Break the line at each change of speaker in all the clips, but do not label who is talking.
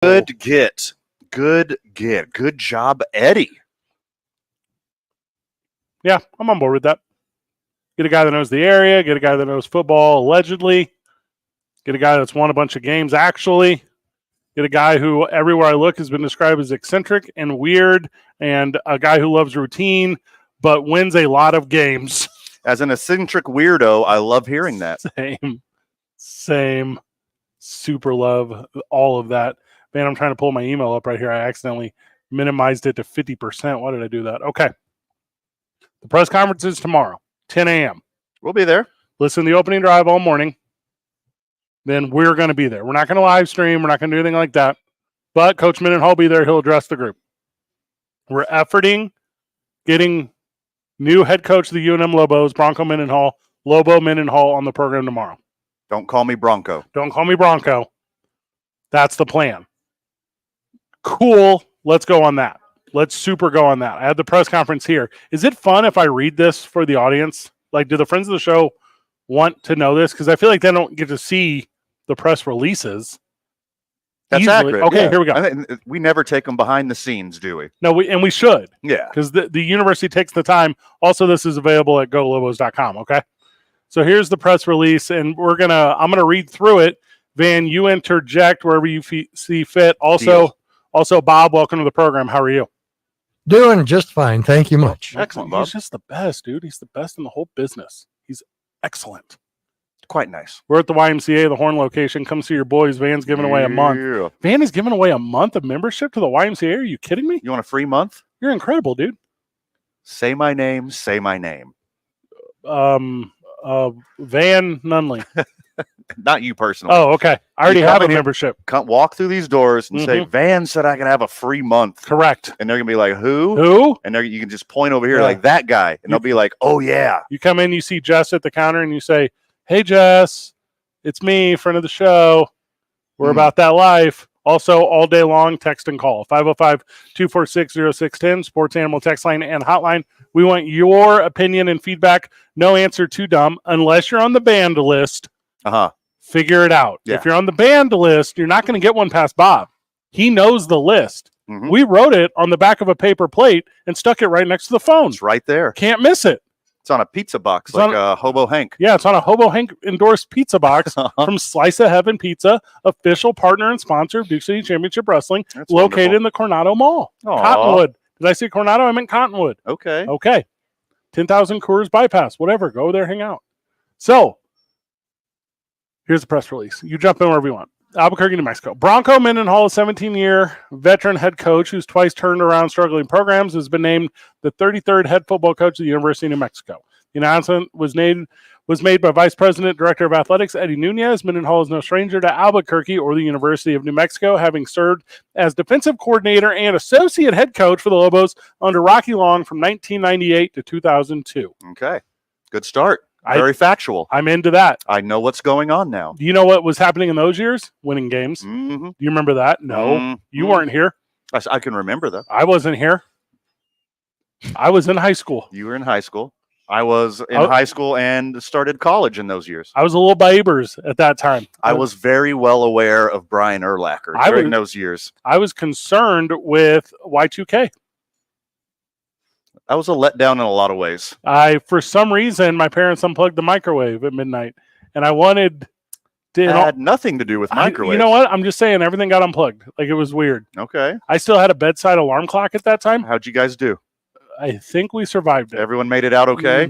Good get. Good job, Eddie.
Yeah, I'm on board with that. Get a guy that knows the area. Get a guy that knows football, allegedly. Get a guy that's won a bunch of games, actually. Get a guy who, everywhere I look, has been described as eccentric and weird, and a guy who loves routine, but wins a lot of games.
As an eccentric weirdo, I love hearing that.
Same. Super love all of that. Man, I'm trying to pull my email up right here. I accidentally minimized it to 50%. Why did I do that? Okay. The press conference is tomorrow, 10 a.m.
We'll be there.
Listen to the opening drive all morning. Then we're going to be there. We're not going to live stream. We're not going to do anything like that. But Coach Mendenhall will be there. He'll address the group. We're efforting getting new head coach of the UNM Lobos, Bronco Mendenhall, Lobo Mendenhall, on the program tomorrow.
Don't call me Bronco.
Don't call me Bronco. That's the plan. Cool. Let's go on that. Let's super go on that. I had the press conference here. Is it fun if I read this for the audience? Like, do the friends of the show want to know this? Because I feel like they don't get to see the press releases.
That's
easily.
accurate.
Okay,
yeah.
Here we go.
We never take them behind the scenes, do we?
No, we should.
Yeah.
Because the university takes the time. Also, this is available at golobos.com, okay? So here's the press release, and I'm gonna read through it. Van, you interject wherever you see fit. Also, Bob, welcome to the program. How are you?
Doing just fine. Thank you much.
Excellent, Bob.
He's just the best, dude. He's the best in the whole business. He's excellent.
Quite nice.
We're at the YMCA, the Horn location. Come see your boys. Van's giving away a month. Van is giving away a month of membership to the YMCA. Are you kidding me?
You want a free month?
You're incredible, dude.
Say my name. Say my name.
Van Nunley.
Not you personally.
Oh, okay. I already have a membership.
Come walk through these doors and say, Van said I can have a free month.
Correct.
And they're going to be like, who?
Who?
And you can just point over here like that guy. And they'll be like, oh, yeah.
You come in, you see Jess at the counter, and you say, hey, Jess, it's me, friend of the show. We're about that life. Also, all day long, text and call. 505-246-0610, Sports Animal text line and hotline. We want your opinion and feedback. No answer too dumb unless you're on the banned list. Figure it out.
Yeah.
If you're on the banned list, you're not going to get one past Bob. He knows the list. We wrote it on the back of a paper plate and stuck it right next to the phone.
It's right there.
Can't miss it.
It's on a pizza box, like Hobo Hank.
Yeah, it's on a Hobo Hank endorsed pizza box from Slice of Heaven Pizza, official partner and sponsor of Duke City Championship Wrestling, located in the Coronado Mall.
Aww.
Cottonwood. Did I say Coronado? I meant Cottonwood.
Okay.
10,000 Coors bypass, whatever. Go there, hang out. So, here's the press release. You jump in wherever you want. Albuquerque, New Mexico. Bronco Mendenhall, a 17-year veteran head coach who's twice turned around struggling programs, has been named the 33rd head football coach of the University of New Mexico. The announcement was made by Vice President, Director of Athletics, Eddie Nunez. Mendenhall is no stranger to Albuquerque or the University of New Mexico, having served as defensive coordinator and associate head coach for the Lobos under Rocky Long from 1998 to 2002.
Okay. Good start. Very factual.
I'm into that.
I know what's going on now.
Do you know what was happening in those years? Winning games. Do you remember that? No. You weren't here.
I can remember that.
I wasn't here. I was in high school.
You were in high school. I was in high school and started college in those years.
I was a little Babers at that time.
I was very well aware of Brian Urlacher during those years.
I was concerned with Y2K.
I was a letdown in a lot of ways.
For some reason, my parents unplugged the microwave at midnight, and I wanted to.
It had nothing to do with microwaves.
You know what? I'm just saying everything got unplugged. Like, it was weird.
Okay.
I still had a bedside alarm clock at that time.
How'd you guys do?
I think we survived it.
Everyone made it out okay?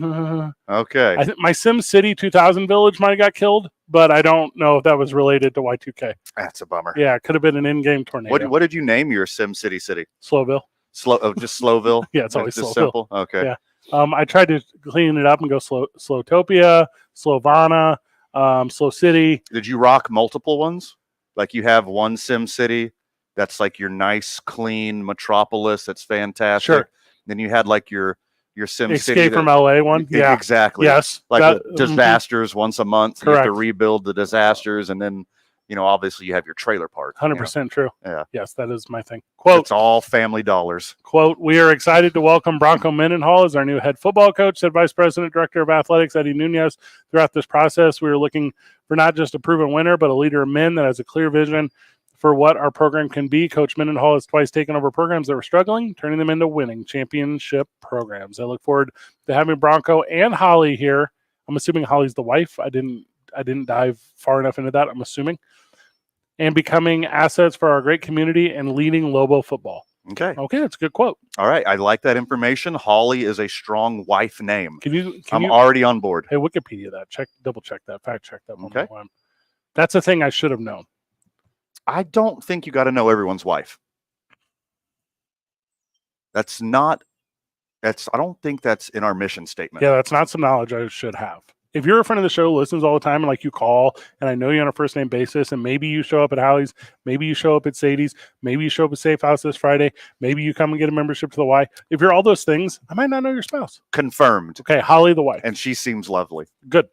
Okay.
I think my Sim City 2000 village might have got killed, but I don't know if that was related to Y2K.
That's a bummer.
Yeah, it could have been an in-game tornado.
What did you name your Sim City city?
Slowville.
Just Slowville?
Yeah, it's always
just
Slowville.
Simple? Okay.
Yeah. I tried to clean it up and go Slowtopia, Slovana, Slow City.
Did you rock multiple ones? Like you have one Sim City that's like your nice, clean metropolis that's fantastic.
Sure.
Then you had like your Sim City.
Escape from LA one. Yeah.
Exactly.
Yes.
Like disasters once a month.
Correct.
You have to rebuild the disasters, and then obviously you have your trailer park.
100% true.
Yeah.
Yes, that is my thing. Quote,
it's all family dollars.
Quote, we are excited to welcome Bronco Mendenhall as our new head football coach, said Vice President, Director of Athletics, Eddie Nunez. Throughout this process, we are looking for not just a proven winner, but a leader of men that has a clear vision for what our program can be. Coach Mendenhall has twice taken over programs that were struggling, turning them into winning championship programs. I look forward to having Bronco and Holly here. I'm assuming Holly's the wife. I didn't dive far enough into that. I'm assuming. And becoming assets for our great community and leading Lobo football.
Okay.
Okay, that's a good quote.
All right. I like that information. Holly is a strong wife name.
I'm
already on board.
Hey, Wikipedia that. Double check that. Fact check that.
Okay.
That's a thing I should have known.
I don't think you got to know everyone's wife. I don't think that's in our mission statement.
Yeah, that's not some knowledge I should have. If you're a friend of the show, listens all the time, and like you call, and I know you on a first name basis, and maybe you show up at Hallie's, maybe you show up at Sadie's, maybe you show up at Safe House this Friday, maybe you come and get a membership to the Y. If you're all those things, I might not know your spouse.
Confirmed.
Okay, Holly the wife.
And she seems lovely.
Good.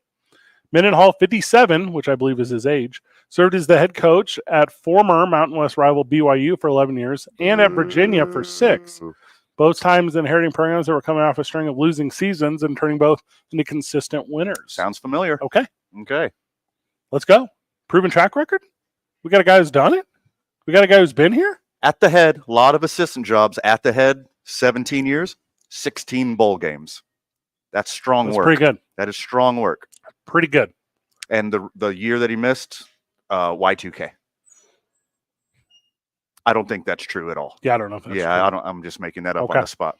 Mendenhall, 57, which I believe is his age, served as the head coach at former Mountain West rival BYU for 11 years and at Virginia for 6. Both times inheriting programs that were coming off a string of losing seasons and turning both into consistent winners.
Sounds familiar.
Okay.
Okay.
Let's go. Proven track record? We got a guy who's done it? We got a guy who's been here?
At the head, a lot of assistant jobs. At the head, 17 years, 16 bowl games. That's strong work.
Pretty good.
That is strong work.
Pretty good.
And the year that he missed, Y2K. I don't think that's true at all.
Yeah, I don't know if that's true.
I'm just making that up on the spot.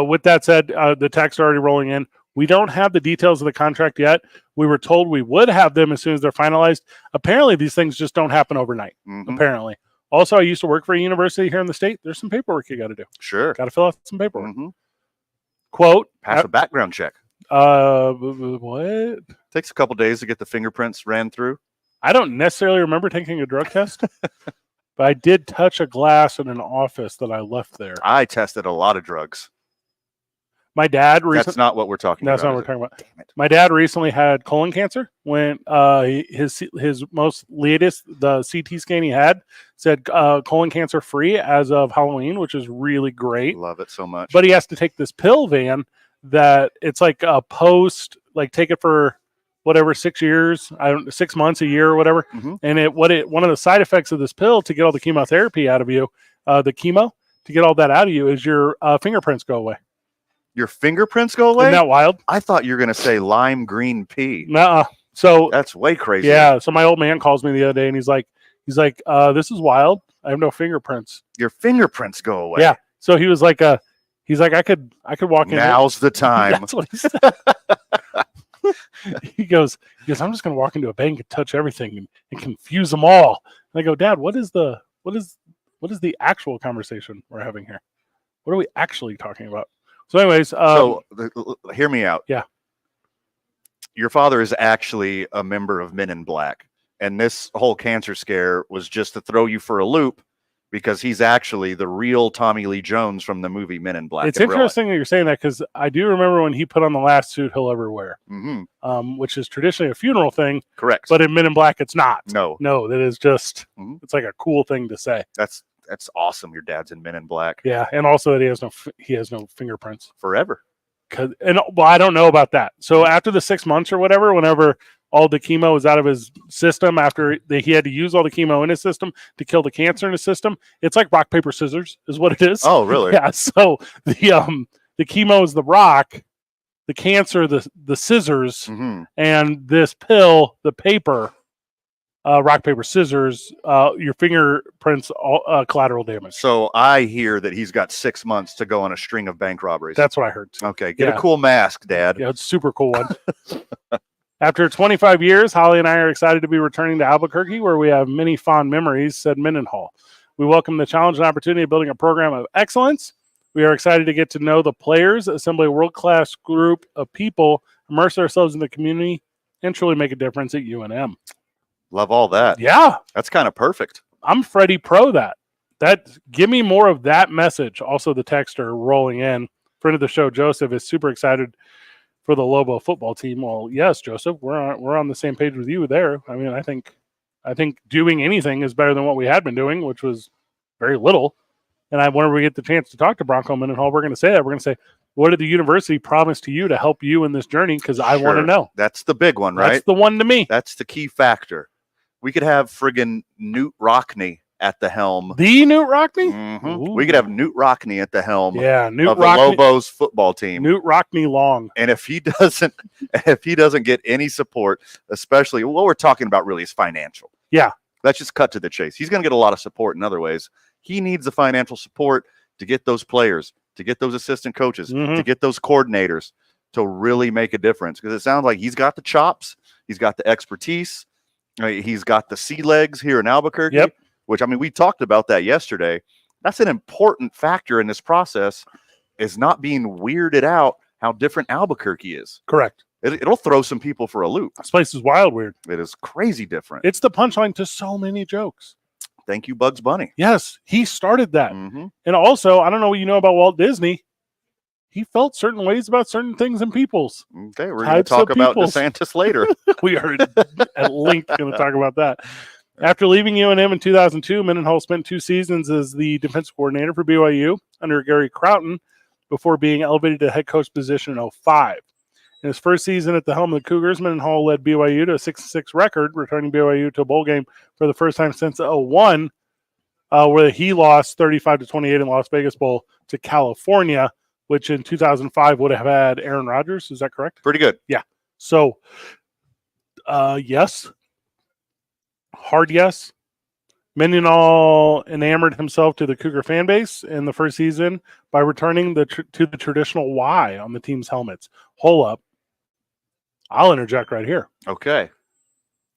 With that said, the texts are already rolling in. We don't have the details of the contract yet. We were told we would have them as soon as they're finalized. Apparently, these things just don't happen overnight.
Mm-hmm.
Apparently. Also, I used to work for a university here in the state. There's some paperwork you got to do.
Sure.
Got to fill out some paperwork.
Mm-hmm.
Quote.
Pass a background check.
What?
Takes a couple days to get the fingerprints ran through.
I don't necessarily remember taking a drug test. But I did touch a glass in an office that I left there.
I tested a lot of drugs.
My dad recently.
That's not what we're talking about.
That's not what we're talking about.
Damn it.
My dad recently had colon cancer. When his most latest, the CT scan he had said colon cancer free as of Halloween, which is really great.
Love it so much.
But he has to take this pill, Van, that it's like a post, like take it for whatever, 6 years, 6 months, a year or whatever.
Mm-hmm.
And one of the side effects of this pill to get all the chemotherapy out of you, the chemo, to get all that out of you is your fingerprints go away.
Your fingerprints go away?
Isn't that wild?
I thought you were going to say lime green pea.
Nuh-uh. So
that's way crazy.
Yeah. So my old man calls me the other day and he's like, this is wild. I have no fingerprints.
Your fingerprints go away.
Yeah. So he was like, I could walk in.
Now's the time.
That's what he said. He goes, I'm just going to walk into a bank and touch everything and confuse them all. And I go, Dad, what is the actual conversation we're having here? What are we actually talking about? So anyways,
hear me out.
Yeah.
Your father is actually a member of Men in Black. And this whole cancer scare was just to throw you for a loop because he's actually the real Tommy Lee Jones from the movie Men in Black.
It's interesting that you're saying that because I do remember when he put on the last suit he'll ever wear, which is traditionally a funeral thing.
Correct.
But in Men in Black, it's not.
No,
that is just, it's like a cool thing to say.
That's awesome. Your dad's in Men in Black.
Yeah, and also that he has no fingerprints
forever.
I don't know about that. So after the 6 months or whatever, whenever all the chemo was out of his system, after he had to use all the chemo in his system to kill the cancer in his system, it's like rock, paper, scissors is what it is.
Oh, really?
Yeah. So the chemo is the rock, the cancer, the scissors, and this pill, the paper, rock, paper, scissors, your fingerprints, collateral damage.
So I hear that he's got 6 months to go on a string of bank robberies.
That's what I heard.
Okay. Get a cool mask, Dad.
Yeah, it's a super cool one. After 25 years, Holly and I are excited to be returning to Albuquerque, where we have many fond memories, said Mendenhall. We welcome the challenge and opportunity of building a program of excellence. We are excited to get to know the players, assemble a world-class group of people, immerse ourselves in the community, and truly make a difference at UNM.
Love all that.
Yeah.
That's kind of perfect.
I'm Freddie Pro that. Give me more of that message. Also, the texter rolling in. Friend of the show, Joseph, is super excited for the Lobo football team. Well, yes, Joseph, we're on the same page with you there. I mean, I think doing anything is better than what we had been doing, which was very little. And whenever we get the chance to talk to Bronco Mendenhall, we're going to say that. We're going to say, what did the university promise to you to help you in this journey? Because I want to know.
That's the big one, right?
That's the one to me.
That's the key factor. We could have friggin' Newt Rockney at the helm.
The Newt Rockne?
Mhm. We could have Newt Rockne at the helm
Yeah, Newt
of the
Rockne.
Lobos football team.
Newt Rockne Long.
And if he doesn't get any support, especially what we're talking about really is financial.
Yeah.
Let's just cut to the chase. He's going to get a lot of support in other ways. He needs the financial support to get those players, to get those assistant coaches, to get those coordinators to really make a difference. Because it sounds like he's got the chops, he's got the expertise, he's got the sea legs here in Albuquerque.
Yep.
Which, I mean, we talked about that yesterday. That's an important factor in this process, is not being weirded out how different Albuquerque is.
Correct.
It'll throw some people for a loop.
This place is wild weird.
It is crazy different.
It's the punchline to so many jokes.
Thank you, Bugs Bunny.
Yes, he started that.
Mm-hmm.
And also, I don't know what you know about Walt Disney. He felt certain ways about certain things and peoples.
Okay, we're going to talk about DeSantis later.
We are at length going to talk about that. After leaving UNM in 2002, Mendenhall spent 2 seasons as the defensive coordinator for BYU under Gary Croughton before being elevated to head coach position in 2005. In his first season at the helm of the Cougars, Mendenhall led BYU to a 6-6 record, returning BYU to a bowl game for the first time since 2001, where he lost 35-28 in Las Vegas Bowl to California, which in 2005 would have had Aaron Rodgers. Is that correct?
Pretty good.
Yeah. So, yes. Hard yes. Mendenhall enamored himself to the Cougar fan base in the first season by returning to the traditional Y on the team's helmets. Hold up. I'll interject right here.
Okay.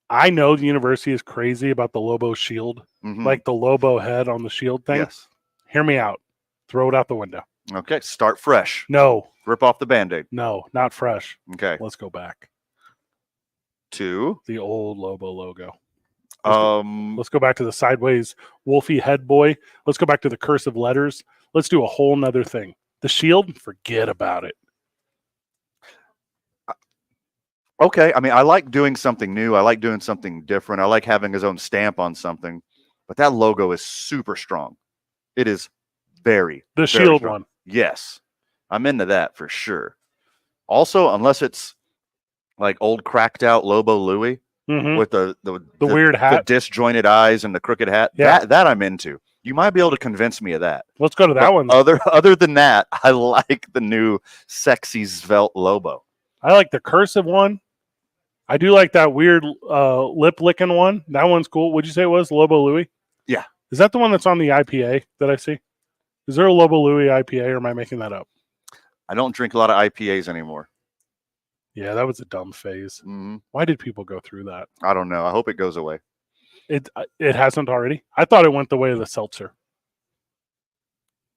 I know the university is crazy about the Lobo shield, like the Lobo head on the shield thing.
Yes.
Hear me out. Throw it out the window.
Okay. Start fresh.
No.
Rip off the Band-Aid.
No, not fresh.
Okay.
Let's go back
to
the old Lobo logo.
Let's
go back to the sideways Wolfie head boy. Let's go back to the cursive letters. Let's do a whole nother thing. The shield, forget about it.
Okay. I mean, I like doing something new. I like doing something different. I like having his own stamp on something. But that logo is super strong. It is very
shield
strong.
one.
Yes. I'm into that for sure. Also, unless it's like old cracked out Lobo Louie with the
weird hat,
the disjointed eyes and the crooked hat.
Yeah.
That I'm into. You might be able to convince me of that.
Let's go to that one.
Other than that, I like the new sexy svelte Lobo.
I like the cursive one. I do like that weird lip licking one. That one's cool. Would you say it was Lobo Louie?
Yeah.
Is that the one that's on the IPA that I see? Is there a Lobo Louie IPA, or am I making that up?
I don't drink a lot of IPAs anymore.
Yeah, that was a dumb phase.
Mm-hmm.
Why did people go through that?
I don't know. I hope it goes away.
It hasn't already. I thought it went the way of the seltzer.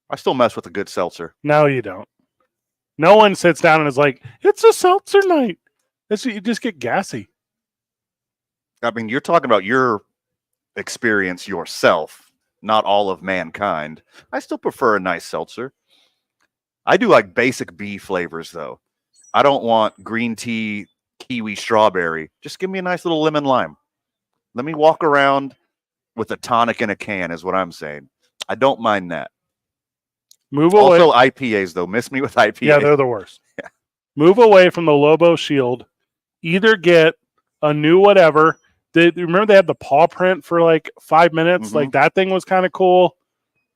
I still mess with a good seltzer.
No, you don't. No one sits down and is like, it's a seltzer night. You just get gassy.
I mean, you're talking about your experience yourself, not all of mankind. I still prefer a nice seltzer. I do like basic B flavors, though. I don't want green tea, kiwi, strawberry. Just give me a nice little lemon lime. Let me walk around with a tonic in a can is what I'm saying. I don't mind that.
Move away.
Also, IPAs, though. Miss me with IPAs.
Yeah, they're the worst.
Yeah.
Move away from the Lobo shield. Either get a new whatever. Remember they had the paw print for like 5 minutes? Like that thing was kind of cool.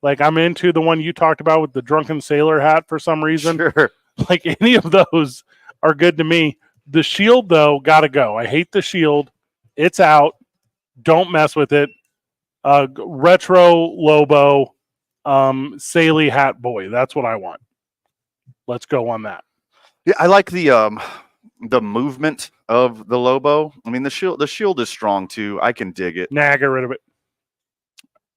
Like I'm into the one you talked about with the drunken sailor hat for some reason.
Sure.
Like any of those are good to me. The shield, though, got to go. I hate the shield. It's out. Don't mess with it. Retro Lobo, Saley hat boy. That's what I want. Let's go on that.
Yeah, I like the movement of the Lobo. I mean, the shield is strong too. I can dig it.
Nah, get rid of it.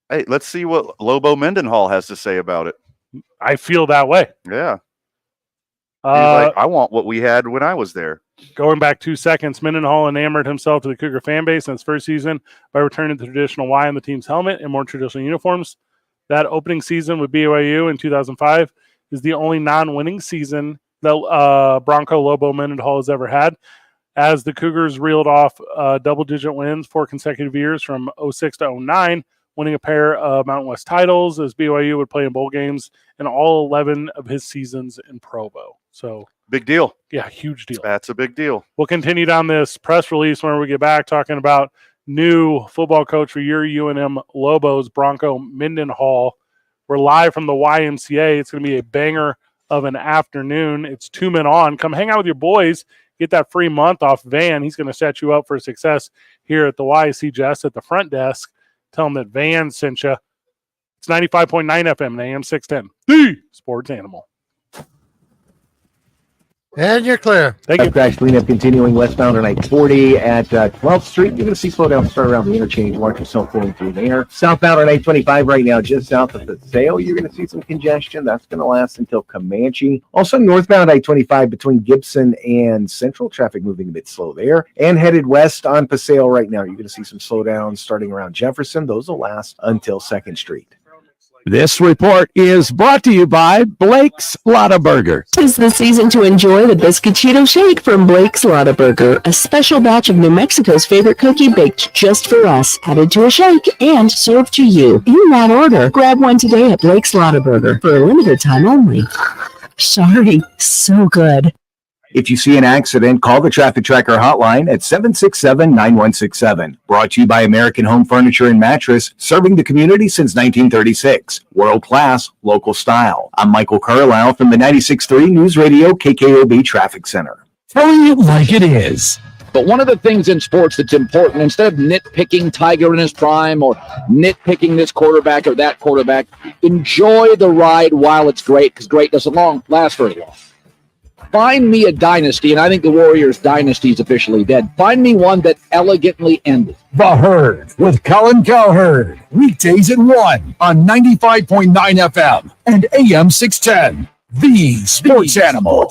Hey, let's see what Lobo Mendenhall has to say about it.
I feel that way.
Yeah. He's like, I want what we had when I was there.
Going back 2 seconds, Mendenhall enamored himself to the Cougar fan base in his first season by returning to the traditional Y on the team's helmet and more traditional uniforms. That opening season with BYU in 2005 is the only non-winning season that Bronco Lobo Mendenhall has ever had, as the Cougars reeled off double-digit wins 4 consecutive years from 06 to 09, winning a pair of Mountain West titles as BYU would play in bowl games in all 11 of his seasons in Provo. So
big deal.
Yeah, huge deal.
That's a big deal.
We'll continue down this press release when we get back talking about new football coach for your UNM Lobos, Bronco Mendenhall. We're live from the YMCA. It's going to be a banger of an afternoon. It's 2 men on. Come hang out with your boys. Get that free month off Van. He's going to set you up for success here at the Y. See Jess at the front desk. Tell him that Van sent you. It's 95.9 FM and AM 610. The Sports Animal.
And you're clear.
Thank you.
Crash cleanup continuing westbound on I-40 at 12th Street. You're going to see slowdown start around the interchange. Watch yourself going through there. Southbound on I-25 right now, just south of the Paseo. You're going to see some congestion. That's going to last until Comanche. Also northbound I-25 between Gibson and Central. Traffic moving a bit slow there. And headed west on Paseo right now. You're going to see some slowdowns starting around Jefferson. Those will last until 2nd Street.
This report is brought to you by Blake's Lottaburger.
Tis the season to enjoy the Biscuitito Shake from Blake's Lottaburger, a special batch of New Mexico's favorite cookie baked just for us, added to a shake and served to you. In that order, grab one today at Blake's Lottaburger for a limited time only. Sorry, so good.
If you see an accident, call the Traffic Tracker hotline at 767-9167. Brought to you by American Home Furniture and Mattress, serving the community since 1936. World class, local style. I'm Michael Carlisle from the 96.3 News Radio KKOB Traffic Center.
Telling it like it is. But one of the things in sports that's important, instead of nitpicking Tiger in his prime or nitpicking this quarterback or that quarterback, enjoy the ride while it's great, because great doesn't last very long. Find me a dynasty, and I think the Warriors' dynasty is officially dead. Find me one that elegantly ended.
The Herd with Colin Cowherd. Weekdays at 1 on 95.9 FM and AM 610. The Sports Animal.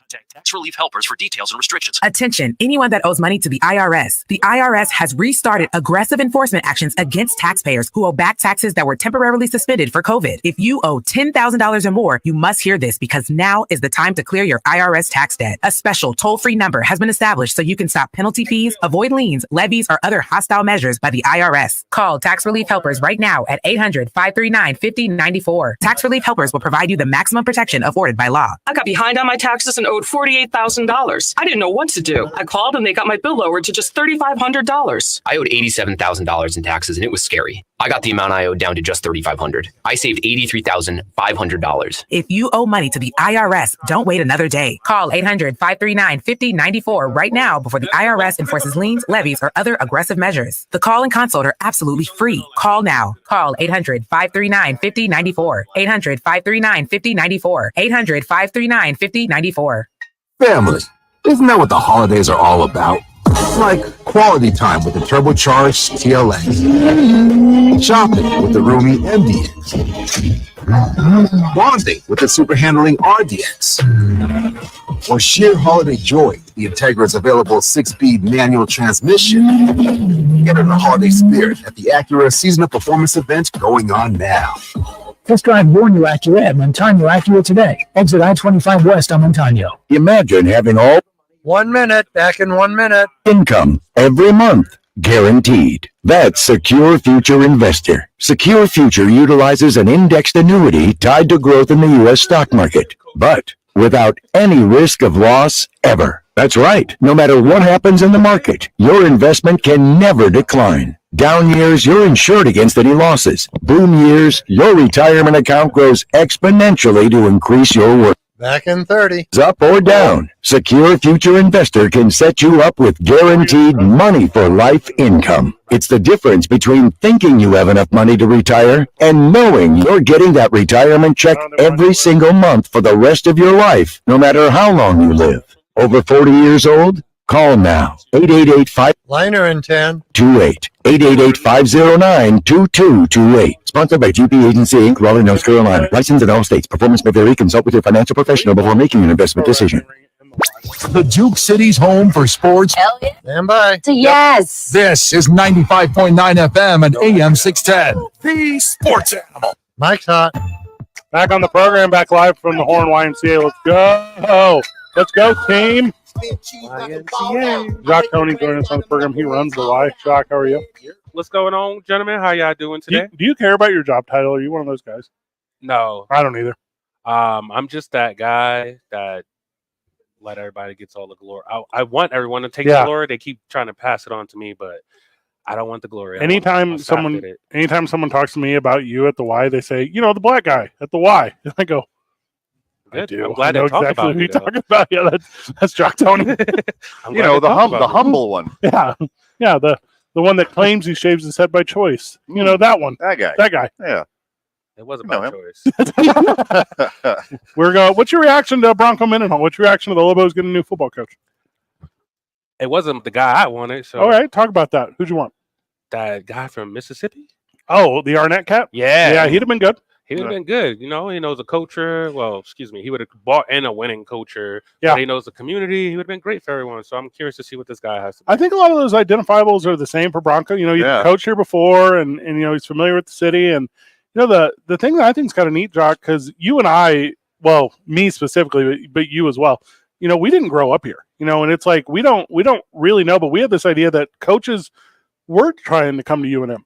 Contact Tax Relief Helpers for details and restrictions.
Attention, anyone that owes money to the IRS. The IRS has restarted aggressive enforcement actions against taxpayers who owe back taxes that were temporarily suspended for COVID. If you owe $10,000 or more, you must hear this, because now is the time to clear your IRS tax debt. A special toll-free number has been established so you can stop penalty fees, avoid liens, levies, or other hostile measures by the IRS. Call Tax Relief Helpers right now at 800-539-5094. Tax Relief Helpers will provide you the maximum protection afforded by law.
I got behind on my taxes and owed $48,000. I didn't know what to do. I called and they got my bill lowered to just $3,500.
I owed $87,000 in taxes, and it was scary. I got the amount I owed down to just $3,500. I saved $83,500.
If you owe money to the IRS, don't wait another day. Call 800-539-5094 right now before the IRS enforces liens, levies, or other aggressive measures. The call and consult are absolutely free. Call now. Call 800-539-5094. 800-539-5094. 800-539-5094.
Family. Isn't that what the holidays are all about? Like quality time with the turbocharged TLX. Shopping with the roomy MDX. Bonding with the super handling RDX. Or sheer holiday joy with the Integra's available 6-speed manual transmission. Get in the holiday spirit at the Acura Seasonal Performance event going on now.
Test drive your new Acura at Montano Acura today. Exit I-25 West on Montano.
Imagine having all
1 minute, back in 1 minute.
income every month, guaranteed. That's Secure Future Investor. Secure Future utilizes an indexed annuity tied to growth in the U.S. stock market, but without any risk of loss ever. That's right. No matter what happens in the market, your investment can never decline. Down years, you're insured against any losses. Boom years, your retirement account grows exponentially to increase your worth.
Back in 30.
Up or down, Secure Future Investor can set you up with guaranteed money for life income. It's the difference between thinking you have enough money to retire and knowing you're getting that retirement check every single month for the rest of your life, no matter how long you live. Over 40 years old? Call now. 888-528.
Liner in 10.
888-509-2228. Sponsored by GP Agency Inc., Raleigh, North Carolina. Licensed in all states. Performance may vary. Consult with your financial professional before making an investment decision. The Duke City's home for sports.
Stand by.
Yes.
This is 95.9 FM and AM 610. The Sports Animal.
Mike's hot.
Back on the program, back live from the Horn YMCA. Let's go. Let's go, team. Jacques Coney joining us on the program. He runs the Y. Jacques, how are you?
What's going on, gentlemen? How y'all doing today?
Do you care about your job title? Are you one of those guys?
No,
I don't either.
I'm just that guy that let everybody get all the glory. I want everyone to take
Yeah.
the glory. They keep trying to pass it on to me, but I don't want the glory.
Anytime someone talks to me about you at the Y, they say, the black guy at the Y. And I go, I do.
I'm glad
I know
they talk
exactly
about
who
me,
you're
though.
talking about. Yeah, that's Jock Tony.
I'm glad they
the
talk about me.
humble one.
Yeah. Yeah, the one that claims he shaves his head by choice. That one.
That guy.
That guy.
Yeah.
It wasn't
You know
my
him.
choice.
We're going. What's your reaction to Bronco Mendenhall? What's your reaction to the Lobos getting a new football coach?
It wasn't the guy I wanted. So
All right, talk about that. Who'd you want?
that guy from Mississippi.
Oh, the Arnett cat?
Yeah.
Yeah, he'd have been good.
He would have been good. He knows a culture. Well, excuse me. He would have bought in a winning culture.
Yeah.
But he knows the community. He would have been great for everyone. So I'm curious to see what this guy has to do.
I think a lot of those identifiables are the same for Bronco. He's coached here before, and he's familiar with the city. And the thing that I think is kind of neat, Jock, because you and I, well, me specifically, but you as well. We didn't grow up here. And it's like we don't really know, but we had this idea that coaches were trying to come to UNM.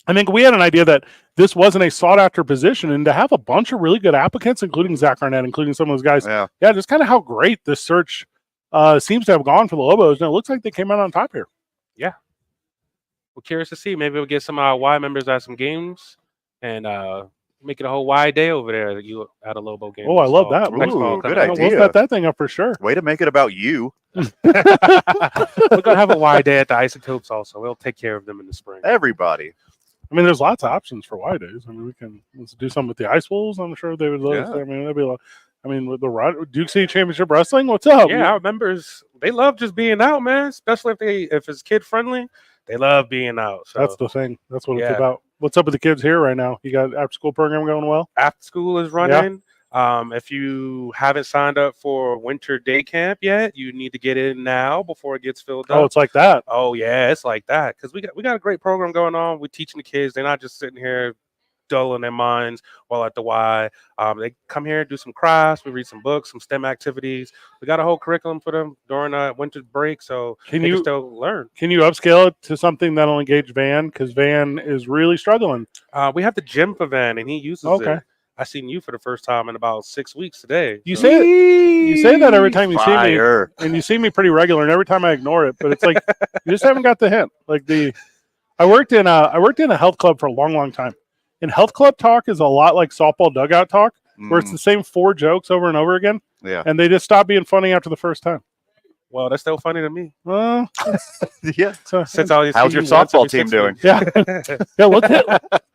I think we had an idea that this wasn't a sought-after position, and to have a bunch of really good applicants, including Zach Arnett, including some of those guys, just kind of how great this search seems to have gone for the Lobos, and it looks like they came out on top here.
Yeah. We're curious to see. Maybe we'll get some Y members at some games and make it a whole Y day over there at a Lobo game.
Oh, I love that.
Ooh, good
We'll
idea.
set that thing up for sure.
Way to make it about you.
We're going to have a Y day at the Isotopes also. We'll take care of them in the spring.
Everybody.
I mean, there's lots of options for Y days. I mean, let's do something with the Ice Wolves. I'm sure they would love it. I mean, that'd be a lot. I mean, with the Duke City Championship Wrestling, what's up?
Yeah, our members, they love just being out, man. Especially if it's kid friendly, they love being out. So
that's the thing. That's what it's about. What's up with the kids here right now? You got after school program going well?
After school is running. If you haven't signed up for winter day camp yet, you need to get in now before it gets filled up.
Oh, it's like that.
Oh yeah, it's like that because we got a great program going on. We're teaching the kids. They're not just sitting here dulling their minds while at the Y. They come here, do some crafts. We read some books, some STEM activities. We got a whole curriculum for them during winter break, so they can still learn.
Can you upscale it to something that'll engage Van? Because Van is really struggling.
We have the gym for Van, and he uses it. I seen you for the first time in about 6 weeks today.
You say that every time you see me, and you see me pretty regular, and every time I ignore it. But it's like you just haven't got the hint. I worked in a health club for a long time, and health club talk is a lot like softball dugout talk, where it's the same 4 jokes over and over again.
Yeah, and
they just stop being funny after the first time.
Well, that's still funny to me.
Well,
yeah.
Since all
how's your softball team doing?
Yeah,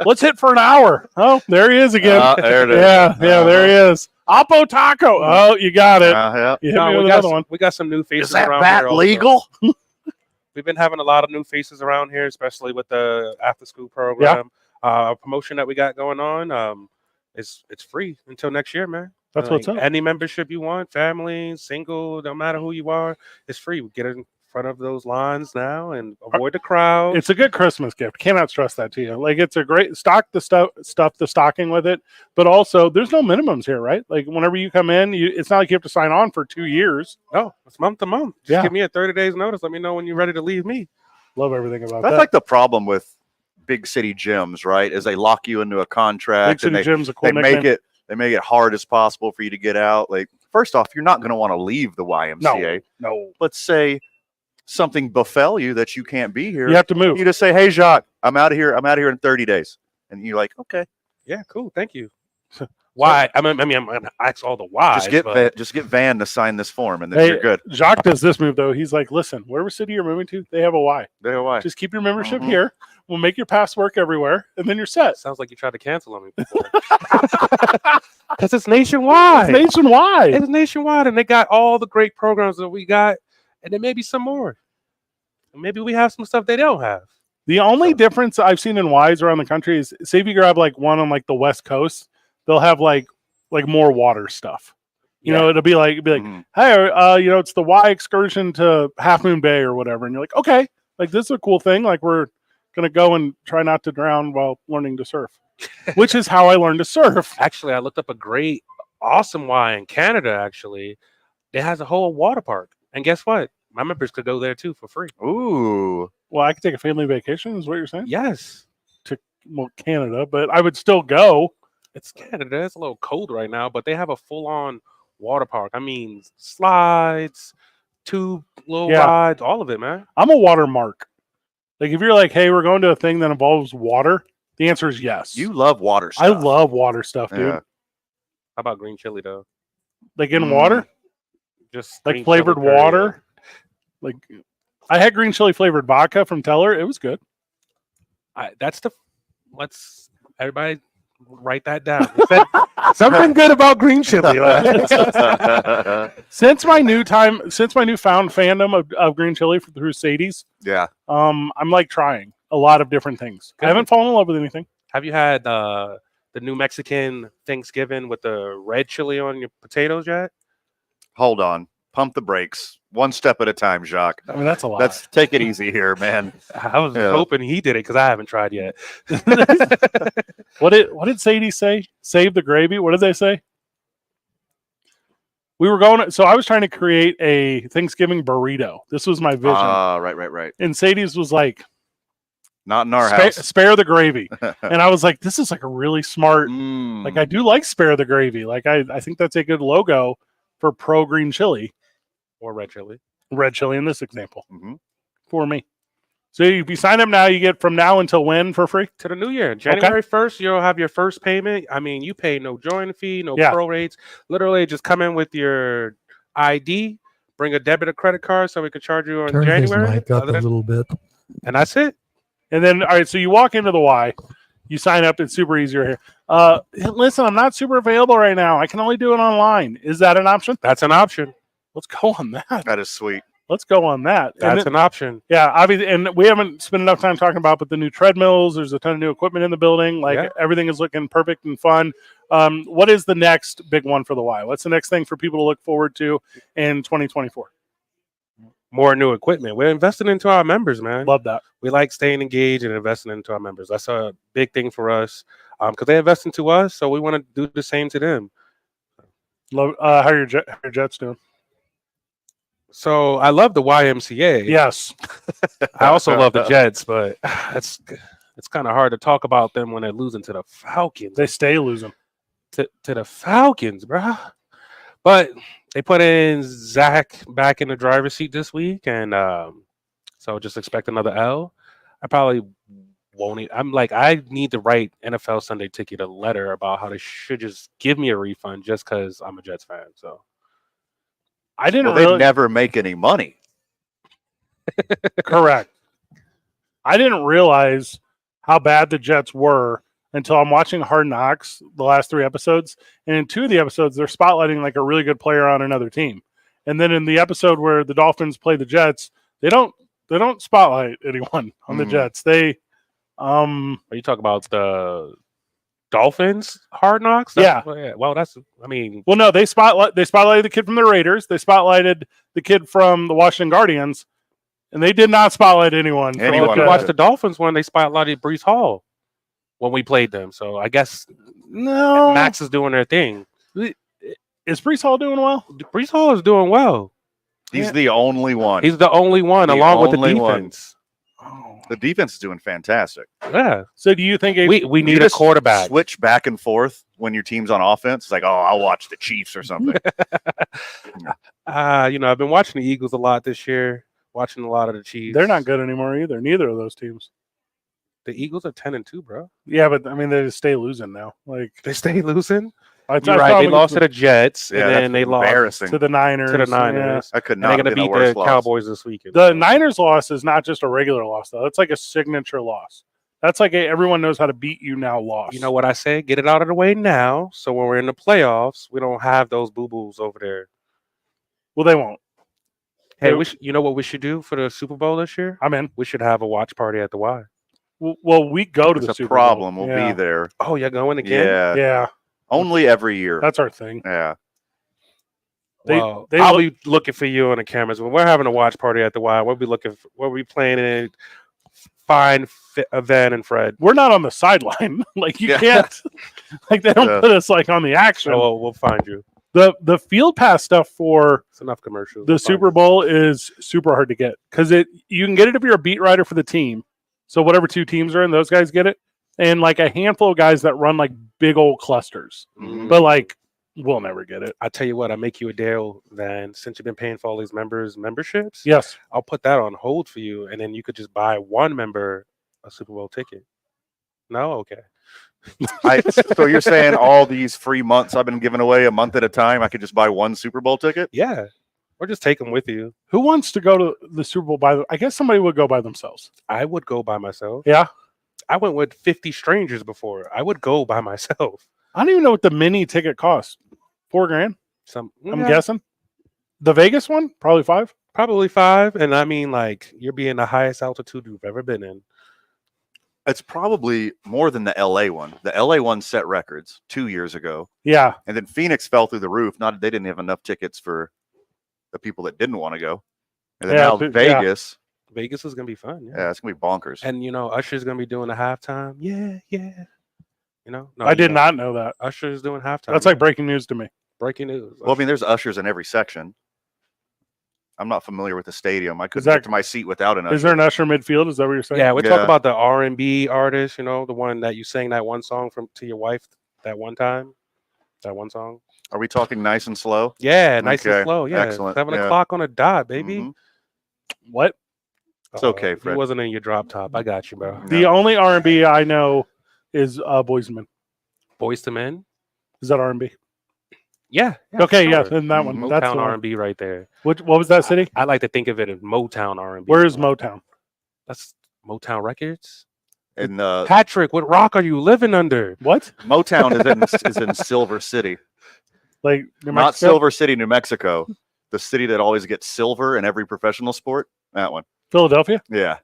let's hit for an hour. Oh, there he is again.
There it is.
Yeah, there he is. Oppo Taco. Oh, you got it.
Yeah.
You hit me with another one.
We got some new faces.
Is that
around
bat
here
legal?
We've been having a lot of new faces around here, especially with the after-school program. Promotion that we got going on. It's free until next year, man.
That's what's up.
Any membership you want, family, single, no matter who you are, it's free. We get in front of those lines now and avoid the crowd.
It's a good Christmas gift. Cannot stress that to you. It's a great stuff the stocking with it, but also there's no minimums here, right? Like whenever you come in, it's not like you have to sign on for 2 years.
No, it's month to month. Just give me a 30 days notice. Let me know when you're ready to leave me.
Love everything about that.
That's like the problem with big city gyms, right? Is they lock you into a contract
big city gyms, a cool
they make it hard as possible for you to get out. Like, first off, you're not going to want to leave the YMCA.
No.
Let's say something befell you that you can't be here.
You have to move.
You just say, "Hey, Jacques, I'm out of here. I'm out of here in 30 days." And you're like, "Okay,
yeah, cool, thank you." Why? I mean, I'm going to ask all the whys.
Just get Van to sign this form, and then you're good.
Jacques does this move though. He's like, "Listen, whatever city you're moving to, they have a Y.
They have a Y.
Just keep your membership here. We'll make your pass work everywhere, and then you're set."
Sounds like you tried to cancel on me before. Because it's nationwide.
It's
nationwide, and they got all the great programs that we got, and there may be some more. And maybe we have some stuff they don't have.
The only difference I've seen in Ys around the country is, say if you grab one on the West Coast, they'll have like more water stuff. You know, it'll be like, hey, it's the Y excursion to Half Moon Bay or whatever, and you're like, okay, this is a cool thing. We're gonna go and try not to drown while learning to surf, which is how I learned to surf.
Actually, I looked up a great, awesome Y in Canada. Actually, it has a whole water park, and guess what? My members could go there too for free.
Ooh.
Well, I could take a family vacation, is what you're saying?
Yes.
To Canada, but I would still go.
It's Canada. It's a little cold right now, but they have a full-on water park. I mean, slides, tube, little
Yeah.
rides, all of it, man.
I'm a water mark. Like if you're like, hey, we're going to a thing that involves water, the answer is yes.
You love water stuff.
I love water stuff, dude.
Yeah.
How about green chili though?
Like in water,
Just
like
green
flavored
chili, period.
water. Like I had green chili flavored vodka from Teller. It was good.
Let's everybody write that down. It said something good about green chili.
Since my newfound fandom of green chili through Sadie's,
Yeah.
I'm like trying a lot of different things. I haven't fallen in love with anything.
Have you had the New Mexican Thanksgiving with the red chili on your potatoes yet?
Hold on. Pump the brakes. One step at a time, Jacques.
I mean, that's a lot.
Let's take it easy here, man.
I was hoping he did it because I haven't tried yet.
What did Sadie say? Save the gravy. What did they say? We were going. So I was trying to create a Thanksgiving burrito. This was my vision.
Right.
And Sadie's was like,
not in our house.
Spare the gravy. And I was like, this is like a really smart. Like I do like spare the gravy. Like I think that's a good logo for pro green chili
or red chili.
Red chili in this example for me. So if you sign up now, you get from now until when for free?
To the new year. January 1st, you'll have your first payment. I mean, you pay no join fee, no pro rates. Literally just come in with your ID, bring a debit or credit card so we can charge you on
Turn
January.
his mic up a little bit.
And that's it.
And then, all right, so you walk into the Y, you sign up. It's super easier here. Listen, I'm not super available right now. I can only do it online. Is that an option?
That's an option.
Let's go on that.
That is sweet.
Let's go on that.
That's an option.
Yeah, obviously, and we haven't spent enough time talking about, but the new treadmills. There's a ton of new equipment in the building. Like everything is looking perfect and fun. What is the next big one for the Y? What's the next thing for people to look forward to in 2024?
More new equipment. We're investing into our members, man.
Love that.
We like staying engaged and investing into our members. That's a big thing for us because they invest into us, so we want to do the same to them.
Love. How are your Jets doing?
So I love the YMCA.
Yes.
I also love the Jets, but it's kind of hard to talk about them when they're losing to the Falcons.
They stay losing
to the Falcons, bro. But they put in Zach back in the driver's seat this week, and so just expect another L. I probably won't. I'm like, I need to write NFL Sunday Ticket a letter about how they should just give me a refund just because I'm a Jets fan. So
I didn't.
They never make any money.
Correct. I didn't realize how bad the Jets were until I'm watching Hard Knocks, the last 3 episodes. And in 2 of the episodes, they're spotlighting like a really good player on another team. And then in the episode where the Dolphins play the Jets, they don't spotlight anyone on the Jets. They
are you talking about the Dolphins Hard Knocks?
Yeah.
Well, that's, I mean.
Well, no, they spotlighted the kid from the Raiders. They spotlighted the kid from the Washington Guardians. And they did not spotlight anyone.
If you watch the Dolphins one, they spotlighted Breece Hall when we played them. So I guess Max is doing their thing.
Is Breece Hall doing well?
Breece Hall is doing well.
He's the only one.
He's the only one, along with the defense.
The defense is doing fantastic.
Yeah.
So do you think
we need a quarterback?
Switch back and forth when your team's on offense. It's like, oh, I'll watch the Chiefs or something.
I've been watching the Eagles a lot this year. Watching a lot of the Chiefs.
They're not good anymore either. Neither of those teams.
The Eagles are 10-2, bro.
Yeah, but I mean, they just stay losing now. Like
they stay losing.
You're
right. They lost to the Jets, and then they lost
to the Niners.
Yeah.
I could not.
They're going to beat the Cowboys this weekend.
The Niners loss is not just a regular loss, though. It's like a signature loss. That's like everyone knows how to beat you now loss.
You know what I say? Get it out of the way now, so when we're in the playoffs, we don't have those boo boos over there.
Well, they won't.
Hey, you know what we should do for the Super Bowl this year?
I'm in.
We should have a watch party at the Y.
Well, we go to the Super
problem.
Bowl.
We'll be there.
Oh, you're going again?
Yeah.
Only every year.
That's our thing.
Yeah.
I'll be looking for you on the cameras. When we're having a watch party at the Y, we'll be playing in fine Van and Fred.
We're not on the sideline. Like you can't. Like they don't put us like on the action.
Oh, we'll find you.
The field pass stuff for
it's enough commercials.
The Super Bowl is super hard to get because you can get it if you're a beat writer for the team. So whatever 2 teams are in, those guys get it, and like a handful of guys that run like big old clusters. But like We'll never get it.
I tell you what, I make you a deal. Then, since you've been paying for all these memberships,
Yes.
I'll put that on hold for you, and then you could just buy one member a Super Bowl ticket. No, okay.
So you're saying all these free months I've been giving away a month at a time, I could just buy one Super Bowl ticket?
Yeah, or just take them with you.
Who wants to go to the Super Bowl by I guess somebody would go by themselves.
I would go by myself.
Yeah.
I went with 50 strangers before. I would go by myself.
I don't even know what the mini ticket costs. $4,000. I'm
Yeah,
guessing. The Vegas one, probably $5,000.
probably 5. And I mean, like, you're being the highest altitude you've ever been in.
It's probably more than the LA one. The LA one set records 2 years ago.
Yeah.
And then Phoenix fell through the roof. Not they didn't have enough tickets for the people that didn't want to go. And then now Vegas.
Vegas is gonna be fun.
Yeah, it's gonna be bonkers.
And Usher's gonna be doing the halftime. Yeah. No,
I did not know that.
Usher's doing halftime.
That's like breaking news to me.
breaking news.
Well, I mean, there's ushers in every section. I'm not familiar with the stadium. I couldn't get to my seat without an usher.
Is there an usher midfield? Is that what you're saying?
Yeah, we talk about the R&B artist, the one that you sang that one song to your wife that one time, that one song.
Are we talking nice and slow?
Yeah, nice and
Okay,
slow. Yeah,
excellent.
7
Yeah.
o'clock on a dot, baby.
Mhm.
What?
It's okay, Fred.
He wasn't in your drop top. I got you, bro.
The only R&B I know is Boys to Men.
Boys to Men?
Is that R&B?
Yeah.
Okay,
sure.
yeah, then that one.
Motown
That's the one.
R&B right there.
What was that city?
I like to think of it as Motown R&B.
Where is Motown?
That's Motown Records.
And
Patrick, what rock are you living under?
What?
Motown is in Silver City.
Like New
Not
Mexico?
Silver City, New Mexico. The city that always gets silver in every professional sport. That one.
Philadelphia?
Yeah.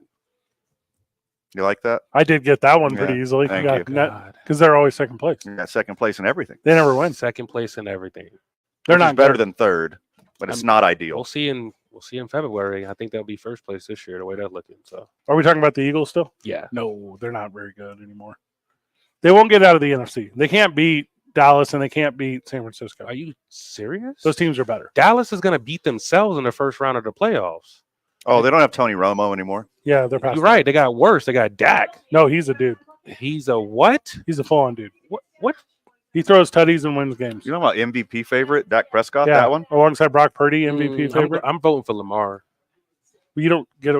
You like that?
I did get that one pretty
Yeah,
easily.
thank you.
Because they're always second place.
Yeah, second place in everything.
They never win.
Second place in everything.
They're
Which is
not
better
good.
than third, but it's not ideal.
We'll see in February. I think they'll be first place this year, the way they're looking. So
Are we talking about the Eagles still?
yeah.
No, they're not very good anymore. They won't get out of the NFC. They can't beat Dallas and they can't beat San Francisco.
Are you serious?
Those teams are better.
Dallas is gonna beat themselves in the first round of the playoffs.
Oh, they don't have Tony Romo anymore.
Yeah, they're past.
You're right. They got worse. They got Dak.
No, he's a dude.
He's a what?
He's a full-on dude.
What?
He throws tutties and wins games.
You know about MVP favorite Dak Prescott?
Yeah,
That one.
alongside Brock Purdy, MVP favorite.
I'm voting for Lamar.
You don't get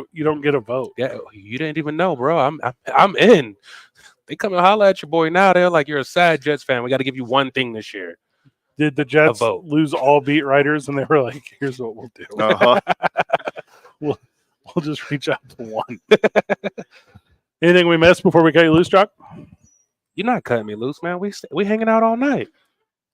a vote.
Yeah, you didn't even know, bro. I'm in. They come and holler at your boy now. They're like, you're a sad Jets fan. We got to give you one thing this year.
Did the Jets
vote.
lose all beat writers and they were like, "Here's what we'll do.
Uh-huh.
We'll just reach out to one." Anything we missed before we cut you loose, Chuck?
You're not cutting me loose, man. We hanging out all night.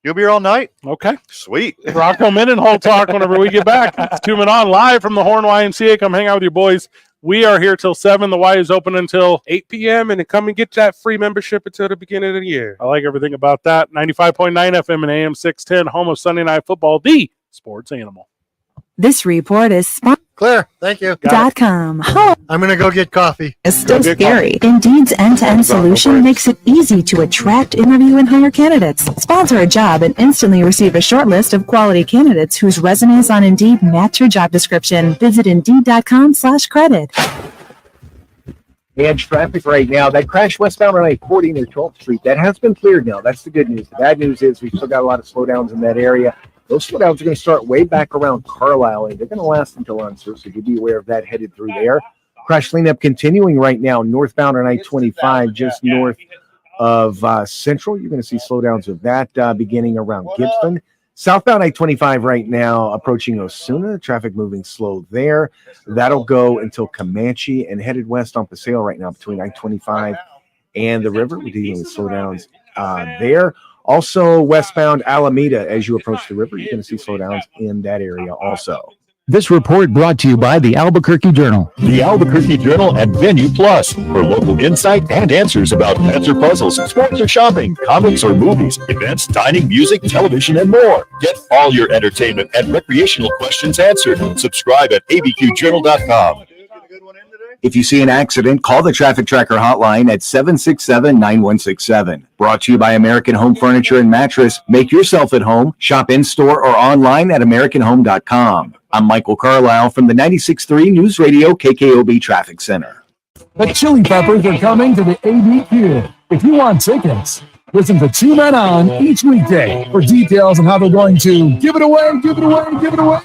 You'll be here all night?
Okay.
Sweet.
Bronco Mendenhall talk whenever we get back. It's 2 Men On live from the Horn YMCA. Come hang out with your boys. We are here till 7. The Y is open until
8 p.m. and then come and get that free membership until the beginning of the year.
I like everything about that. 95.9 FM and AM 610, home of Sunday Night Football, the sports animal.
This report is
Clear. Thank you.
.com. Home
I'm going to go get coffee.
is still scary. Indeed's end-to-end solution makes it easy to attract, interview, and hire candidates. Sponsor a job and instantly receive a short list of quality candidates whose resumes on Indeed match your job description. Visit Indeed.com/credit.
Edge traffic right now. That crash westbound on I-40 near 12th Street, that has been cleared now. That's the good news. The bad news is we've still got a lot of slowdowns in that area. Those slowdowns are going to start way back around Carlisle, and they're going to last until Unser, so you be aware of that headed through there. Crash cleanup continuing right now, northbound on I-25, just north of Central. You're going to see slowdowns of that beginning around Gibson. Southbound I-25 right now, approaching Osuna. Traffic moving slow there. That'll go until Comanche, and headed west on Paseo right now between I-25 and the river. We're dealing with slowdowns there. Also, westbound Alameda, as you approach the river, you're going to see slowdowns in that area also.
This report brought to you by the Albuquerque Journal. The Albuquerque Journal and Venue Plus for local insight and answers about answer puzzles, sports or shopping, comics or movies, events, dining, music, television, and more. Get all your entertainment and recreational questions answered. Subscribe at abqjournal.com.
If you see an accident, call the Traffic Tracker hotline at 767-9167. Brought to you by American Home Furniture and Mattress. Make yourself at home. Shop in-store or online at AmericanHome.com. I'm Michael Carlisle from the 96.3 News Radio KKOB Traffic Center.
The Chili Peppers are coming to the ABQ. If you want tickets, Listen to Two Men On each weekday for details on how they're going to give it away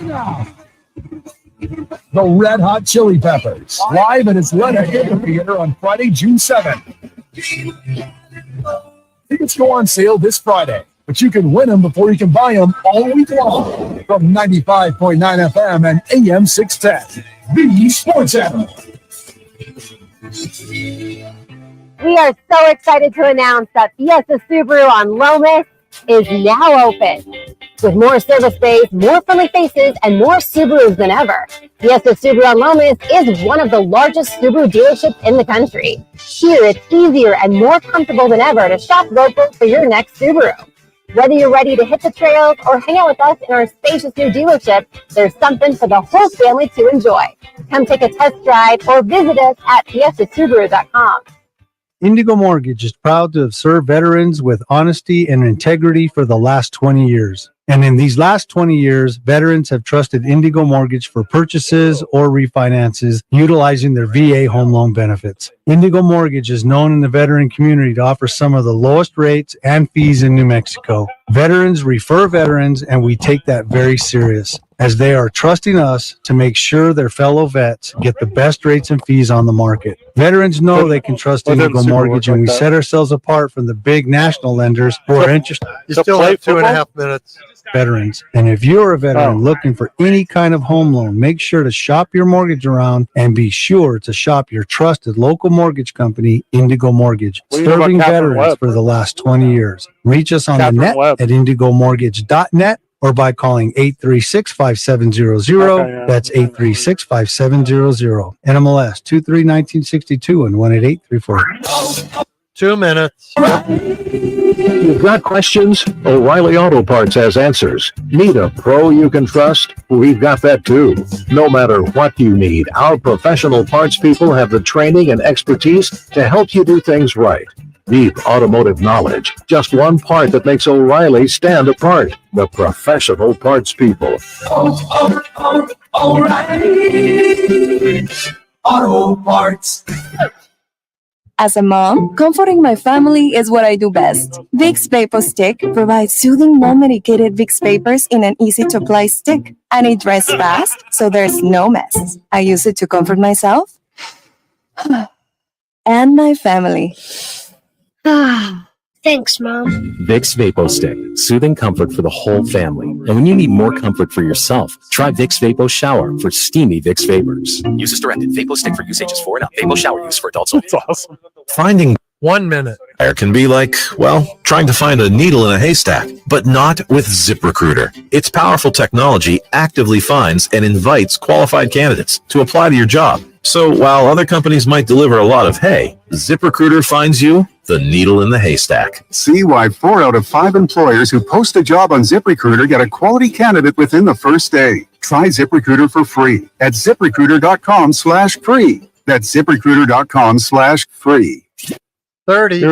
now. The Red Hot Chili Peppers, live at Atlanta Theater on Friday, June 7th. Tickets go on sale this Friday, but you can win them before you can buy them all week long from 95.9 FM and AM 610. The Sports Animal.
We are so excited to announce that Fiesta Subaru on Lomas is now open. With more service space, more friendly faces, and more Subarus than ever, Fiesta Subaru on Lomas is one of the largest Subaru dealerships in the country. Here, it's easier and more comfortable than ever to shop local for your next Subaru. Whether you're ready to hit the trails or hang out with us in our spacious new dealership, there's something for the whole family to enjoy. Come take a test drive or visit us at fiestasubaru.com.
Indigo Mortgage is proud to have served veterans with honesty and integrity for the last 20 years. And in these last 20 years, veterans have trusted Indigo Mortgage for purchases or refinances utilizing their VA home loan benefits. Indigo Mortgage is known in the veteran community to offer some of the lowest rates and fees in New Mexico. Veterans refer veterans, and we take that very serious, as they are trusting us to make sure their fellow vets get the best rates and fees on the market. Veterans know they can trust Indigo Mortgage, and we set ourselves apart from the big national lenders who are interested.
You still have 2.5 minutes.
Veterans. And if you're a veteran looking for any kind of home loan, make sure to shop your mortgage around and be sure to shop your trusted local mortgage company, Indigo Mortgage, serving veterans for the last 20 years. Reach us on the net at indigomortgage.net or by calling 836-5700. That's 836-5700. NMLS 231962 and 18834.
2 minutes.
You've got questions? O'Reilly Auto Parts has answers. Need a pro you can trust? We've got that too. No matter what you need, our professional parts people have the training and expertise to help you do things right. Deep automotive knowledge. Just one part that makes O'Reilly stand apart. The professional parts people.
O'Reilly Auto Parts.
As a mom, comforting my family is what I do best. Vicks Vapor Stick provides soothing, well-medicated Vicks Vapors in an easy-to-apply stick, and it dries fast, so there's no mess. I use it to comfort myself and my family.
Thanks, Mom.
Vicks Vapo Stick, soothing comfort for the whole family. And when you need more comfort for yourself, try Vicks Vapo Shower for steamy Vicks Vapors.
Use as directed. Vapo Stick for use ages 4 and up. Vapo Shower use for adults only.
That's awesome.
Finding
1 minute.
There can be like, well, trying to find a needle in a haystack, but not with ZipRecruiter. Its powerful technology actively finds and invites qualified candidates to apply to your job. So while other companies might deliver a lot of hay, ZipRecruiter finds you the needle in the haystack.
See why 4 out of 5 employers who post a job on ZipRecruiter get a quality candidate within the first day. Try ZipRecruiter for free at ZipRecruiter.com/free. That's ZipRecruiter.com/free.
30.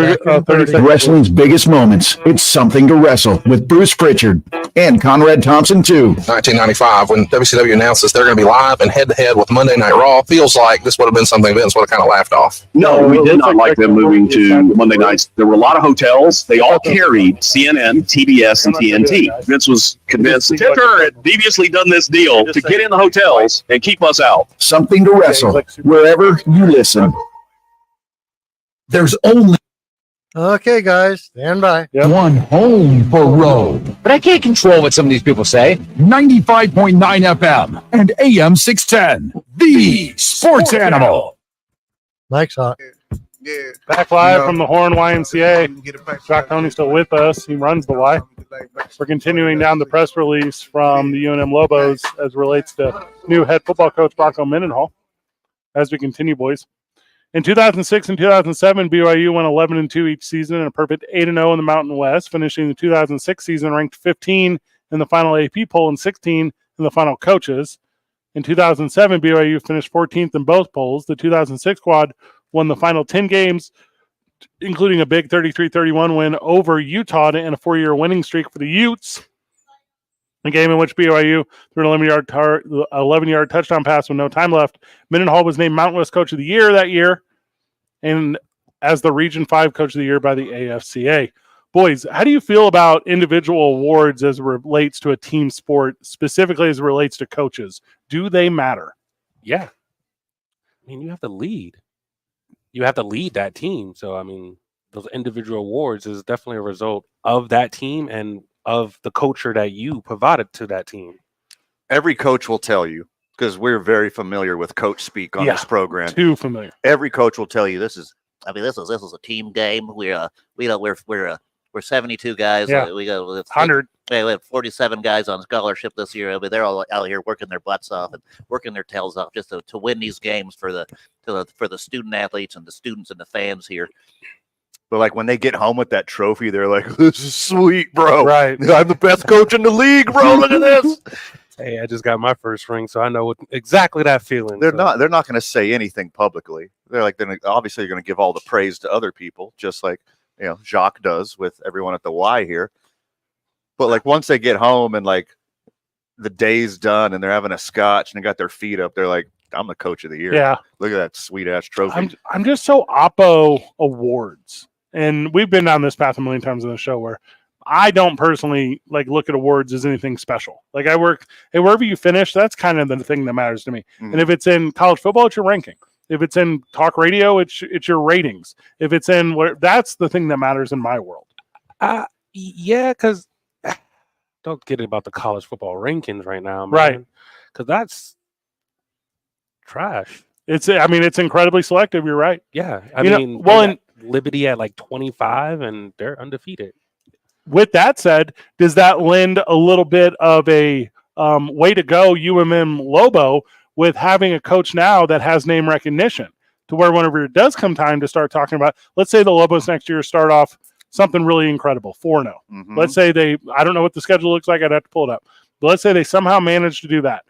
Wrestling's biggest moments. It's something to wrestle with Bruce Pritchard and Conrad Thompson too.
1995, when WCW announces they're going to be live and head-to-head with Monday Night Raw, feels like this would have been something Vince would have kind of laughed off.
No, we did not like them moving to Monday nights. There were a lot of hotels. They all carried CNN, TBS, and TNT. Vince was convinced Ticker had deviously done this deal to get in the hotels and keep us out.
Something to wrestle wherever you listen.
There's only
Okay, guys, stand by.
one home for Roe.
But I can't control what some of these people say.
95.9 FM and AM 610. The Sports Animal.
Mike's hot.
Back live from the Horn YMCA. Jock Tony's still with us. He runs the Y. We're continuing down the press release from the UNM Lobos as relates to new head football coach Bronco Mendenhall. As we continue, boys. In 2006 and 2007, BYU went 11-2 each season and a perfect 8-0 in the Mountain West, finishing the 2006 season ranked 15 in the final AP poll and 16 in the final coaches. In 2007, BYU finished 14th in both polls. The 2006 squad won the final 10 games, including a big 33-31 win over Utah to end a 4-year winning streak for the Utes. A game in which BYU threw an 11-yard touchdown pass with no time left. Mendenhall was named Mountain West Coach of the Year that year and as the Region 5 Coach of the Year by the AFCA. Boys, how do you feel about individual awards as it relates to a team sport, specifically as it relates to coaches? Do they matter?
Yeah. I mean, you have to lead. You have to lead that team. So, I mean, those individual awards is definitely a result of that team and of the culture that you provided to that team.
Every coach will tell you, because we're very familiar with coach speak on this program.
Too familiar.
Every coach will tell you this is
This is a team game. We're 72 guys.
Yeah.
We got
100.
We have 47 guys on scholarship this year. I mean, they're all out here working their butts off and working their tails off just to win these games for the student athletes and the students and the fans here.
But like when they get home with that trophy, they're like, "This is sweet, bro.
Right?
I'm the best coach in the league, bro. Look at this."
Hey, I just got my first ring, so I know exactly that feeling.
They're not going to say anything publicly. They're obviously going to give all the praise to other people, just like Jacques does with everyone at the Y here. But like once they get home and like the day's done and they're having a scotch and they got their feet up, they're like, "I'm the coach of the year."
Yeah.
Look at that sweet ass trophy.
I'm just so oppo awards, and we've been down this path a million times on the show where I don't personally like look at awards as anything special. Like I work, hey, wherever you finish, that's kind of the thing that matters to me. And if it's in college football, it's your ranking. If it's in talk radio, it's your ratings. If it's in that's the thing that matters in my world.
Yeah, because don't get it about the college football rankings right now, man.
Right?
Because that's trash.
It's incredibly selective. You're right.
Yeah, I mean, Liberty at like 25, and they're undefeated.
With that said, does that lend a little bit of a way to go UMM Lobo with having a coach now that has name recognition to where whenever it does come time to start talking about, let's say the Lobos next year start off something really incredible, 4-0. Let's say I don't know what the schedule looks like. I'd have to pull it up. But let's say they somehow manage to do that.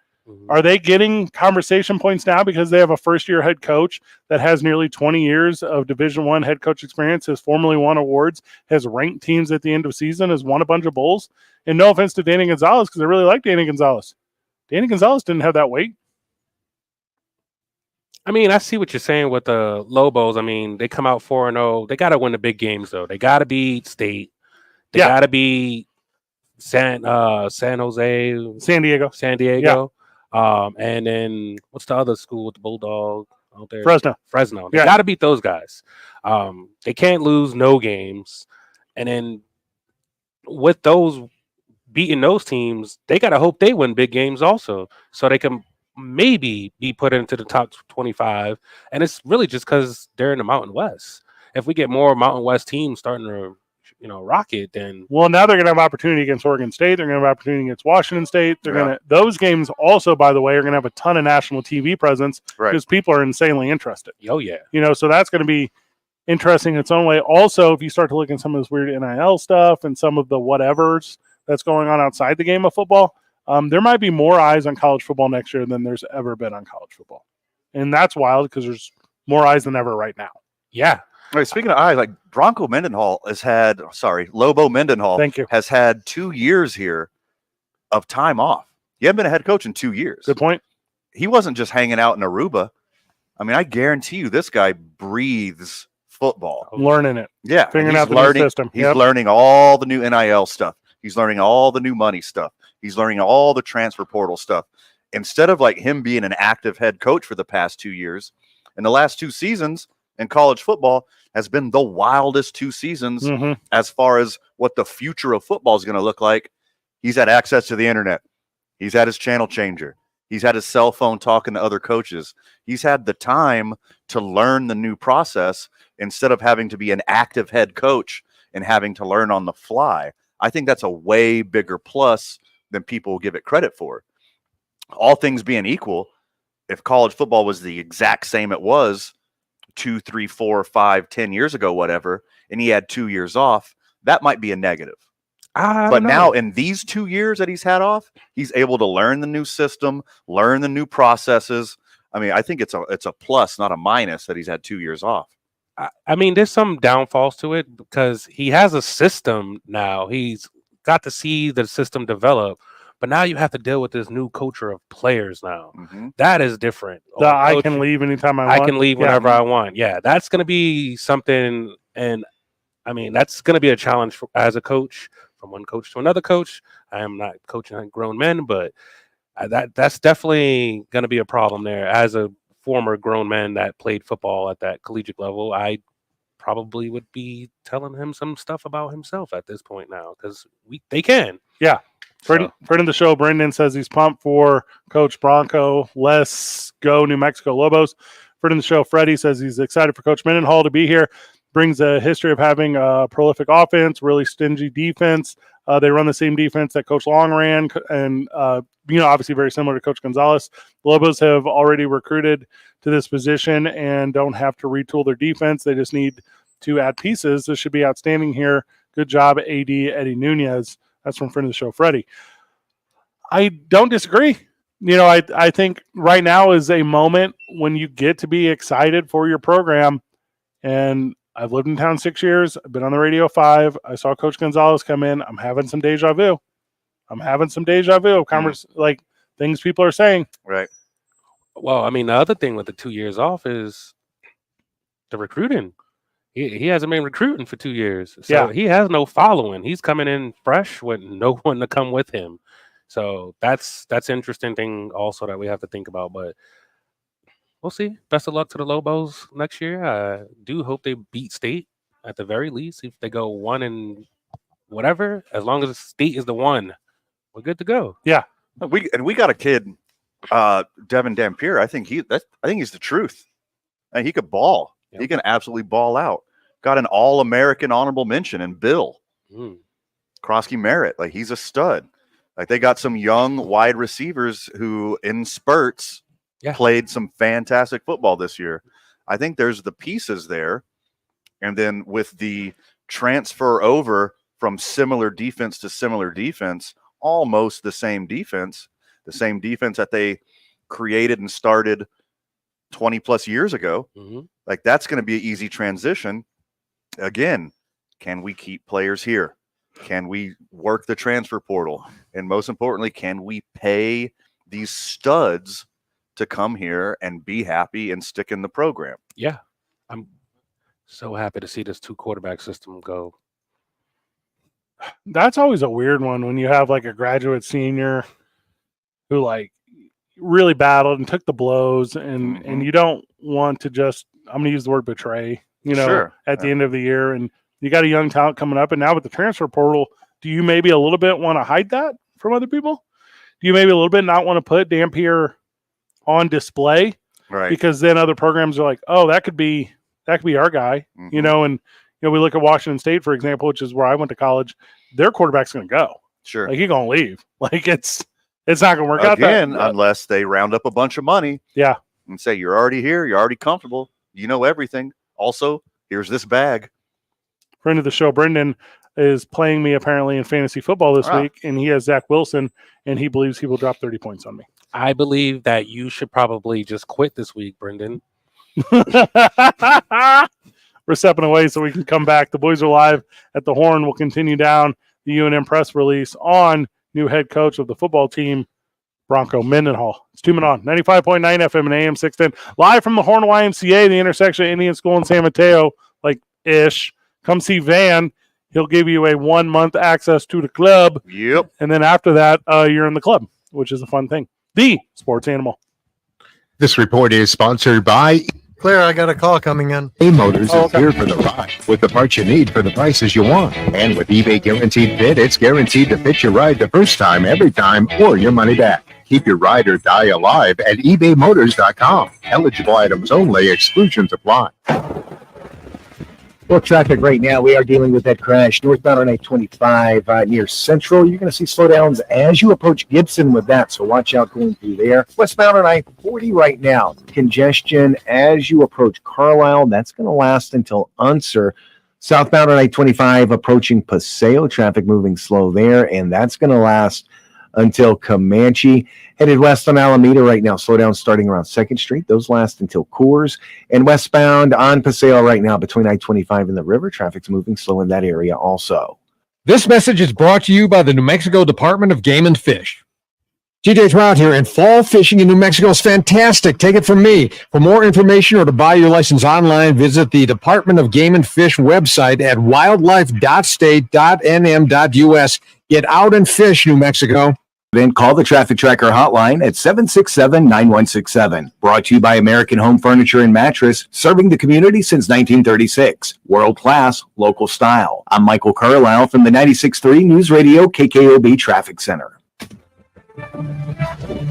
Are they getting conversation points now because they have a first-year head coach that has nearly 20 years of Division I head coach experience, has formerly won awards, has ranked teams at the end of season, has won a bunch of bowls? And no offense to Danny Gonzalez, because I really like Danny Gonzalez. Danny Gonzalez didn't have that weight.
I mean, I see what you're saying with the Lobos. I mean, they come out 4-0. They got to win the big games, though. They got to beat State. They got to beat San Jose,
San Diego.
Yeah. And then what's the other school with the Bulldog out there?
Fresno.
They got to beat those guys. They can't lose no games. And then with those beating those teams, they got to hope they win big games also, so they can maybe be put into the top 25. And it's really just because they're in the Mountain West. If we get more Mountain West teams starting to rock it, then
now they're going to have opportunity against Oregon State. They're going to have opportunity against Washington State. Those games also, by the way, are going to have a ton of national TV presence because people are insanely interested.
Oh yeah.
So that's going to be interesting in its own way. Also, if you start to look at some of this weird NIL stuff and some of the whatevers that's going on outside the game of football, there might be more eyes on college football next year than there's ever been on college football. And that's wild because there's more eyes than ever right now.
Yeah.
Right, speaking of eyes, like Lobo Mendenhall has had 2 years here of time off. He hadn't been a head coach in 2 years.
Good point.
He wasn't just hanging out in Aruba. I mean, I guarantee you this guy breathes football.
Learning it.
Yeah.
Figuring out the new system.
He's learning all the new NIL stuff. He's learning all the new money stuff. He's learning all the transfer portal stuff. Instead of like him being an active head coach for the past 2 years, in the last 2 seasons in college football has been the wildest 2 seasons as far as what the future of football is going to look like. He's had access to the internet. He's had his channel changer. He's had his cell phone talking to other coaches. He's had the time to learn the new process instead of having to be an active head coach and having to learn on the fly. I think that's a way bigger plus than people give it credit for. All things being equal, if college football was the exact same it was 2, 3, 4, 5, 10 years ago, whatever, and he had 2 years off, that might be a negative. But now in these 2 years that he's had off, he's able to learn the new system, learn the new processes. I mean, I think it's a plus, not a minus, that he's had 2 years off.
I mean, there's some downfalls to it because he has a system now. He's got to see the system develop. But now you have to deal with this new culture of players now. That is different.
I can leave anytime I want.
I can leave whenever I want. Yeah, that's going to be something. And I mean, that's going to be a challenge as a coach, from one coach to another coach. I am not coaching grown men, but that's definitely going to be a problem there. As a former grown man that played football at that collegiate level, I probably would be telling him some stuff about himself at this point now, because they can.
Yeah. Friend of the show, Brendan, says he's pumped for Coach Bronco. Let's go New Mexico Lobos. Friend of the show, Freddie, says he's excited for Coach Mendenhall to be here. Brings a history of having a prolific offense, really stingy defense. They run the same defense that Coach Long ran, and obviously very similar to Coach Gonzalez. The Lobos have already recruited to this position and don't have to retool their defense. They just need to add pieces. This should be outstanding here. Good job, AD Eddie Nunez. That's from friend of the show, Freddie. I don't disagree. I think right now is a moment when you get to be excited for your program. And I've lived in town 6 years. I've been on the radio 5. I saw Coach Gonzalez come in. I'm having some deja vu. Like things people are saying.
Right.
Well, I mean, the other thing with the 2 years off is the recruiting. He hasn't been recruiting for 2 years. So he has no following. He's coming in fresh with no one to come with him. So that's an interesting thing also that we have to think about. But we'll see. Best of luck to the Lobos next year. I do hope they beat State at the very least. If they go 1 and whatever, as long as State is the 1, we're good to go.
Yeah.
We got a kid, Devin Dampier. I think he's the truth. And he could ball. Yep. He can absolutely ball out. Got an All-American honorable mention in Bill. Krosky Merritt. Like, he's a stud. Like, they got some young wide receivers who, in spurts, played some fantastic football this year. I think there's the pieces there. And then with the transfer over from similar defense to similar defense, almost the same defense that they created and started 20 plus years ago. Like, that's going to be an easy transition. Again, can we keep players here? Can we work the transfer portal? And most importantly, can we pay these studs to come here and be happy and stick in the program?
Yeah. I'm so happy to see this 2 quarterback system go.
That's always a weird one when you have like a graduate senior who like really battled and took the blows, and you don't want to just, I'm going to use the word betray, at the end of the year. And you got a young talent coming up, and now with the transfer portal, do you maybe a little bit want to hide that from other people? Do you maybe a little bit not want to put Dampier on display?
Right.
Because then other programs are like, oh, that could be our guy, and we look at Washington State, for example, which is where I went to college. Their quarterback's going to go.
Sure.
Like, he's going to leave. Like, it's not going to work out
again unless they round up a bunch of money.
Yeah.
And say, you're already here. You're already comfortable. You know everything. Also, here's this bag.
Friend of the show, Brendan, is playing me apparently in fantasy football this week, and he has Zach Wilson, and he believes he will drop 30 points on me.
I believe that you should probably just quit this week, Brendan.
We're stepping away so we can come back. The boys are live at the Horn. We'll continue down the UNM press release on new head coach of the football team, Bronco Mendenhall. It's 2 Men On, 95.9 FM and AM 610. Live from the Horn YMCA, the intersection of Indian School and San Mateo, like-ish. Come see Van. He'll give you a 1-month access to the club.
Yep.
And then after that, you're in the club, which is a fun thing. The Sports Animal.
This report is sponsored by
Claire, I got a call coming in.
eBay Motors is here for the ride with the parts you need for the prices you want. And with eBay Guaranteed Fit, it's guaranteed to fit your ride the first time, every time, or your money back. Keep your ride or die alive at ebaymotors.com. Eligible items only. Exclusions apply.
Well, traffic right now, we are dealing with that crash northbound on I-25 near Central. You're going to see slowdowns as you approach Gibson with that, so watch out going through there. Westbound on I-40 right now, congestion as you approach Carlisle. That's going to last until Unser. Southbound on I-25 approaching Paseo, traffic moving slow there, and that's going to last until Comanche. Headed west on Alameda right now. Slowdown starting around 2nd Street. Those last until Coors. And westbound on Paseo right now between I-25 and the river. Traffic's moving slow in that area also.
This message is brought to you by the New Mexico Department of Game and Fish.
TJ Trout here, and fall fishing in New Mexico is fantastic. Take it from me. For more information or to buy your license online, visit the Department of Game and Fish website at wildlife.state.nm.us. Get out and fish, New Mexico.
Then call the Traffic Tracker hotline at 767-9167. Brought to you by American Home Furniture and Mattress, serving the community since 1936. World class, local style. I'm Michael Carlisle from the 96.3 News Radio KKOB Traffic Center.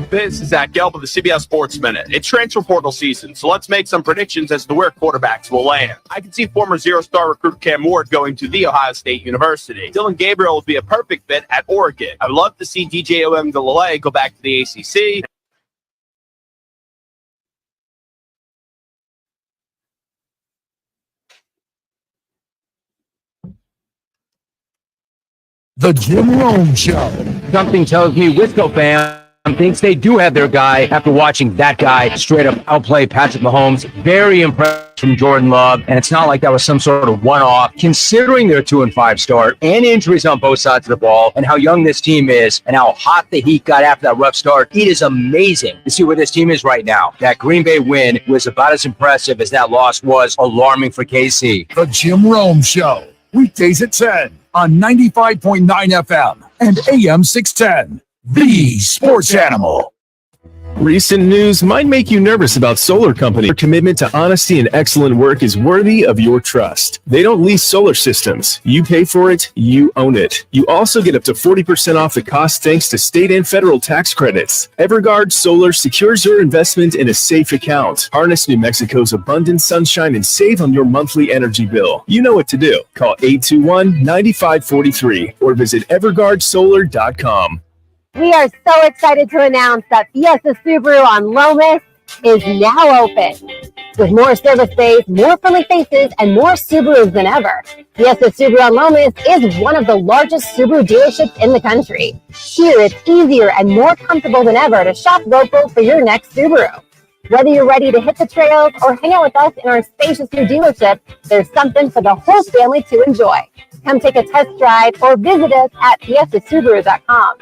This is Zach Gelb of the CBS Sports Minute. It's transfer portal season, so let's make some predictions as to where quarterbacks will land. I can see former zero-star recruit Cam Ward going to The Ohio State University. Dylan Gabriel would be a perfect fit at Oregon. I'd love to see DJ Uiagalelei go back to the ACC.
The Jim Rome Show.
Something tells me Wisco fans thinks they do have their guy after watching that guy straight up outplay Patrick Mahomes. Very impressed from Jordan Love, and it's not like that was some sort of one-off, considering their 2-5 start and injuries on both sides of the ball and how young this team is and how hot the Heat got after that rough start. It is amazing to see where this team is right now. That Green Bay win was about as impressive as that loss was alarming for KC.
The Jim Rome Show. Weekdays at 10 on 95.9 FM and AM 610. The Sports Animal.
Recent news might make you nervous about solar company. Their commitment to honesty and excellent work is worthy of your trust. They don't lease solar systems. You pay for it, you own it. You also get up to 40% off the cost thanks to state and federal tax credits. Everguard Solar secures your investment in a safe account. Harness New Mexico's abundant sunshine and save on your monthly energy bill. You know what to do. Call 821-9543 or visit everguardsolar.com.
We are so excited to announce that Fiesta Subaru on Lomas is now open. With more service space, more friendly faces, and more Subarus than ever, Fiesta Subaru on Lomas is one of the largest Subaru dealerships in the country. Here, it's easier and more comfortable than ever to shop local for your next Subaru. Whether you're ready to hit the trails or hang out with us in our spacious new dealership, there's something for the whole family to enjoy. Come take a test drive or visit us at fiestasubaru.com.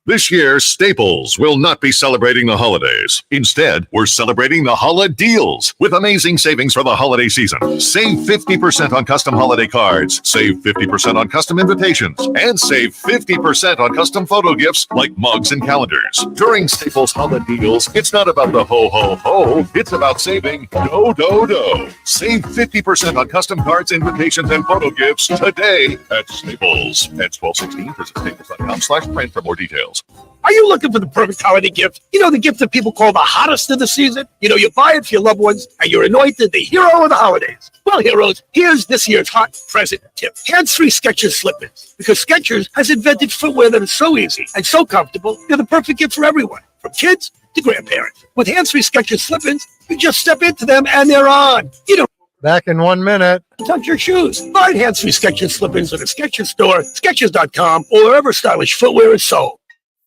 This year, Staples will not be celebrating the holidays. Instead, we're celebrating the holiday deals with amazing savings for the holiday season. Save 50% on custom holiday cards, save 50% on custom invitations, and save 50% on custom photo gifts like mugs and calendars. During Staples holiday deals, it's not about the ho, ho, ho. It's about saving do. Save 50% on custom cards, invitations, and photo gifts today at Staples. At 1216, visit staples.com/print for more details.
Are you looking for the perfect holiday gift? You know, the gift that people call the hottest of the season? You know, you buy it for your loved ones and you're anointed the hero of the holidays. Well, heroes, here's this year's hot present tip. Hands-free Skechers slip-ins. Because Skechers has invented footwear that is so easy and so comfortable, they're the perfect gift for everyone, from kids to grandparents. With hands-free Skechers slip-ins, you just step into them and they're on. You don't
Back in 1 minute.
touch your shoes. Find hands-free Skechers slip-ins at a Skechers store, Skechers.com, or wherever stylish footwear is sold.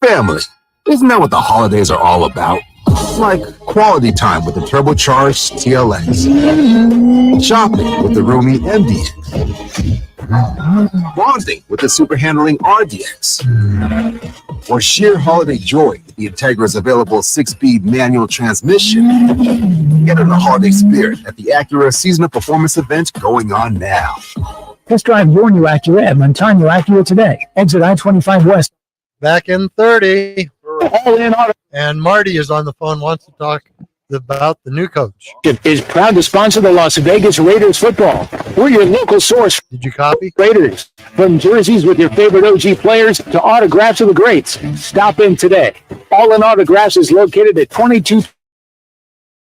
Family. Isn't that what the holidays are all about? Like quality time with the turbocharged TLX. Shopping with the roomy MDX. Bonding with the super handling RDX. Or sheer holiday joy with the Integra's available 6-speed manual transmission. Get in the holiday spirit at the Acura Seasonal Performance event going on now.
Test drive your new Acura at Montano Acura today. Exit I-25 West.
Back in 30.
All in on.
And Marty is on the phone, wants to talk about the new coach.
Is proud to sponsor the Las Vegas Raiders football. We're your local source.
Did you copy?
Raiders. From jerseys with your favorite OG players to autographs of the greats. Stop in today. All in Autographs is located at 22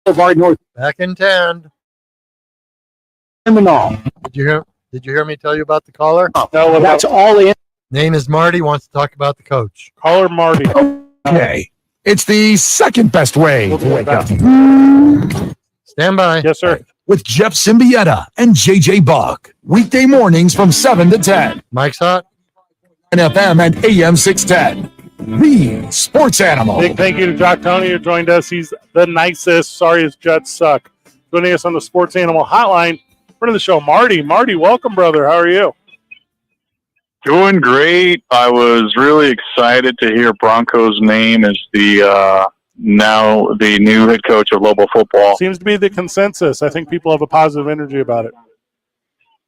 Boulevard North.
Back in 10.
Terminal.
Did you hear me tell you about the caller?
No, that's all in.
Name is Marty, wants to talk about the coach.
Caller Marty.
Okay. It's the second best way to wake up.
Stand by.
Yes, sir.
With Jeff Symbieta and JJ Buck. Weekday mornings from 7 to 10.
Mike's hot.
FM and AM 610. The Sports Animal.
Big thank you to Jock Tony who joined us. He's the nicest. Sorry his Jets suck. Joining us on the Sports Animal Hotline. Friend of the show, Marty. Marty, welcome, brother. How are you?
Doing great. I was really excited to hear Bronco's name as now the new head coach of Lobo football.
Seems to be the consensus. I think people have a positive energy about it.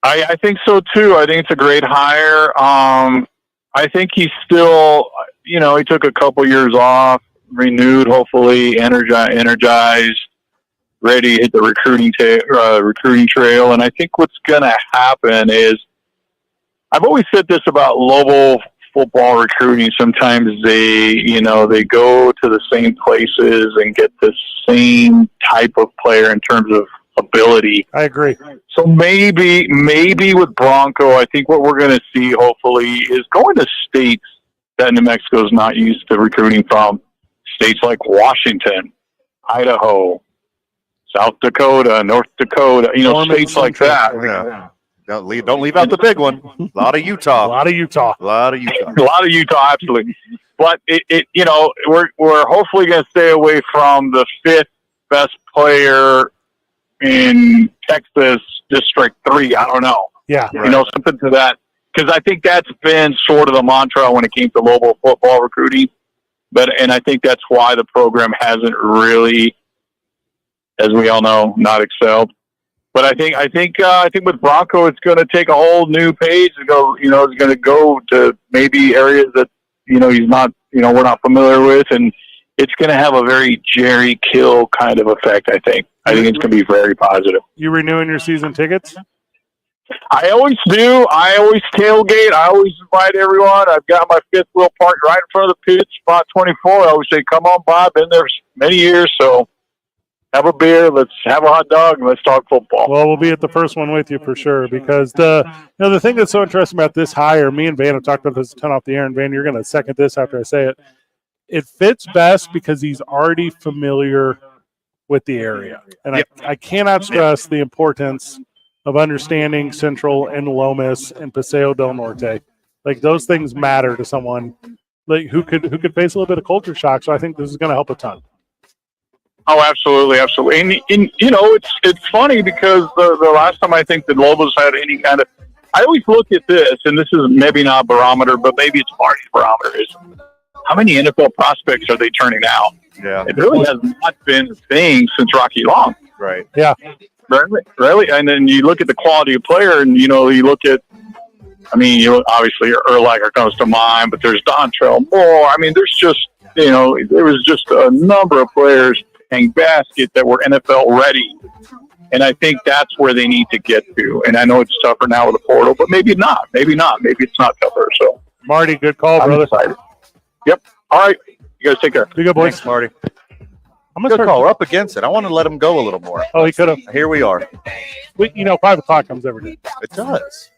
I think so too. I think it's a great hire. I think he's still, he took a couple years off, renewed, hopefully energized, ready to hit the recruiting trail. And I think what's going to happen is, I've always said this about Lobo football recruiting. Sometimes they go to the same places and get the same type of player in terms of ability.
I agree.
So maybe with Bronco, I think what we're going to see hopefully is going to states that New Mexico is not used to recruiting from. States like Washington, Idaho, South Dakota, North Dakota, states like that.
Yeah. Don't leave out the big one. A lot of Utah.
A lot of Utah.
A lot of Utah, absolutely. But we're hopefully going to stay away from the fifth best player in Texas District 3. I don't know.
Yeah.
Something to that. Because I think that's been sort of the mantra when it came to Lobo football recruiting. And I think that's why the program hasn't really, as we all know, not excelled. But I think with Bronco, it's going to take a whole new page to go. It's going to go to maybe areas that he's not, we're not familiar with, and it's going to have a very Jerry Kill kind of effect. I think it's going to be very positive.
You renewing your season tickets?
I always do. I always tailgate. I always invite everyone. I've got my fifth wheel parked right in front of the pitch, spot 24. I always say, "Come on, Bob." Been there many years, so. Have a beer, let's have a hot dog, and let's talk football.
Well, we'll be at the first one with you for sure, because the thing that's so interesting about this hire, me and Van have talked about this a ton off the air, and Van, you're going to second this after I say it. It fits best because he's already familiar with the area. And I cannot stress the importance of understanding Central and Lomas and Paseo del Norte. Like, those things matter to someone like who could face a little bit of culture shock. So I think this is going to help a ton.
Oh, absolutely, absolutely. And it's funny because the last time I think the Lobos had any kind of, I always look at this, and this is maybe not a barometer, but maybe it's Marty's barometer, is how many NFL prospects are they turning out?
Yeah.
It really has not been a thing since Rocky Long.
Right.
Yeah.
Really. And then you look at the quality of player, and, you look at, obviously Urlacher comes to mind, but there's Dontrell Moore. There's just, there was just a number of players playing basket that were NFL ready. And I think that's where they need to get to. And I know it's tougher now with the portal, but maybe not. Maybe it's not tougher. So,
Marty, good call, brother.
Excited. Yep. All right. You guys take care.
Be good, boys.
Thanks, Marty.
I'm gonna
Good
start.
call. We're up against it. I want to let him go a little more.
Oh, he could have.
Here we are.
5 o'clock comes every day.
It does.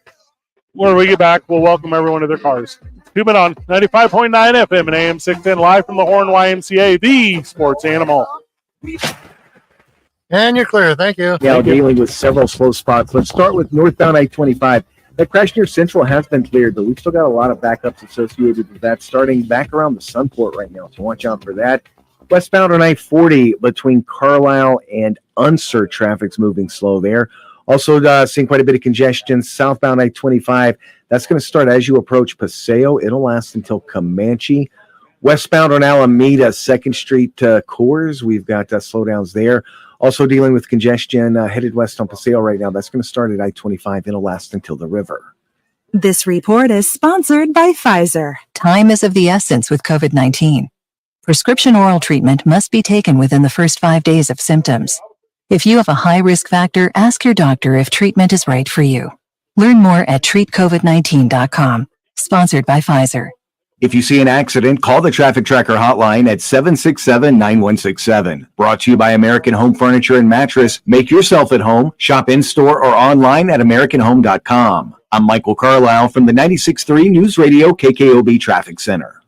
When we get back, we'll welcome everyone to their cars. Tune in on 95.9 FM and AM 610 live from the Horn YMCA, the sports animal.
And you're clear. Thank you.
Now dealing with several slow spots. Let's start with northbound I-25. That crash near Central has been cleared, but we've still got a lot of backups associated with that starting back around the Sunport right now, so watch out for that. Westbound on I-40 between Carlisle and Unser, traffic's moving slow there. Also seeing quite a bit of congestion southbound I-25. That's going to start as you approach Paseo. It'll last until Comanche. Westbound on Alameda, 2nd Street to Coors. We've got slowdowns there. Also dealing with congestion headed west on Paseo right now. That's going to start at I-25. It'll last until the river.
This report is sponsored by Pfizer. Time is of the essence with COVID-19. Prescription oral treatment must be taken within the first 5 days of symptoms. If you have a high risk factor, ask your doctor if treatment is right for you. Learn more at treatcovid19.com. Sponsored by Pfizer.
If you see an accident, call the Traffic Tracker hotline at 767-9167. Brought to you by American Home Furniture and Mattress. Make yourself at home. Shop in-store or online at AmericanHome.com. I'm Michael Carlisle from the 96.3 News Radio KKOB Traffic Center.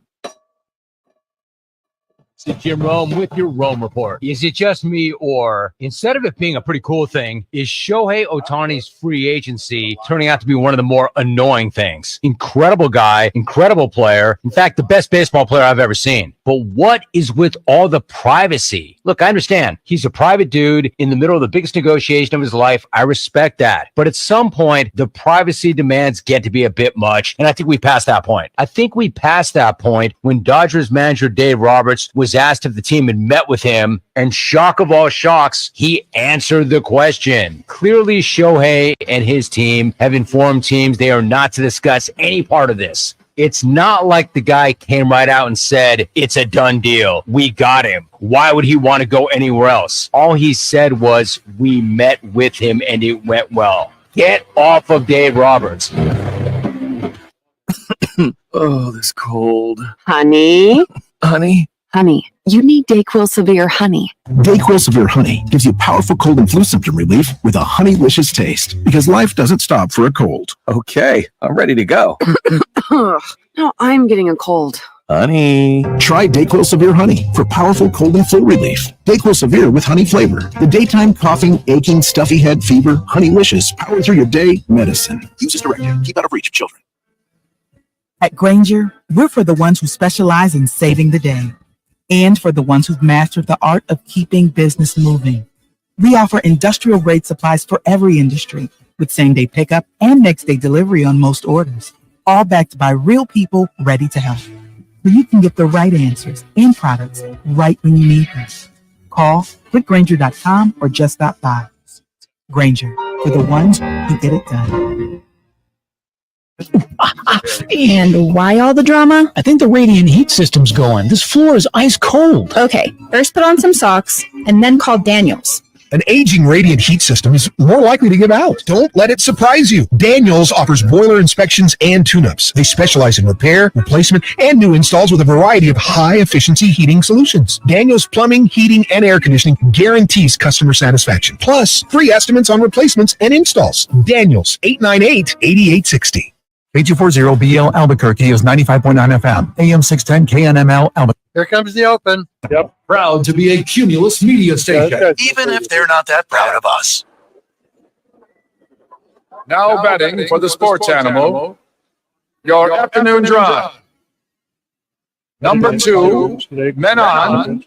This is Jim Rome with your Rome Report. Is it just me, or instead of it being a pretty cool thing, is Shohei Ohtani's free agency turning out to be one of the more annoying things? Incredible guy, incredible player. In fact, the best baseball player I've ever seen. But what is with all the privacy? Look, I understand. He's a private dude in the middle of the biggest negotiation of his life. I respect that. But at some point, the privacy demands get to be a bit much. And I think we passed that point. I think we passed that point when Dodgers manager Dave Roberts was asked if the team had met with him, and shock of all shocks, he answered the question. Clearly, Shohei and his team have informed teams they are not to discuss any part of this. It's not like the guy came right out and said, it's a done deal. We got him. Why would he want to go anywhere else? All he said was, we met with him and it went well. Get off of Dave Roberts.
Oh, this cold.
Honey?
Honey?
Honey, you need DayQuil Severe Honey.
DayQuil Severe Honey gives you powerful cold and flu symptom relief with a honeylicious taste, because life doesn't stop for a cold.
Okay, I'm ready to go.
Now I'm getting a cold.
Honey. Try DayQuil Severe Honey for powerful cold and flu relief. DayQuil Severe with honey flavor. The daytime coughing, aching, stuffy head, fever, honeylicious, power through your day medicine. Use as directed. Keep out of reach of children.
At Granger, we're for the ones who specialize in saving the day, and for the ones who've mastered the art of keeping business moving. We offer industrial-grade supplies for every industry, with same-day pickup and next-day delivery on most orders, all backed by real people ready to help. So you can get the right answers and products right when you need them. Call clickgranger.com or just stop by. Granger, for the ones who get it done.
And why all the drama? I think the radiant heat system's going. This floor is ice cold.
Okay, first put on some socks and then call Daniels.
An aging radiant heat system is more likely to give out. Don't let it surprise you. Daniels offers boiler inspections and tune-ups. They specialize in repair, replacement, and new installs with a variety of high-efficiency heating solutions. Daniels Plumbing, Heating, and Air Conditioning guarantees customer satisfaction. Plus, free estimates on replacements and installs. Daniels, 898-8860. 8240 BL Albuquerque is 95.9 FM, AM 610 KNML Albuquerque.
Here comes the open.
Yep.
Proud to be a Cumulus media station.
Even if they're not that proud of us.
Now betting for the sports animal, your afternoon drive. Number 2, men on,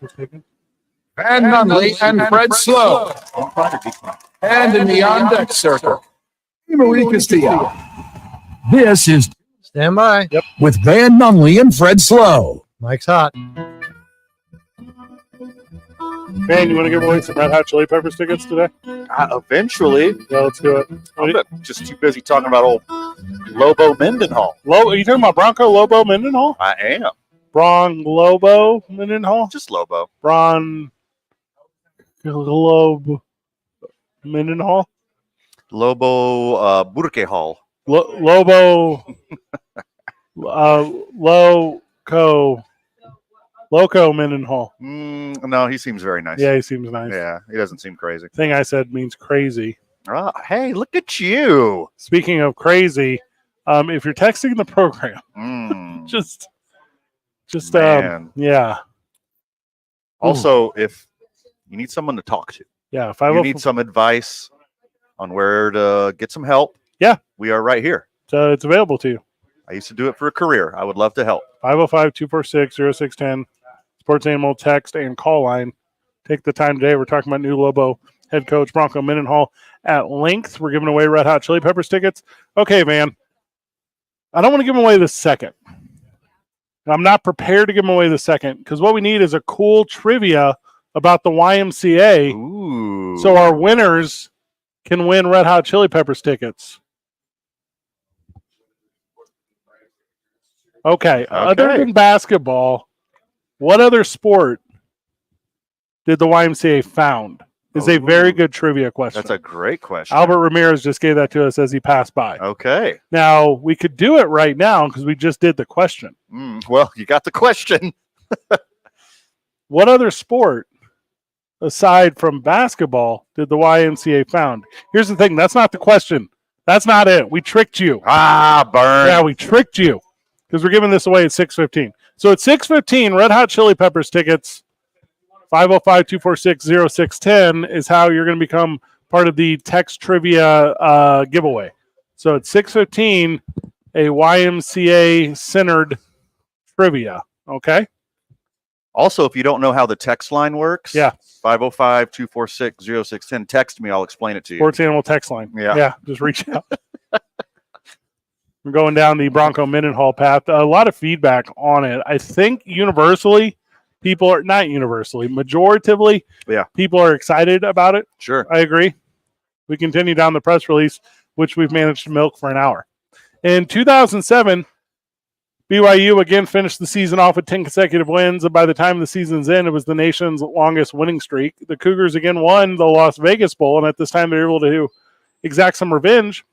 Van Nunley and Fred Slow. And in the on-deck circle, Marie Castillo. This is
Stand by.
Yep.
with Van Nunley and Fred Slow.
Mike's hot.
Man, you want to give away some Red Hot Chili Peppers tickets today?
Eventually.
Yeah, let's do it.
I'm just too busy talking about old Lobo Mendenhall.
Are you talking about Bronco Lobo Mendenhall?
I am.
Lobo Mendenhall?
Just Lobo.
Globe Mendenhall?
Lobo Burkehall.
Lobo Loco Mendenhall.
No, he seems very nice.
Yeah, he seems nice.
Yeah, he doesn't seem crazy.
Thing I said means crazy.
Hey, look at you.
Speaking of crazy, if you're texting the program, just
Man.
yeah.
Also, if you need someone to talk to,
if
you need some advice on where to get some help, we are right here.
So it's available to you.
I used to do it for a career. I would love to help.
505-246-0610, Sports Animal text and call line. Take the time today. We're talking about new Lobo head coach Bronco Mendenhall at length. We're giving away Red Hot Chili Peppers tickets. Okay, man. I don't want to give them away the second. I'm not prepared to give them away the second because what we need is a cool trivia about the YMCA.
Ooh.
So our winners can win Red Hot Chili Peppers tickets. Okay. Other than basketball, what other sport did the YMCA found? Is a very good trivia question.
That's a great question.
Albert Ramirez just gave that to us as he passed by.
Okay.
Now, we could do it right now because we just did the question.
Well, you got the question.
What other sport, aside from basketball, did the YMCA found? Here's the thing. That's not the question. That's not it. We tricked you.
Burn.
Yeah, we tricked you. because we're giving this away at 6:15. So at 6:15, Red Hot Chili Peppers tickets, 505-246-0610 is how you're going to become part of the text trivia giveaway. So at 6:15, a YMCA-centered trivia, okay?
Also, if you don't know how the text line works,
Yeah.
505-246-0610, text me. I'll explain it to you.
Sports Animal text line.
Yeah.
Just reach out. We're going down the Bronco Mendenhall path. A lot of feedback on it. I think universally, people are not universally, majoritively, people are excited about it.
Sure.
I agree. We continue down the press release, which we've managed to milk for an hour. In 2007, BYU again finished the season off with 10 consecutive wins, and by the time the season's end, it was the nation's longest winning streak. The Cougars again won the Las Vegas Bowl, and at this time, they were able to exact some revenge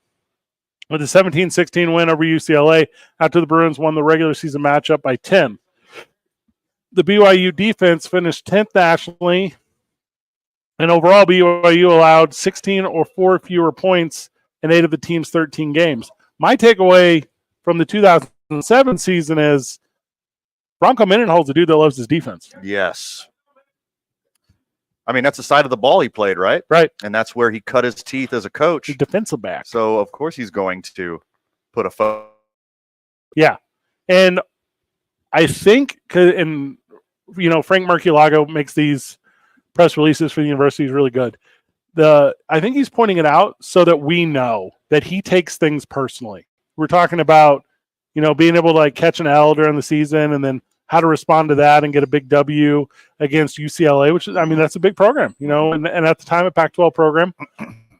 with a 17-16 win over UCLA after the Bruins won the regular season matchup by 10. The BYU defense finished 10th nationally, and overall, BYU allowed 16 or 4 fewer points in 8 of the team's 13 games. My takeaway from the 2007 season is Bronco Mendenhall's a dude that loves his defense.
Yes. I mean, that's the side of the ball he played, right?
Right.
And that's where he cut his teeth as a coach.
He's defensive back.
So, of course, he's going to put a foot.
Yeah. And I think, and Frank Merculago makes these press releases for the university is really good. I think he's pointing it out so that we know that he takes things personally. We're talking about, being able to catch an L during the season and then how to respond to that and get a big W against UCLA, which is, that's a big program, and at the time a Pac-12 program.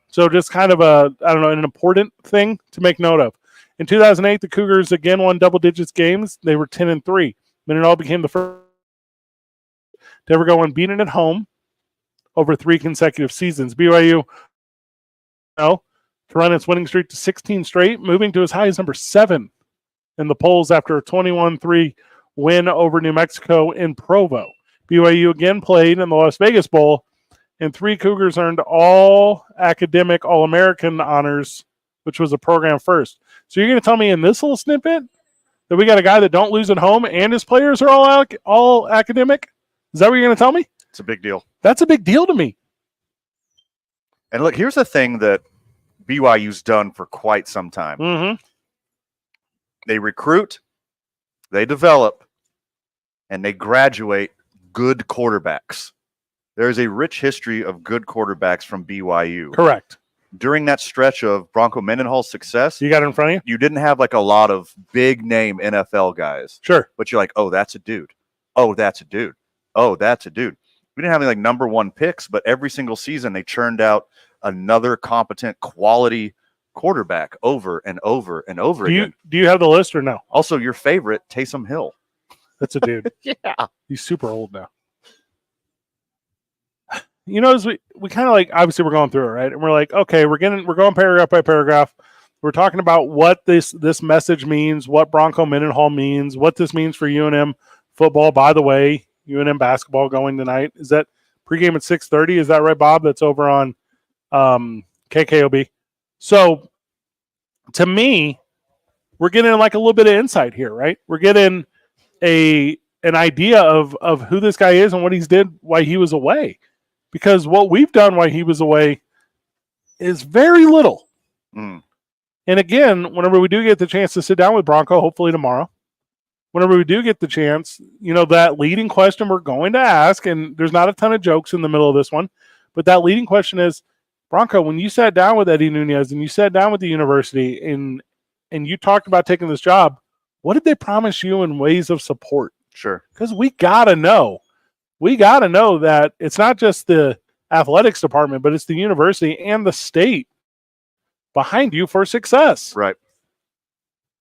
So just kind of an important thing to make note of. In 2008, the Cougars again won double digits games. They were 10-3. Mendenhall became the first to ever go unbeaten at home over 3 consecutive seasons. BYU to run its winning streak to 16 straight, moving to as high as number 7 in the polls after a 21-3 win over New Mexico in Provo. BYU again played in the Las Vegas Bowl, and 3 Cougars earned all academic All-American honors, which was a program first. So you're going to tell me in this little snippet that we got a guy that don't lose at home and his players are all academic? Is that what you're going to tell me?
It's a big deal.
That's a big deal to me.
And look, here's the thing that BYU's done for quite some time.
Mm-hmm.
They recruit, they develop, and they graduate good quarterbacks. There's a rich history of good quarterbacks from BYU.
Correct.
During that stretch of Bronco Mendenhall's success,
you got it in front of you?
You didn't have a lot of big name NFL guys.
Sure.
But you're like, oh, that's a dude. Oh, that's a dude. Oh, that's a dude. We didn't have any number 1 picks, but every single season they churned out another competent quality quarterback over and over and over again.
Do you have the list or no?
Also, your favorite, Taysom Hill.
That's a dude.
Yeah.
He's super old now. As we kind of obviously we're going through it, right? And we're like, okay, we're going paragraph by paragraph. We're talking about what this message means, what Bronco Mendenhall means, what this means for UNM football. By the way, UNM basketball going tonight. Is that pregame at 6:30? Is that right, Bob? That's over on KKOB. So to me, we're getting a little bit of insight here, right? We're getting an idea of who this guy is and what he's did while he was away. Because what we've done while he was away is very little.
Mm.
And again, whenever we do get the chance to sit down with Bronco, hopefully tomorrow, whenever we do get the chance, that leading question we're going to ask, and there's not a ton of jokes in the middle of this one, but that leading question is, Bronco, when you sat down with Eddie Nunez and you sat down with the university and you talked about taking this job, what did they promise you in ways of support?
Sure.
Because we got to know. We got to know that it's not just the athletics department, but it's the university and the state behind you for success.
Right.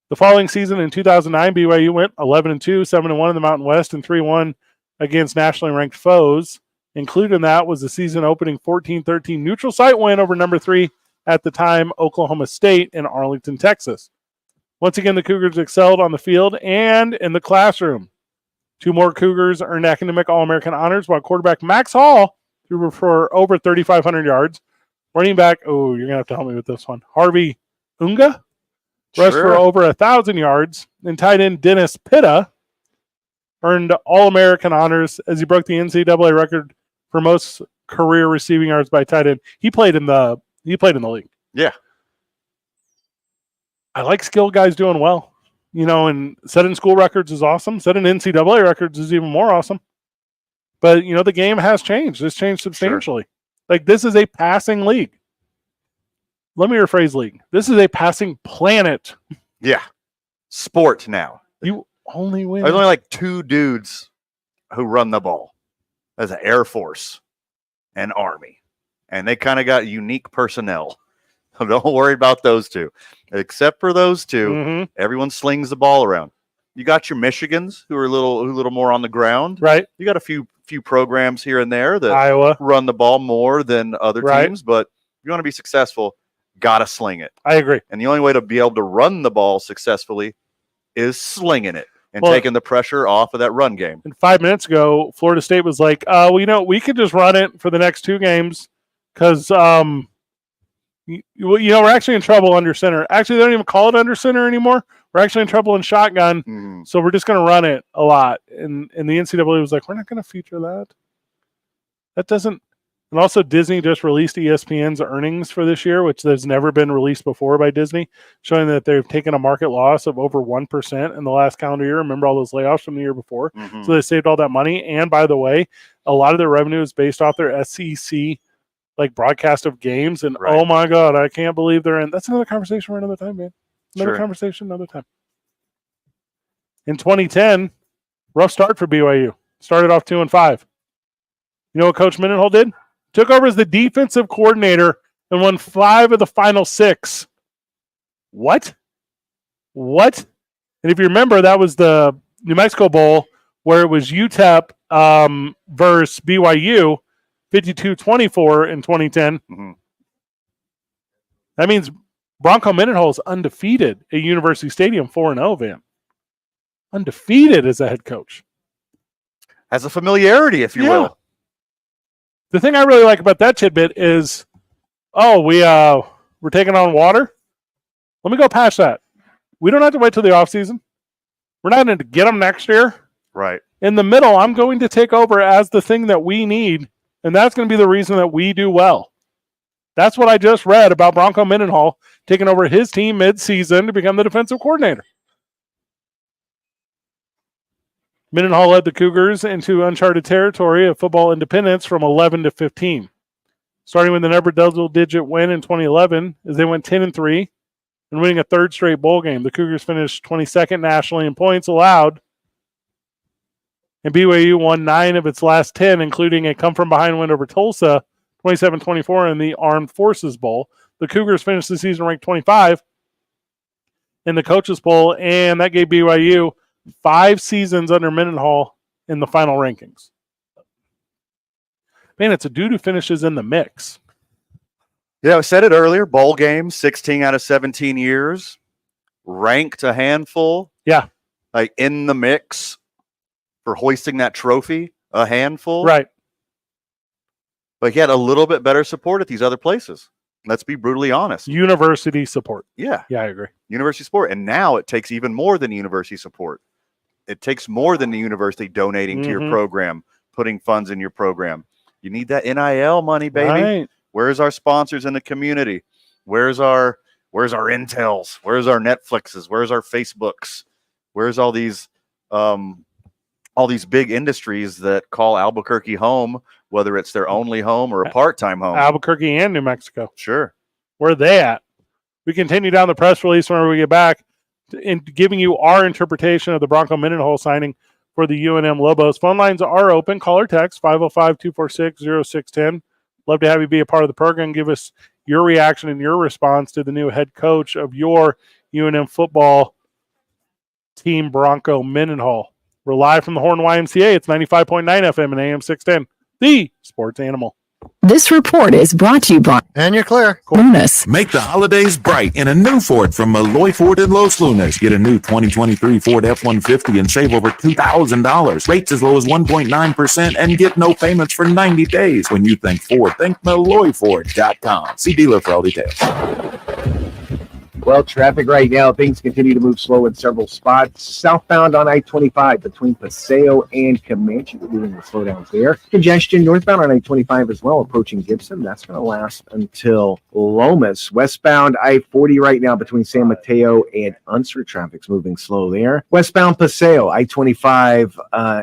The following season in 2009, BYU went 11-2, 7-1 in the Mountain West, and 3-1 against nationally ranked foes. Included in that was the season opening 14-13 neutral site win over number 3 at the time, Oklahoma State in Arlington, Texas. Once again, the Cougars excelled on the field and in the classroom. 2 more Cougars earned academic All-American honors, while quarterback Max Hall threw for over 3,500 yards. Running back, you're going to have to help me with this one. Harvey Unga rushed for over 1,000 yards, and tight end Dennis Pitta earned All-American honors as he broke the NCAA record for most career receiving yards by tight end. He played in the league.
Yeah.
I like skilled guys doing well. And setting school records is awesome. Setting NCAA records is even more awesome. But, the game has changed. It's changed substantially. Sure. Like, this is a passing league. Let me rephrase league. This is a passing planet.
Yeah. Sport now.
You only win.
There's only like 2 dudes who run the ball. There's the Air Force and Army. And they kind of got unique personnel. Don't worry about those 2. Except for those 2, everyone slings the ball around. You got your Michigans who are a little more on the ground.
Right.
You got a few programs here and there that
Iowa
run the ball more than other teams, but if you want to be successful, gotta sling it.
I agree.
And the only way to be able to run the ball successfully is slinging it and taking the pressure off of that run game.
And 5 minutes ago, Florida State was like, we could just run it for the next 2 games because we're actually in trouble under center. Actually, they don't even call it under center anymore. We're actually in trouble in shotgun, so we're just going to run it a lot. And the NCAA was like, we're not going to feature that. That doesn't. And also, Disney just released ESPN's earnings for this year, which has never been released before by Disney, showing that they've taken a market loss of over 1% in the last calendar year. Remember all those layoffs from the year before? So they saved all that money. And by the way, a lot of their revenue is based off their SEC broadcast of games. And oh my God, I can't believe they're in. That's another conversation for another time, man. Another conversation, another time. In 2010, rough start for BYU. Started off 2-5. You know what Coach Mendenhall did? Took over as the defensive coordinator and won 5 of the final 6. What? And if you remember, that was the New Mexico Bowl where it was UTEP versus BYU, 52-24 in 2010. That means Bronco Mendenhall is undefeated at University Stadium, 4-0, Van. Undefeated as a head coach.
Has a familiarity, if you will.
The thing I really like about that tidbit is, we're taking on water. Let me go past that. We don't have to wait till the offseason. We're not going to get them next year.
Right.
In the middle, I'm going to take over as the thing that we need, and that's going to be the reason that we do well. That's what I just read about Bronco Mendenhall taking over his team mid-season to become the defensive coordinator. Mendenhall led the Cougars into uncharted territory of football independence from 11 to 15. Starting with an upper double-digit win in 2011 as they went 10-3 and winning a 3rd straight bowl game. The Cougars finished 22nd nationally in points allowed, and BYU won 9 of its last 10, including a come-from-behind win over Tulsa, 27-24 in the Armed Forces Bowl. The Cougars finished the season ranked 25 in the Coaches Bowl, and that gave BYU 5 seasons under Mendenhall in the final rankings. Man, it's a dude who finishes in the mix.
Yeah, I said it earlier. Bowl games, 16 out of 17 years. Ranked a handful.
Yeah.
Like in the mix for hoisting that trophy, a handful.
Right.
But he had a little bit better support at these other places. Let's be brutally honest.
University support.
Yeah.
Yeah, I agree.
University support. And now it takes even more than university support. It takes more than the university donating to your program, putting funds in your program. You need that NIL money, baby.
Right.
Where's our sponsors in the community? Where's our Intels? Where's our Netflixes? Where's our Facebooks? Where's all these big industries that call Albuquerque home, whether it's their only home or a part-time home?
Albuquerque and New Mexico.
Sure.
Where are they at? We continue down the press release whenever we get back in giving you our interpretation of the Bronco Mendenhall signing for the UNM Lobos. Phone lines are open. Call or text 505-246-0610. Love to have you be a part of the program. Give us your reaction and your response to the new head coach of your UNM football team, Bronco Mendenhall. We're live from the Horn YMCA. It's 95.9 FM and AM 610, the sports animal.
This report is brought to you by
And you're clear.
Lunas.
Make the holidays bright in a new Ford from Malloy Ford in Los Lunas. Get a new 2023 Ford F-150 and save over $2,000. Rates as low as 1.9% and get no payments for 90 days. When you think Ford, think MalloyFord.com. See dealer for all details.
Well, traffic right now, things continue to move slow in several spots. Southbound on I-25 between Paseo and Comanche, we're doing the slowdowns there. Congestion northbound on I-25 as well, approaching Gibson. That's going to last until Lomas. Westbound I-40 right now between San Mateo and Unser, traffic's moving slow there. Westbound Paseo, I-25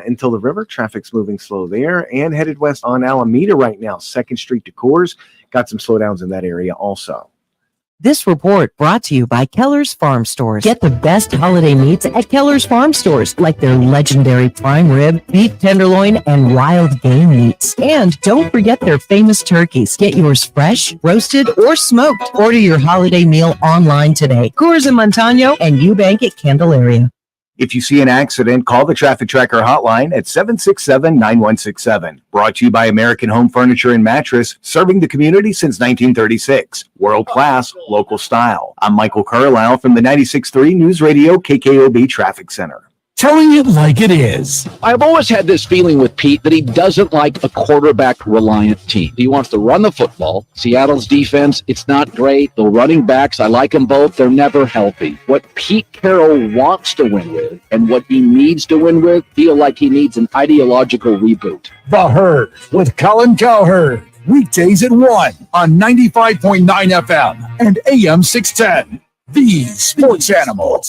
until the river, traffic's moving slow there. And headed west on Alameda right now, 2nd Street to Coors. Got some slowdowns in that area also.
This report brought to you by Keller's Farm Stores. Get the best holiday meats at Keller's Farm Stores, like their legendary prime rib, beef tenderloin, and wild game meats. And don't forget their famous turkeys. Get yours fresh, roasted, or smoked. Order your holiday meal online today. Coors in Montano and Eubank at Candelaria.
If you see an accident, call the Traffic Tracker hotline at 767-9167. Brought to you by American Home Furniture and Mattress, serving the community since 1936. World-class, local style. I'm Michael Carlisle from the 96.3 News Radio KKOB Traffic Center.
Telling it like it is.
I've always had this feeling with Pete that he doesn't like a quarterback-reliant team. He wants to run the football. Seattle's defense, it's not great. The running backs, I like them both. They're never healthy. What Pete Carroll wants to win with and what he needs to win with feel like he needs an ideological reboot.
The Herd with Colin Cowherd. Weekdays at 1 on 95.9 FM and AM 610. The Sports Animal.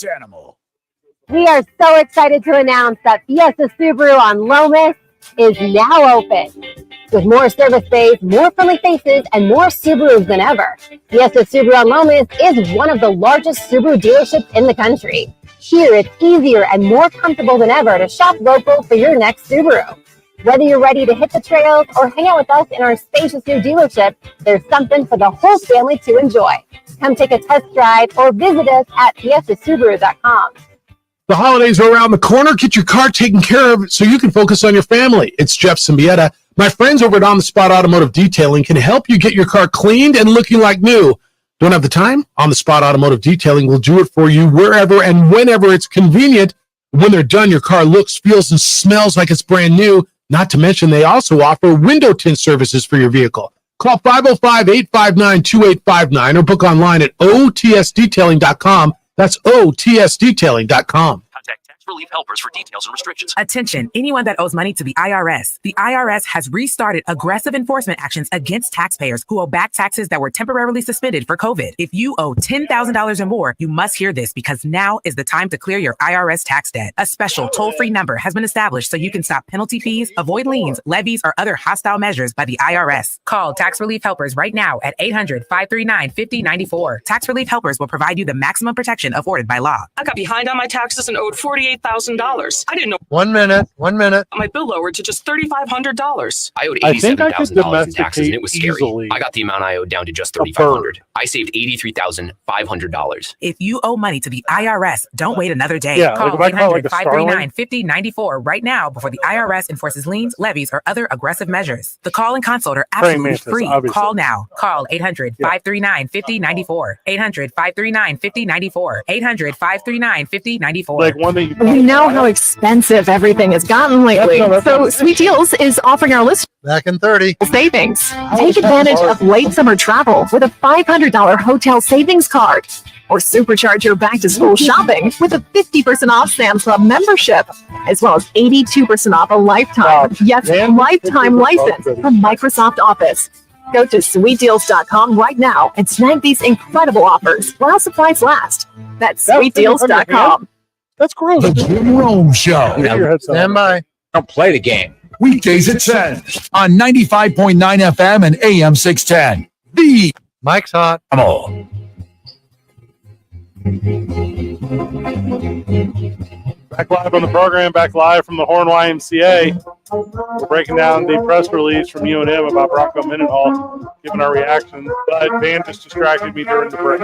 We are so excited to announce that Fiesta Subaru on Lomas is now open. With more service bays, more friendly faces, and more Subarus than ever. Fiesta Subaru on Lomas is one of the largest Subaru dealerships in the country. Here, it's easier and more comfortable than ever to shop local for your next Subaru. Whether you're ready to hit the trails or hang out with us in our spacious new dealership, there's something for the whole family to enjoy. Come take a test drive or visit us at fiestasubaru.com.
The holidays are around the corner. Get your car taken care of so you can focus on your family. It's Jeff Symbieta. My friends over at On the Spot Automotive Detailing can help you get your car cleaned and looking like new. Don't have the time? On the Spot Automotive Detailing will do it for you wherever and whenever it's convenient. When they're done, your car looks, feels, and smells like it's brand new. Not to mention, they also offer window tint services for your vehicle. Call 505-859-2859 or book online at otsdetailing.com. That's otsdetailing.com.
Contact Tax Relief Helpers for details and restrictions.
Attention, anyone that owes money to the IRS. The IRS has restarted aggressive enforcement actions against taxpayers who owe back taxes that were temporarily suspended for COVID. If you owe $10,000 or more, you must hear this because now is the time to clear your IRS tax debt. A special toll-free number has been established so you can stop penalty fees, avoid liens, levies, or other hostile measures by the IRS. Call Tax Relief Helpers right now at 800-539-5094. Tax Relief Helpers will provide you the maximum protection afforded by law.
I got behind on my taxes and owed $48,000. I didn't know.
1 minute.
My bill lowered to just $3,500.
I owed
I think I could
$87,000 in taxes, and it was scary.
easily
I got the amount I owed down to just $3,500. I saved $83,500.
If you owe money to the IRS, don't wait another day.
Yeah,
Call
like if I call it like a Starlink.
800-539-5094 right now before the IRS enforces liens, levies, or other aggressive measures. The call and consult are absolutely
Mantis,
free.
obviously.
Call now. Call 800-539-5094. 800-539-5094. 800-539-5094.
Like one that you
We know how expensive everything has gotten lately. So Sweet Deals is offering our listeners
Back in 30.
savings. Take advantage of late summer travel with a $500 hotel savings card. Or supercharge your back-to-school shopping with a 50% off Sam's Club membership, as well as 82% off a lifetime, lifetime license from Microsoft Office. Go to sweetdeals.com right now and snag these incredible offers while supplies last. That's sweetdeals.com.
That's gross.
The Jim Rome Show.
Stand by.
Don't play the game.
Weekdays at 10 on 95.9 FM and AM 610. The
Mike's hot.
Animal.
Back live on the program, back live from the Horn YMCA. We're breaking down the press release from UNM about Bronco Mendenhall, giving our reaction. But Van just distracted me during the break.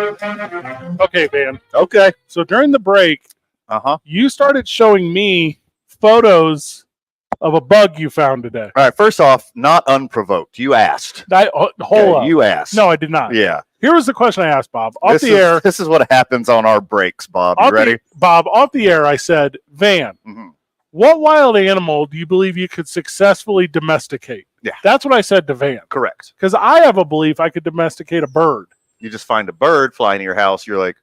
Okay, Van.
Okay.
So during the break, you started showing me photos of a bug you found today.
All right. First off, not unprovoked. You asked.
Hold up.
You asked.
No, I did not.
Yeah.
Here was the question I asked Bob.
This is what happens on our breaks, Bob. You ready?
Bob, off the air, I said, Van, what wild animal do you believe you could successfully domesticate?
Yeah.
That's what I said to Van.
Correct.
Because I have a belief I could domesticate a bird.
You just find a bird flying to your house. You're like,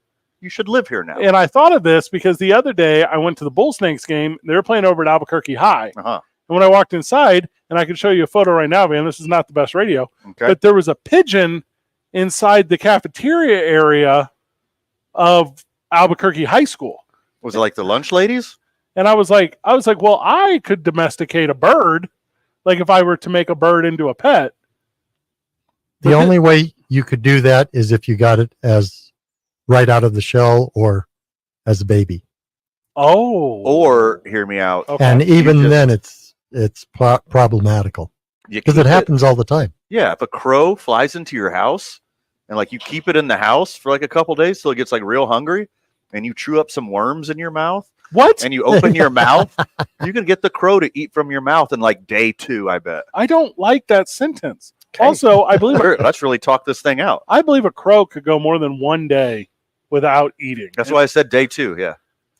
You should live here now.
And I thought of this because the other day I went to the Bull Snakes game. They were playing over at Albuquerque High.
Uh-huh.
And when I walked inside, and I can show you a photo right now, man, this is not the best radio,
Okay.
but there was a pigeon inside the cafeteria area of Albuquerque High School.
Was it like the lunch ladies?
And I was like, well, I could domesticate a bird, like if I were to make a bird into a pet.
The only way you could do that is if you got it as right out of the shell or as a baby.
Oh.
Or hear me out.
Okay.
And even then it's problematical because it happens all the time.
Yeah, if a crow flies into your house and like you keep it in the house for like a couple days till it gets like real hungry and you chew up some worms in your mouth.
What?
And you open your mouth, you can get the crow to eat from your mouth in like day 2, I bet.
I don't like that sentence. Okay. Also, I believe
let's really talk this thing out.
I believe a crow could go more than one day without eating.
That's why I said day 2, yeah.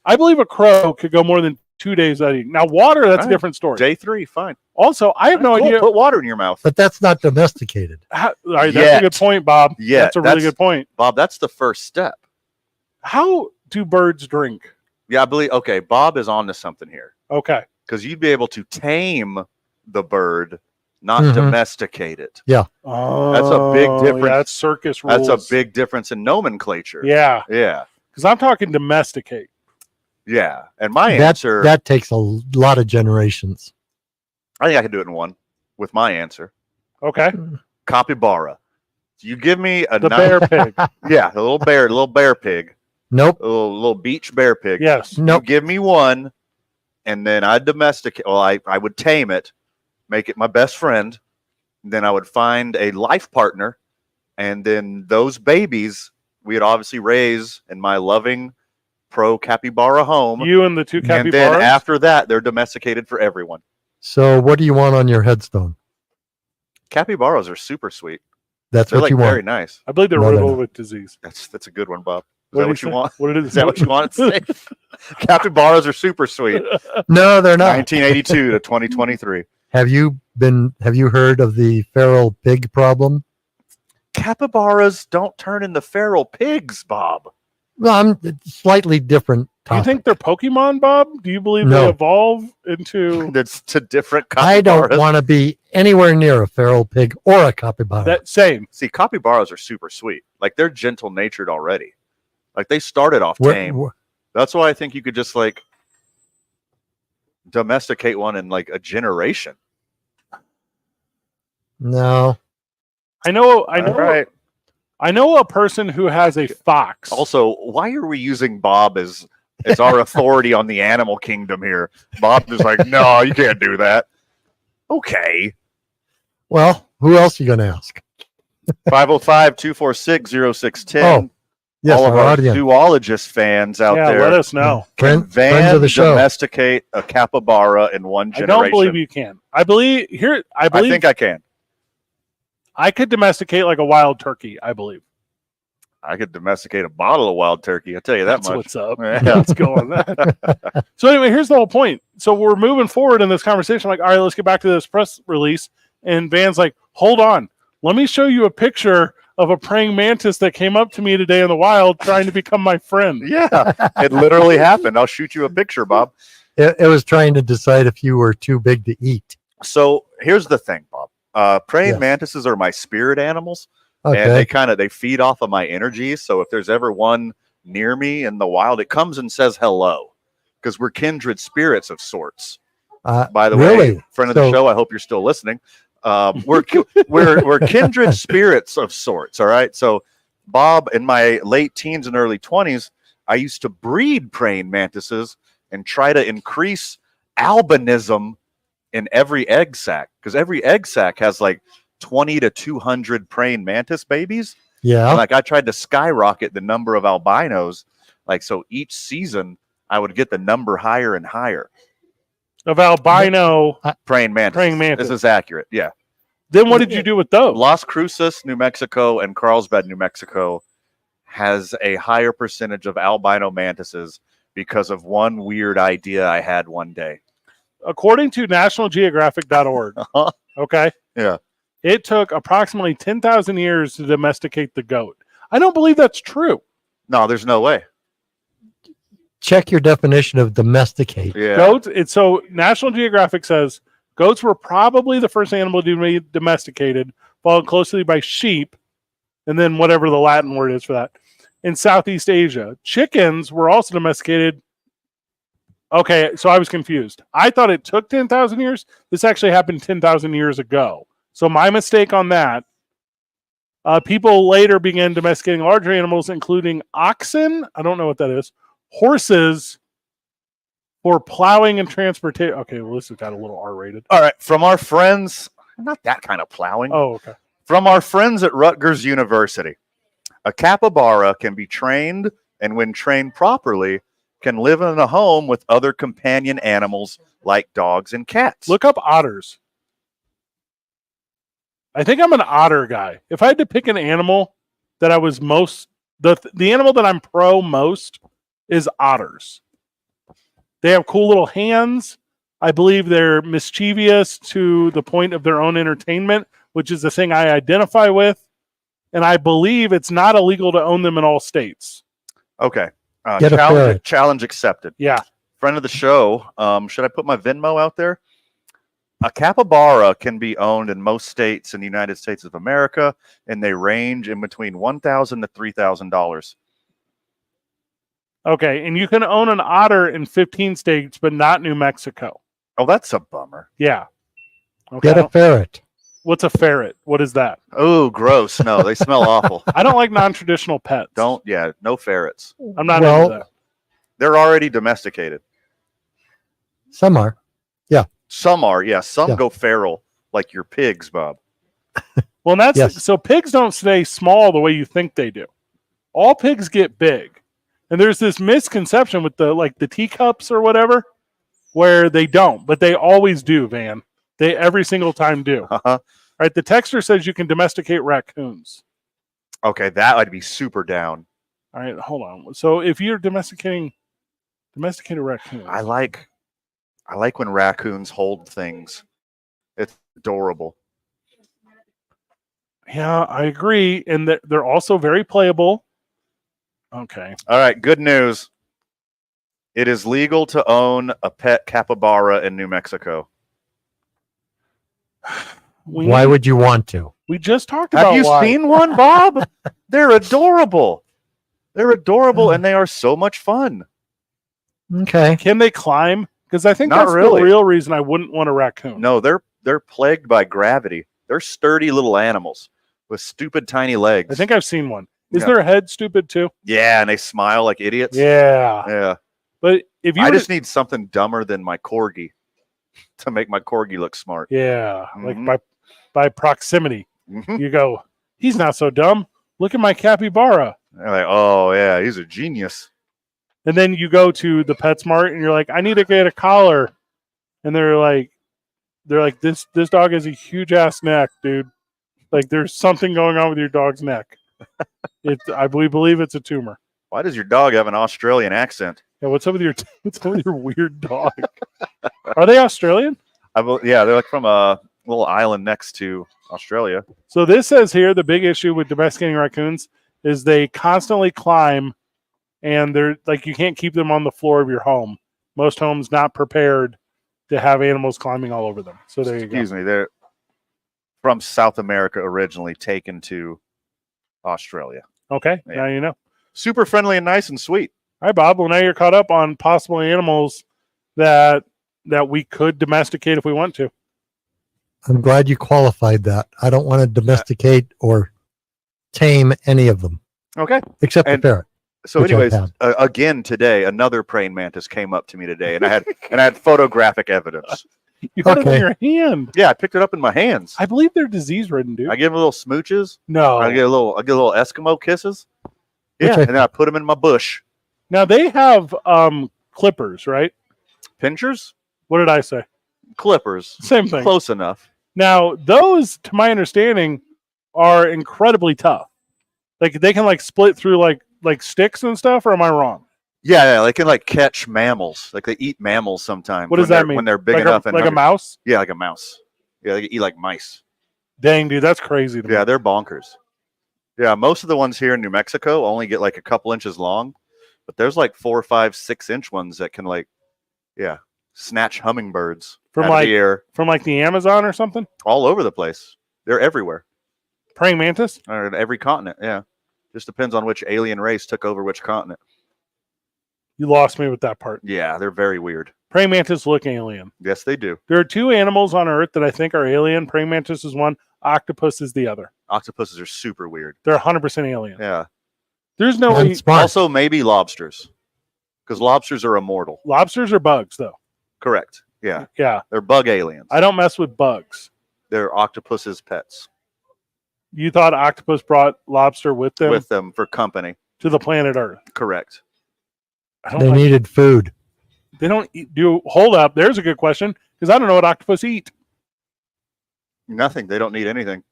I believe a crow could go more than 2 days without eating. Now, water, that's a different story.
Day 3, fine.
Also, I have no idea.
Put water in your mouth.
But that's not domesticated.
All right, that's a good point, Bob.
Yeah,
that's a really good point.
Bob, that's the first step.
How do birds drink?
Yeah, I believe, okay, Bob is on to something here.
Okay.
Because you'd be able to tame the bird, not domesticate it.
Yeah.
Oh,
that's a big difference.
Yeah, that's circus rules.
That's a big difference in nomenclature.
Yeah.
Yeah.
Because I'm talking domesticate.
Yeah. And my answer.
That takes a lot of generations.
I think I can do it in one with my answer.
Okay.
Capybara. You give me
the bear pig.
Yeah, the little bear pig.
Nope.
A little beach bear pig.
Yes.
Nope.
You give me one, and then I'd domesticate. Well, I would tame it, make it my best friend. Then I would find a life partner, and then those babies we'd obviously raise in my loving pro capybara home.
You and the 2 capybaras.
And then after that, they're domesticated for everyone.
So what do you want on your headstone?
Capybaras are super sweet.
That's
they're
what
like
you want.
Very nice.
I believe they're riddled with disease.
That's a good one, Bob. Is
What
that
did
what
he
you
say?
want?
What did it
Is that what you want to say? Capybaras are super sweet.
No, they're not.
1982 to 2023.
Have you heard of the feral pig problem?
Capybaras don't turn into feral pigs, Bob.
Well, it's slightly different
Do you
topic.
think they're Pokemon, Bob? Do you believe
No.
they evolve into
That's to different
I
capybaras.
don't want to be anywhere near a feral pig or a capybara.
that same?
See, capybaras are super sweet. Like they're gentle natured already. Like they started off
Where-
tame.
where-
That's why I think you could just like domesticate one in like a generation.
No.
I know.
All right.
I know a person who has a fox.
Also, why are we using Bob as our authority on the animal kingdom here? Bob is like, no, you can't do that. Okay.
Well, who else are you going to ask?
505-246-0610.
Oh, yes,
all of
our
our
audience.
zoologist fans out
Yeah,
there.
let us know.
Can
Friends
Van
of the show.
domesticate a capybara in one
I
generation?
don't believe you can. I believe
I think I can.
I could domesticate like a wild turkey. I believe.
I could domesticate a bottle of wild turkey. I'll tell you that
That's
much.
what's up.
Yeah.
Let's go on that. So anyway, here's the whole point. So we're moving forward in this conversation. Like, all right, let's get back to this press release. And Van's like, hold on. Let me show you a picture of a praying mantis that came up to me today in the wild trying to become my friend.
Yeah, it literally happened. I'll shoot you a picture, Bob.
It was trying to decide if you were too big to eat.
So here's the thing, Bob. Praying
Yes.
mantises are my spirit animals,
Okay.
and they feed off of my energy. So if there's ever one near me in the wild, it comes and says hello because we're kindred spirits of sorts. By the
really?
way, friend of the
So-
show, I hope you're still listening. We're kindred spirits of sorts. All right. So Bob, in my late teens and early 20s, I used to breed praying mantises and try to increase albinism in every egg sac because every egg sac has like 20 to 200 praying mantis babies.
Yeah.
And, like I tried to skyrocket the number of albinos. Like, so each season I would get the number higher and higher.
Of albino
Praying mantis.
praying mantis.
This is accurate. Yeah.
Then what did you do with those?
Las Cruces, New Mexico, and Carlsbad, New Mexico has a higher percentage of albino mantises because of one weird idea I had one day.
According to nationalgeographic.org, okay,
Yeah.
it took approximately 10,000 years to domesticate the goat. I don't believe that's true.
No, there's no way.
check your definition of domesticate.
Yeah.
Goats. It's so National Geographic says goats were probably the first animal to be domesticated, followed closely by sheep, and then whatever the Latin word is for that. In Southeast Asia, chickens were also domesticated. Okay, so I was confused. I thought it took 10,000 years. This actually happened 10,000 years ago. So my mistake on that. People later began domesticating larger animals, including oxen. I don't know what that is. Horses for plowing and transportation. Okay, well, this has got a little R-rated.
All right. From our friends, not that kind of plowing.
Oh, okay.
From our friends at Rutgers University, a capybara can be trained, and when trained properly, can live in a home with other companion animals like dogs and cats.
Look up otters. I think I'm an otter guy. If I had to pick an animal that I was most, the animal that I'm pro most is otters. They have cool little hands. I believe they're mischievous to the point of their own entertainment, which is the thing I identify with. And I believe it's not illegal to own them in all states.
Okay.
Get a ferret.
Challenge accepted.
Yeah.
Friend of the show. Should I put my Venmo out there? A capybara can be owned in most states in the United States of America, and they range in between $1,000 to $3,000.
Okay, and you can own an otter in 15 states, but not New Mexico.
Oh, that's a bummer.
Yeah. Okay.
Get a ferret.
What's a ferret? What is that?
Oh, gross. No, they smell awful.
I don't like non-traditional pets.
No ferrets.
I'm not into that.
They're already domesticated.
Some are. Yeah.
Some are, yeah. Some
Yeah.
go feral, like your pigs, Bob.
Well, that's
Yes.
so pigs don't stay small the way you think they do. All pigs get big. And there's this misconception with the teacups or whatever, where they don't, but they always do, Van. They every single time do.
Uh-huh.
All right, the texter says you can domesticate raccoons.
Okay, that I'd be super down.
All right, hold on. So if you're domesticated raccoons.
I like when raccoons hold things. It's adorable.
Yeah, I agree. And they're also very playable. Okay.
All right, good news. It is legal to own a pet capybara in New Mexico.
Why would you want to?
We just talked about
Have you
why.
seen one, Bob? They're adorable. They're adorable, and they are so much fun.
Okay.
Can they climb? Because I think
Not
that's
really.
the real reason I wouldn't want a raccoon.
No, they're plagued by gravity. They're sturdy little animals with stupid tiny legs.
I think I've seen one. Is
Yeah.
their head stupid too?
Yeah, and they smile like idiots.
Yeah.
Yeah.
But if you
I
were
just
to-
need something dumber than my corgi to make my corgi look smart.
yeah,
Mhm.
like by proximity,
Mhm.
you go, he's not so dumb. Look at my capybara.
They're like, oh yeah, he's a genius.
And then you go to the PetSmart and you're like, I need to get a collar. And they're like, this dog has a huge ass neck, dude. Like there's something going on with your dog's neck. I believe it's a tumor.
Why does your dog have an Australian accent?
Yeah, what's up with your weird dog? Are they Australian?
Yeah, they're like from a little island next to Australia.
So this says here the big issue with domesticating raccoons is they constantly climb, and they're like you can't keep them on the floor of your home. Most homes not prepared to have animals climbing all over them. So there you go.
Excuse me, they're from South America originally, taken to Australia.
Okay,
Yeah.
now you know.
Super friendly and nice and sweet.
All right, Bob. Well, now you're caught up on possible animals that we could domesticate if we want to.
I'm glad you qualified that. I don't want to domesticate or tame any of them
Okay.
except the ferret.
So,
which I've
anyways,
had.
again today, another praying mantis came up to me today, and I had photographic evidence.
You got it
Okay.
in your hand.
Yeah, I picked it up in my hands.
I believe they're disease-ridden, dude.
I give them little smooches.
No.
I get a little Eskimo kisses.
Which
Yeah,
I-
and then I put them in my bush.
Now they have clippers, right?
Pinchers,
What did I say?
clippers,
Same thing.
close enough.
Now those, to my understanding, are incredibly tough. Like they can like split through like sticks and stuff. Or am I wrong?
Yeah, they can like catch mammals. Like they eat mammals sometimes.
What does that mean?
When they're big
Like
enough and
like a
hungry.
mouse?
Yeah, like a mouse. Yeah, they can eat like mice.
Dang, dude, that's crazy. To me.
Yeah, they're bonkers. Yeah, most of the ones here in New Mexico only get like a couple inches long, But there's like 4, 5, 6-inch ones that can snatch hummingbirds
From
out
like
of the air
from like the Amazon or something?
all over the place. They're everywhere.
Praying mantis?
Or in every continent, yeah. Just depends on which alien race took over which continent.
You lost me with that part.
Yeah, they're very weird.
Praying mantis look alien.
Yes, they do.
There are 2 animals on Earth that I think are alien. Praying mantis is one. Octopus is the other.
Octopuses are super weird.
They're 100% alien.
Yeah.
There's no way.
Also, maybe lobsters. Because lobsters are immortal.
Lobsters are bugs, though.
Correct. Yeah.
Yeah.
They're bug aliens.
I don't mess with bugs.
They're octopus's pets.
You thought octopus brought lobster with them?
With them for company.
To the planet Earth.
Correct.
They needed food.
They don't hold up. There's a good question because I don't know what octopus eat.
Nothing. They don't need anything.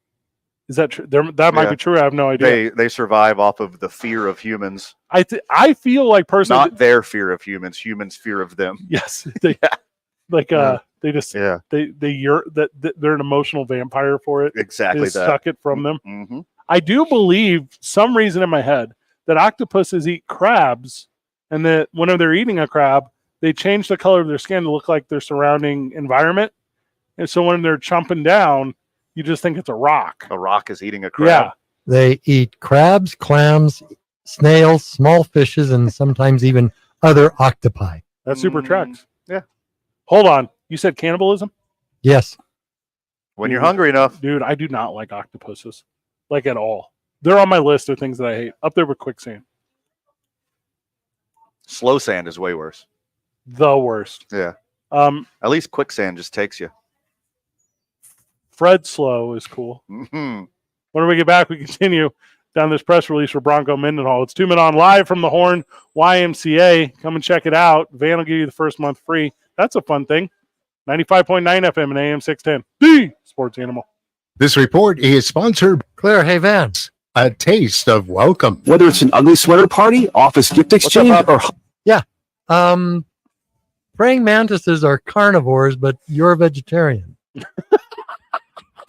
Is that true? That might be true. I have no idea.
They survive off of the fear of humans.
I feel like personally,
not their fear of humans. Humans' fear of them.
Yes. They just they're an emotional vampire for it.
Exactly.
They suck it from them.
Mm-hmm.
I do believe some reason in my head that octopuses eat crabs, and that when they're eating a crab, they change the color of their skin to look like their surrounding environment. And so when they're chomping down, you just think it's a rock.
A rock is eating a crab.
Yeah.
They eat crabs, clams, snails, small fishes, and sometimes even other octopi.
That super tracks. Yeah. Hold on. You said cannibalism?
Yes.
When you're hungry enough.
Dude, I do not like octopuses. Like at all. They're on my list of things that I hate. Up there with quicksand.
Slow sand is way worse.
The worst.
Yeah. At least quicksand just takes you.
Fred Slow is cool.
Mm-hmm.
When we get back, we continue down this press release for Bronco Mendenhall. It's 2 Men On live from the Horn YMCA. Come and check it out. Van will give you the first month free. That's a fun thing. 95.9 FM and AM 610. The Sports Animal.
This report is sponsored
Claire, hey Vance.
A taste of welcome.
Whether it's an ugly sweater party, office gift exchange, or
Yeah. Praying mantises are carnivores, but you're a vegetarian.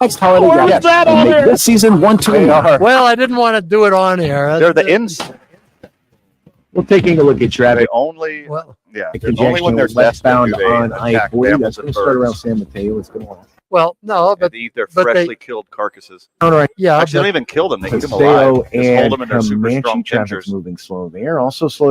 next holiday
Where's that
and
on
make
there?
this season 1, 2, and 3.
Well, I didn't want to do it on air.
They're the ins.
We're taking a look at traffic.
Only
Well,
there's only when there's
westbound
on
on I-40. That's going to start around San Mateo. It's going to
well, no, but
they eat their
but
freshly killed carcasses.
yeah,
Actually, they don't even kill them; they eat them alive. Just hold them in their super strong
traffic's
gingers.
moving slow there. Also slow.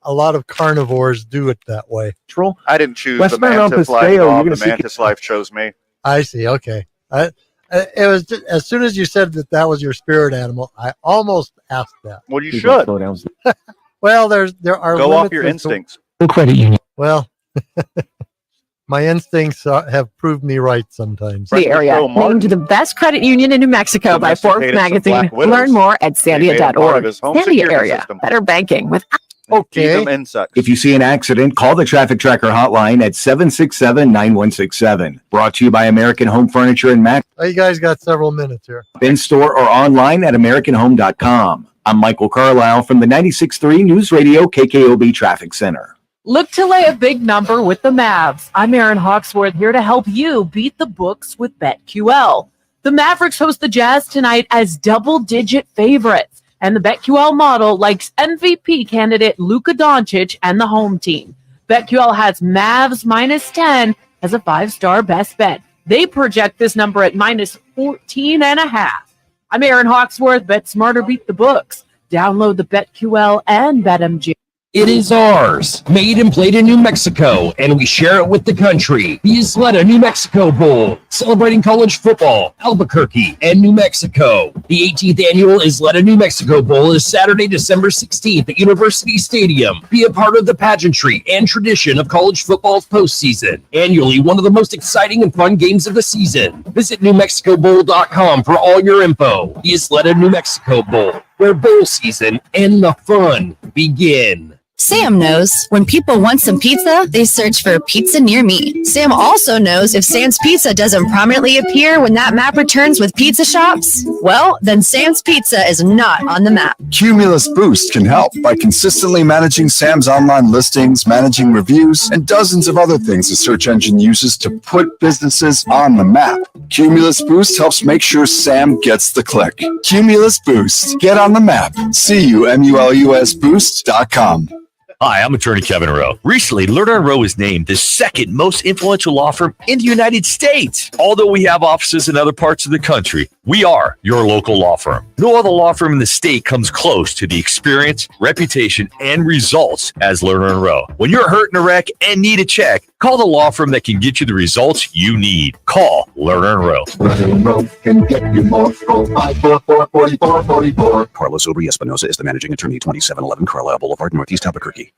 a lot of carnivores do it that way.
Troll.
I didn't choose
Westbound
the
on
mantis life.
Paseo, you're
Bob.
gonna
The
see-
mantis life chose me.
I see. Okay. It was just, as soon as you said that was your spirit animal, I almost asked that.
Well, you should
Slow down.
Well, there are
go
limits
off your
as to-
instincts.
Credit union.
Well, my instincts have proved me right sometimes.
The area
Martin.
named the best credit union in New Mexico by Forbes
Domesticated some
magazine.
black widows.
Learn more at
They made it part of
sandia.org.
his home
Sandia
security
area.
system.
Better banking with
Feed
Okay.
them insects.
If you see an accident, call the Traffic Tracker hotline at 767-9167. Brought to you by American Home Furniture and Mac,
Oh, you guys got several minutes here.
in store or online at AmericanHome.com. I'm Michael Carlisle from the 96.3 News Radio KKOB Traffic Center.
Look to lay a big number with the Mavs. I'm Aaron Hawksworth here to help you beat the books with BetQL. The Mavericks host the Jazz tonight as double-digit favorites, and the BetQL model likes MVP candidate Luka Doncic and the home team. BetQL has Mavs -10 as a 5-star best bet. They project this number at -14.5. I'm Aaron Hawksworth. Bet smarter, beat the books. Download the BetQL and BetMGM.
It is ours, made and played in New Mexico, and we share it with the country. The Isleta New Mexico Bowl, celebrating college football, Albuquerque, and New Mexico. The 18th annual Isleta New Mexico Bowl is Saturday, December 16th at University Stadium. Be a part of the pageantry and tradition of college football's postseason. Annually, one of the most exciting and fun games of the season. Visit NewMexicoBowl.com for all your info. The Isleta New Mexico Bowl, where bowl season and the fun begin.
Sam knows when people want some pizza, they search for pizza near me. Sam also knows if Sam's Pizza doesn't prominently appear when that map returns with pizza shops, well, then Sam's Pizza is not on the map.
Cumulus Boost can help by consistently managing Sam's online listings, managing reviews, and dozens of other things the search engine uses to put businesses on the map. Cumulus Boost helps make sure Sam gets the click. Cumulus Boost. Get on the map. CUMULUSBoost.com.
Hi, I'm attorney Kevin Rowe. Recently, Lerner & Rowe was named the second most influential law firm in the United States. Although we have offices in other parts of the country, we are your local law firm. No other law firm in the state comes close to the experience, reputation, and results as Lerner & Rowe. When you're hurt in a wreck and need a check, call the law firm that can get you the results you need. Call Lerner & Rowe.
Lerner & Rowe can get you more. Call 544-4444.
Carlos Obri Espinosa is the managing attorney, 2711 Carlisle Boulevard, Northeast Albuquerque.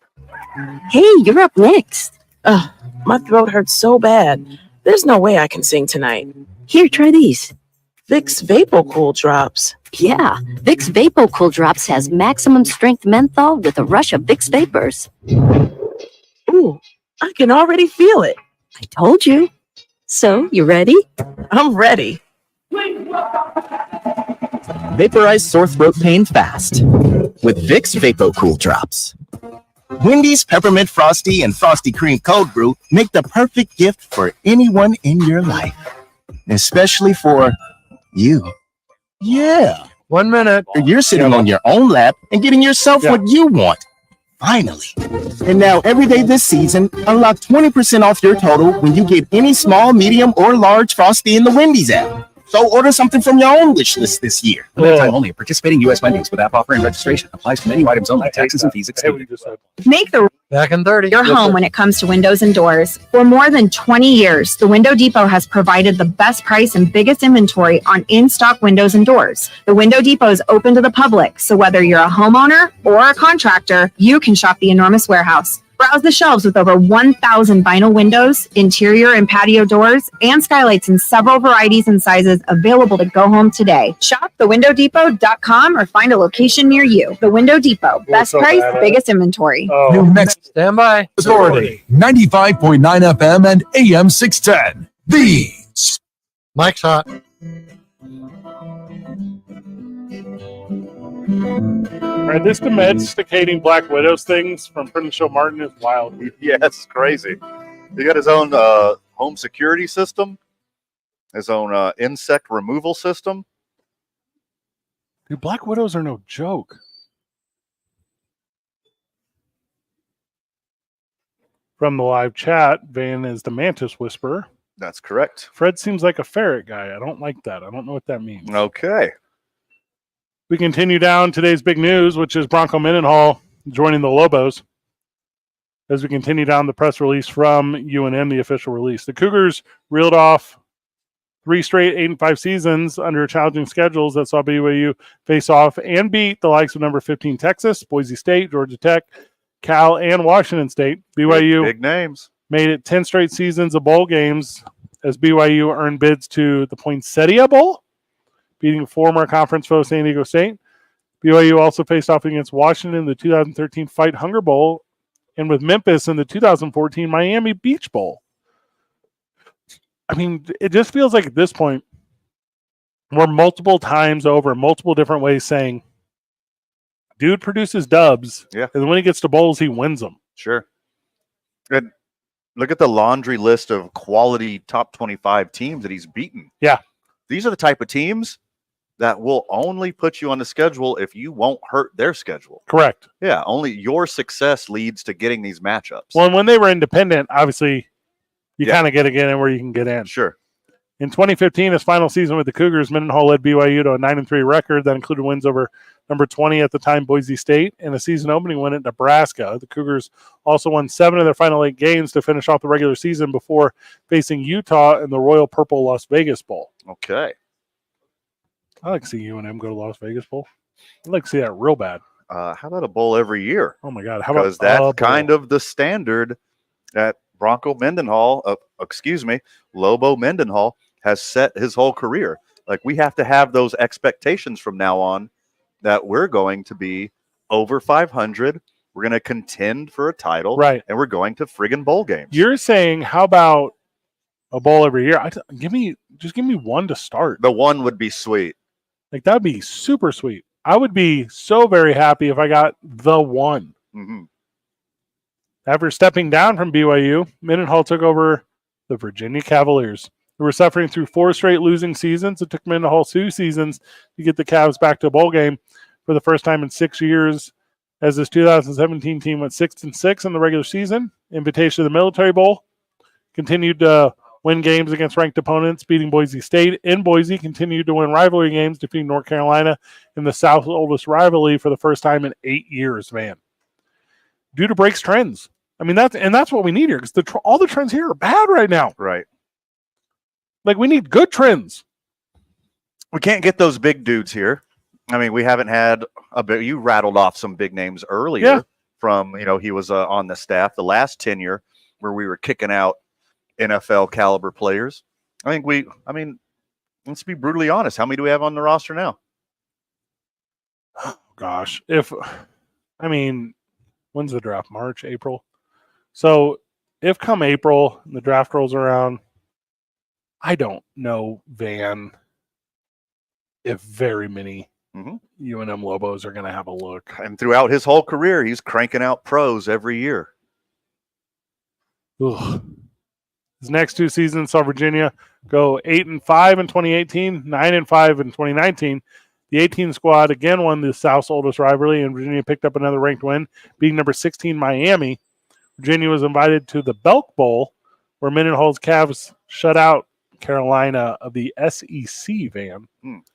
Hey, you're up next. Ugh, my throat hurts so bad. There's no way I can sing tonight.
Here, try these.
Vicks VapoCool Drops.
Yeah, Vicks VapoCool Drops has maximum strength menthol with a rush of Vicks Vapors.
Ooh, I can already feel it.
I told you. So, you ready?
I'm ready.
Vaporize sore throat pain fast with Vicks VapoCool Drops. Wendy's Peppermint Frosty and Frosty Cream Cold Brew make the perfect gift for anyone in your life, especially for you. Yeah.
1 minute.
You're sitting on your own lap and getting yourself what you want. Finally. And now, every day this season, unlock 20% off your total when you get any small, medium, or large Frosty in the Wendy's app. So order something from your own wish list this year.
Limited time only. Participating U.S. Wendy's with app offer and registration. Applies to menu items only. Taxes and fees excluded.
Make the
Back in 30.
your home when it comes to windows and doors. For more than 20 years, the Window Depot has provided the best price and biggest inventory on in-stock windows and doors. The Window Depot is open to the public, so whether you're a homeowner or a contractor, you can shop the enormous warehouse. Browse the shelves with over 1,000 vinyl windows, interior and patio doors, and skylights in several varieties and sizes available to go home today. Shop thewindowdepot.com or find a location near you. The Window Depot. Best price, biggest inventory.
New Mexico
Stand by.
Authority, 95.9 FM and AM 610. These.
Mike's hot.
All right, this domesticating Black Widows things from Prince Show Martin is wild.
Yeah, it's crazy. He got his own home security system, his own insect removal system.
Dude, Black Widows are no joke. From the live chat, Van is the Mantis Whisperer.
That's correct.
Fred seems like a ferret guy. I don't like that. I don't know what that means.
Okay.
We continue down today's big news, which is Bronco Mendenhall joining the Lobos. As we continue down the press release from UNM, the official release. The Cougars reeled off 3 straight 8-5 seasons under challenging schedules that saw BYU face off and beat the likes of number 15 Texas, Boise State, Georgia Tech, Cal, and Washington State. BYU
big names
made it 10 straight seasons of bowl games as BYU earned bids to the Poinsettia Bowl, beating former conference foe San Diego State. BYU also faced off against Washington in the 2013 Fight Hunger Bowl and with Memphis in the 2014 Miami Beach Bowl. I mean, it just feels like at this point we're multiple times over, multiple different ways saying, dude produces dubs,
yeah,
and when he gets to bowls, he wins them.
Sure. And look at the laundry list of quality top 25 teams that he's beaten.
Yeah.
These are the type of teams that will only put you on the schedule if you won't hurt their schedule.
Correct.
Yeah, only your success leads to getting these matchups.
Well, and when they were independent, obviously, you kind of get in where you can get in.
Sure.
In 2015, his final season with the Cougars, Mendenhall led BYU to a 9-3 record that included wins over number 20 at the time, Boise State, and a season opening win at Nebraska. The Cougars also won 7 of their final 8 games to finish off the regular season before facing Utah in the Royal Purple Las Vegas Bowl.
Okay.
I like to see UNM go to Las Vegas Bowl. I'd like to see that real bad.
How about a bowl every year?
Oh, my God. How about
Because that's kind of the standard that Bronco Mendenhall, Lobo Mendenhall has set his whole career. Like, we have to have those expectations from now on that we're going to be over 500 We're going to contend for a title.
Right.
And we're going to friggin' bowl games.
You're saying, how about a bowl every year? Give me one to start.
The one would be sweet.
Like, that'd be super sweet. I would be so very happy if I got the one.
Mm-hmm.
After stepping down from BYU, Mendenhall took over the Virginia Cavaliers, who were suffering through 4 straight losing seasons. It took Mendenhall 2 seasons to get the Cavs back to a bowl game for the first time in 6 years, as this 2017 team went 6-6 in the regular season. Invitation to the Military Bowl. Continued to win games against ranked opponents, beating Boise State in Boise. Continued to win rivalry games, defeating North Carolina in the South's oldest rivalry for the first time in 8 years, man. Due to breaks trends. I mean, that's what we need here, because all the trends here are bad right now.
Right.
Like, we need good trends.
We can't get those big dudes here. I mean, we haven't had a bit. You rattled off some big names earlier from, he was on the staff the last tenure where we were kicking out NFL caliber players. Let's be brutally honest. How many do we have on the roster now?
Gosh, when's the draft? March, April? So if come April and the draft rolls around, I don't know, Van, if very many UNM Lobos are going to have a look.
And throughout his whole career, he's cranking out pros every year.
Ugh. His next 2 seasons saw Virginia go 8-5 in 2018, 9-5 in 2019. The 18 squad again won the South's oldest rivalry, and Virginia picked up another ranked win, beating number 16 Miami. Virginia was invited to the Belk Bowl, where Mendenhall's Cavs shut out Carolina of the SEC, Van.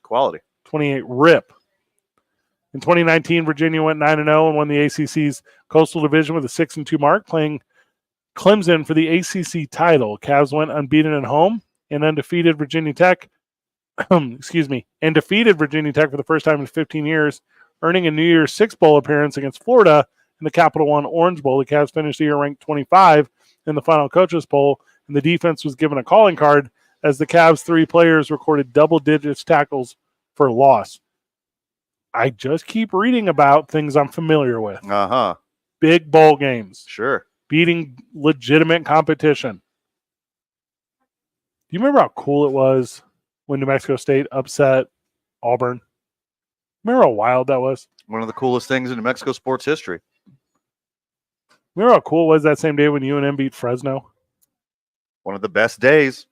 Quality.
28 rip. In 2019, Virginia went 9-0 and won the ACC's Coastal Division with a 6-2 mark, playing Clemson for the ACC title. Cavs went unbeaten at home and undefeated Virginia Tech. And defeated Virginia Tech for the first time in 15 years, earning a New Year's Six Bowl appearance against Florida in the Capital One Orange Bowl. The Cavs finished the year ranked 25 in the final coaches poll, and the defense was given a calling card as the Cavs' 3 players recorded double digits tackles for loss. I just keep reading about things I'm familiar with. Big bowl games.
Sure.
Beating legitimate competition. Do you remember how cool it was when New Mexico State upset Auburn? Remember how wild that was?
One of the coolest things in New Mexico sports history.
Remember how cool it was that same day when UNM beat Fresno?
One of the best days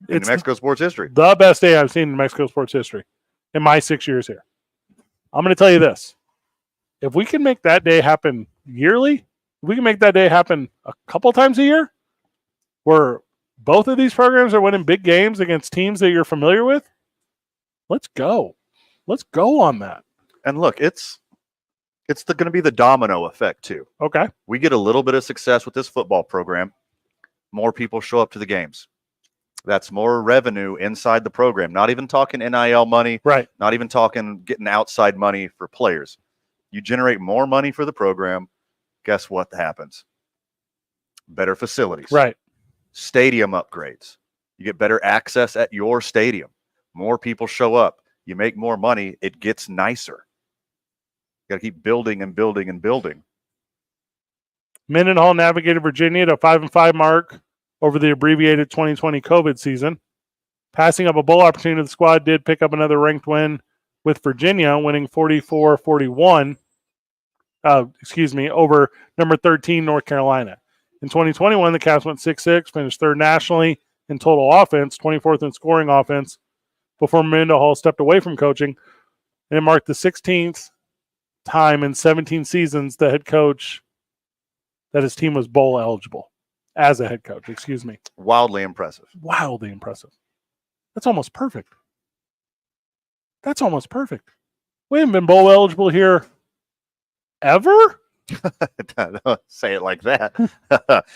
in New Mexico sports history.
The best day I've seen in New Mexico sports history in my 6 years here. I'm going to tell you this. If we can make that day happen yearly, if we can make that day happen a couple times a year, where both of these programs are winning big games against teams that you're familiar with, let's go. Let's go on that.
And look, it's going to be the domino effect too.
Okay.
We get a little bit of success with this football program. More people show up to the games. That's more revenue inside the program. Not even talking NIL money.
Right.
Not even talking getting outside money for players. You generate more money for the program. Guess what happens? Better facilities.
Right.
Stadium upgrades. You get better access at your stadium. More people show up. You make more money. It gets nicer. You got to keep building and building and building.
Mendenhall navigated Virginia to a 5-5 mark over the abbreviated 2020 COVID season. Passing up a bowl opportunity, the squad did pick up another ranked win with Virginia, winning 44-41, over number 13 North Carolina. In 2021, the Cavs went 6-6, finished 3rd nationally in total offense, 24th in scoring offense, before Mendenhall stepped away from coaching. And it marked the 16th time in 17 seasons that his team was bowl eligible as a head coach.
Wildly impressive.
Wildly impressive. That's almost perfect. We haven't been bowl eligible here ever?
Don't say it like that.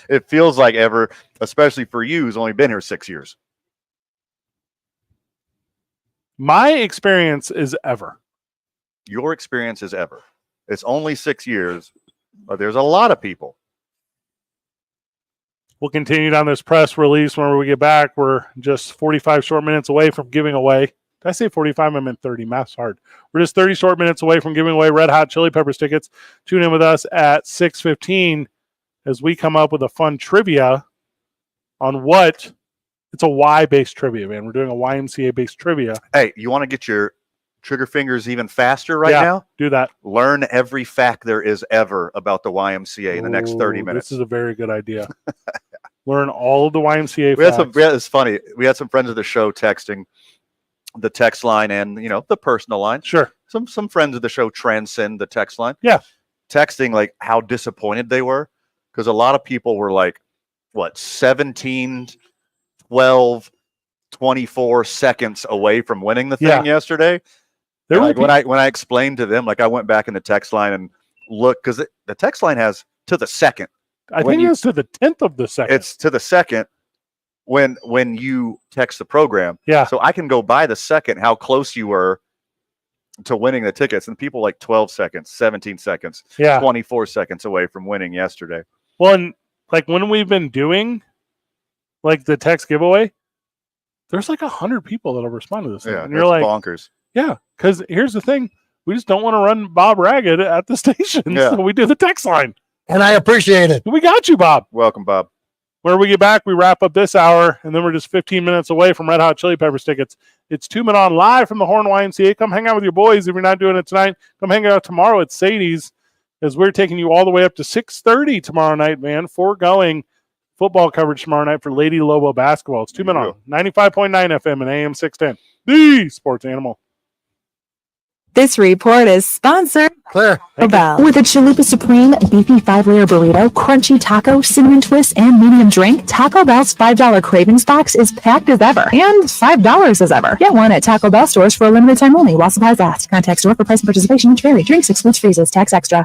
It feels like ever, especially for you who's only been here 6 years.
My experience is ever.
Your experience is ever. It's only 6 years, but there's a lot of people.
We'll continue down this press release whenever we get back. We're just 45 short minutes away from giving away Did I say 45? I meant 30. Math's hard. We're just 30 short minutes away from giving away Red Hot Chili Peppers tickets. Tune in with us at 6:15 as we come up with a fun trivia on what it's a Y-based trivia, man. We're doing a YMCA-based trivia.
Hey, you want to get your trigger fingers even faster now?
Do that.
Learn every fact there is ever about the YMCA in the next 30 minutes.
This is a very good idea. Learn all of the YMCA facts.
It's funny. We had some friends of the show texting the text line and, the personal line.
Sure.
Some friends of the show transcend the text line.
Yeah.
Texting like how disappointed they were because a lot of people were like, 17, 12, 24 seconds away from winning the thing yesterday. When I explained to them, I went back in the text line and looked because the text line has to the second.
I think it's to the 10th of the second.
It's to the second when you text the program.
Yeah.
So I can go by the second how close you were to winning the tickets, and people 12 seconds, 17 seconds, 24 seconds away from winning yesterday.
Well, and when we've been doing the text giveaway, there's 100 people that have responded to this thing.
Yeah,
and you're
bonkers.
Yeah, because here's the thing. We just don't want to run Bob ragged at the station.
Yeah.
So we do the text line.
And I appreciate it.
We got you, Bob.
Welcome, Bob.
When we get back, we wrap up this hour, and then we're just 15 minutes away from Red Hot Chili Peppers tickets. It's 2 Men On live from the Horn YMCA. Come hang out with your boys. If you're not doing it tonight, come hang out tomorrow at Sadie's, as we're taking you all the way up to 6:30 tomorrow night, man. Foregoing football coverage tomorrow night for Lady Lobo basketball. It's 2 Men On, 95.9 FM and AM 610. The Sports Animal.
This report is sponsored
Claire
with a Chalupa Supreme beefy 5-layer burrito, crunchy taco, cinnamon twist, and medium drink. Taco Bell's $5 Cravings box is packed as ever and $5 as ever. Get one at Taco Bell stores for a limited time only while supplies last. Contact store for price and participation each vary. Drinks excludes freezes. Tax extra.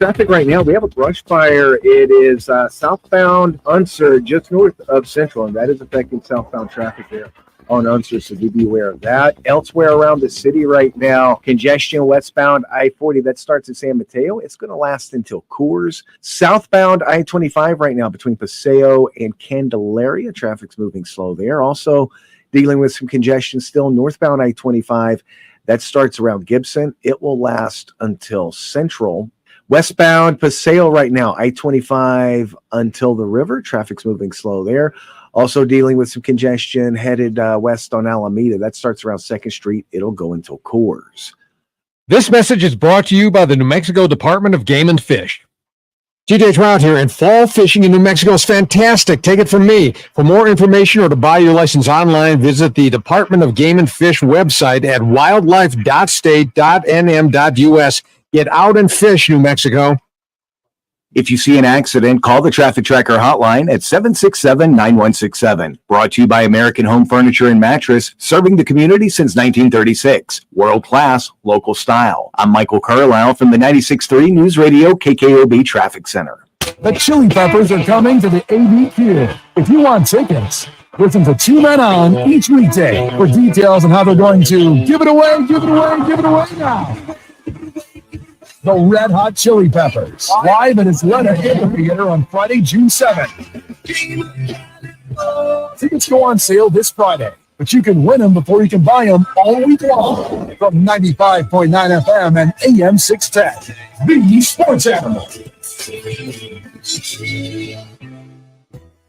Traffic right now, we have a brush fire. It is southbound Unser, just north of Central, and that is affecting southbound traffic there on Unser, so do be aware of that. Elsewhere around the city right now, congestion westbound I-40, that starts at San Mateo. It's going to last until Coors. Southbound I-25 right now between Paseo and Candelaria, traffic's moving slow there. Also dealing with some congestion still northbound I-25. That starts around Gibson. It will last until Central. Westbound Paseo right now, I-25 until the river. Traffic's moving slow there. Also dealing with some congestion headed west on Alameda. That starts around 2nd Street. It'll go until Coors.
This message is brought to you by the New Mexico Department of Game and Fish. TJ Trout here, and fall fishing in New Mexico is fantastic. Take it from me. For more information or to buy your license online, visit the Department of Game and Fish website at wildlife.state.nm.us. Get out and fish, New Mexico.
If you see an accident, call the Traffic Tracker hotline at 767-9167. Brought to you by American Home Furniture and Mattress, serving the community since 1936. World class, local style. I'm Michael Carlisle from the 96.3 News Radio KKOB Traffic Center.
The Chili Peppers are coming to the ABQ. If you want tickets, listen to 2 Men On each weekday for details on how they're going to give it away now. The Red Hot Chili Peppers, live at its Letta Theater on Friday, June 7th. Tickets go on sale this Friday, but you can win them before you can buy them all week long from 95.9 FM and AM 610. The Sports Animal.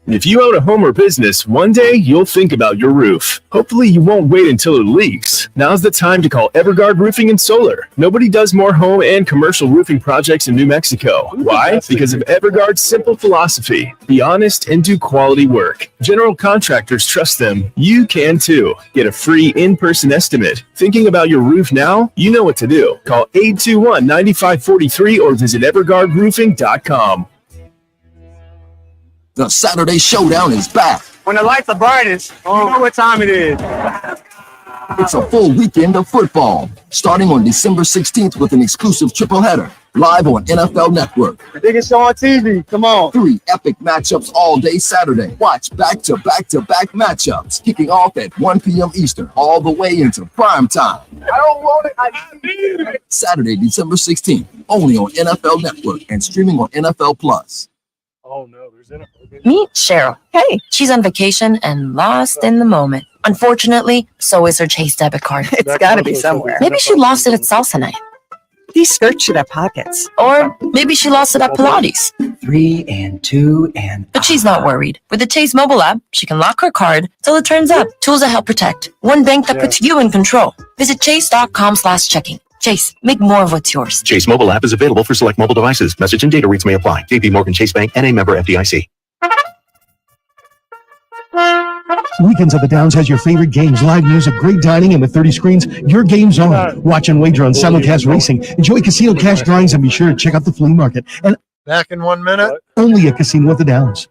If you own a home or business, one day you'll think about your roof. Hopefully you won't wait until it leaks. Now's the time to call Everguard Roofing and Solar. Nobody does more home and commercial roofing projects in New Mexico. Why? Because of Everguard's simple philosophy. Be honest and do quality work. General contractors trust them. You can too. Get a free in-person estimate. Thinking about your roof now? You know what to do. Call 821-9543 or visit everguardroofing.com.
The Saturday Showdown is back.
When the lights are brightest, you know what time it is.
It's a full weekend of football, starting on December 16th with an exclusive triple header, live on NFL Network.
The biggest show on TV, come on.
3 epic matchups all day Saturday. Watch back-to-back-to-back matchups, kicking off at 1 p.m. Eastern, all the way into prime time.
I don't want it, I need it.
Saturday, December 16th, only on NFL Network and streaming on NFL Plus.
Oh, no, there's
Meet Cheryl. Hey, she's on vacation and lost in the moment.
Unfortunately, so is her Chase debit card.
It's gotta be somewhere.
Maybe she lost it at salsa night.
These skirts should have pockets.
Or maybe she lost it at Pilates.
3 and 2 and...
But she's not worried. With the Chase mobile app, she can lock her card till it turns up. Tools that help protect. One bank that puts you in control. Visit chase.com/checking. Chase, make more of what's yours.
Chase mobile app is available for select mobile devices. Message and data rates may apply. JP Morgan Chase Bank and a member FDIC.
Weekends at the Downs has your favorite games, live music, great dining, and with 30 screens, your game's on. Watch and wager on simulcast racing. Enjoy casino cash drawings and be sure to check out the flea market. And
back in 1 minute.
Only at Casino at the Downs.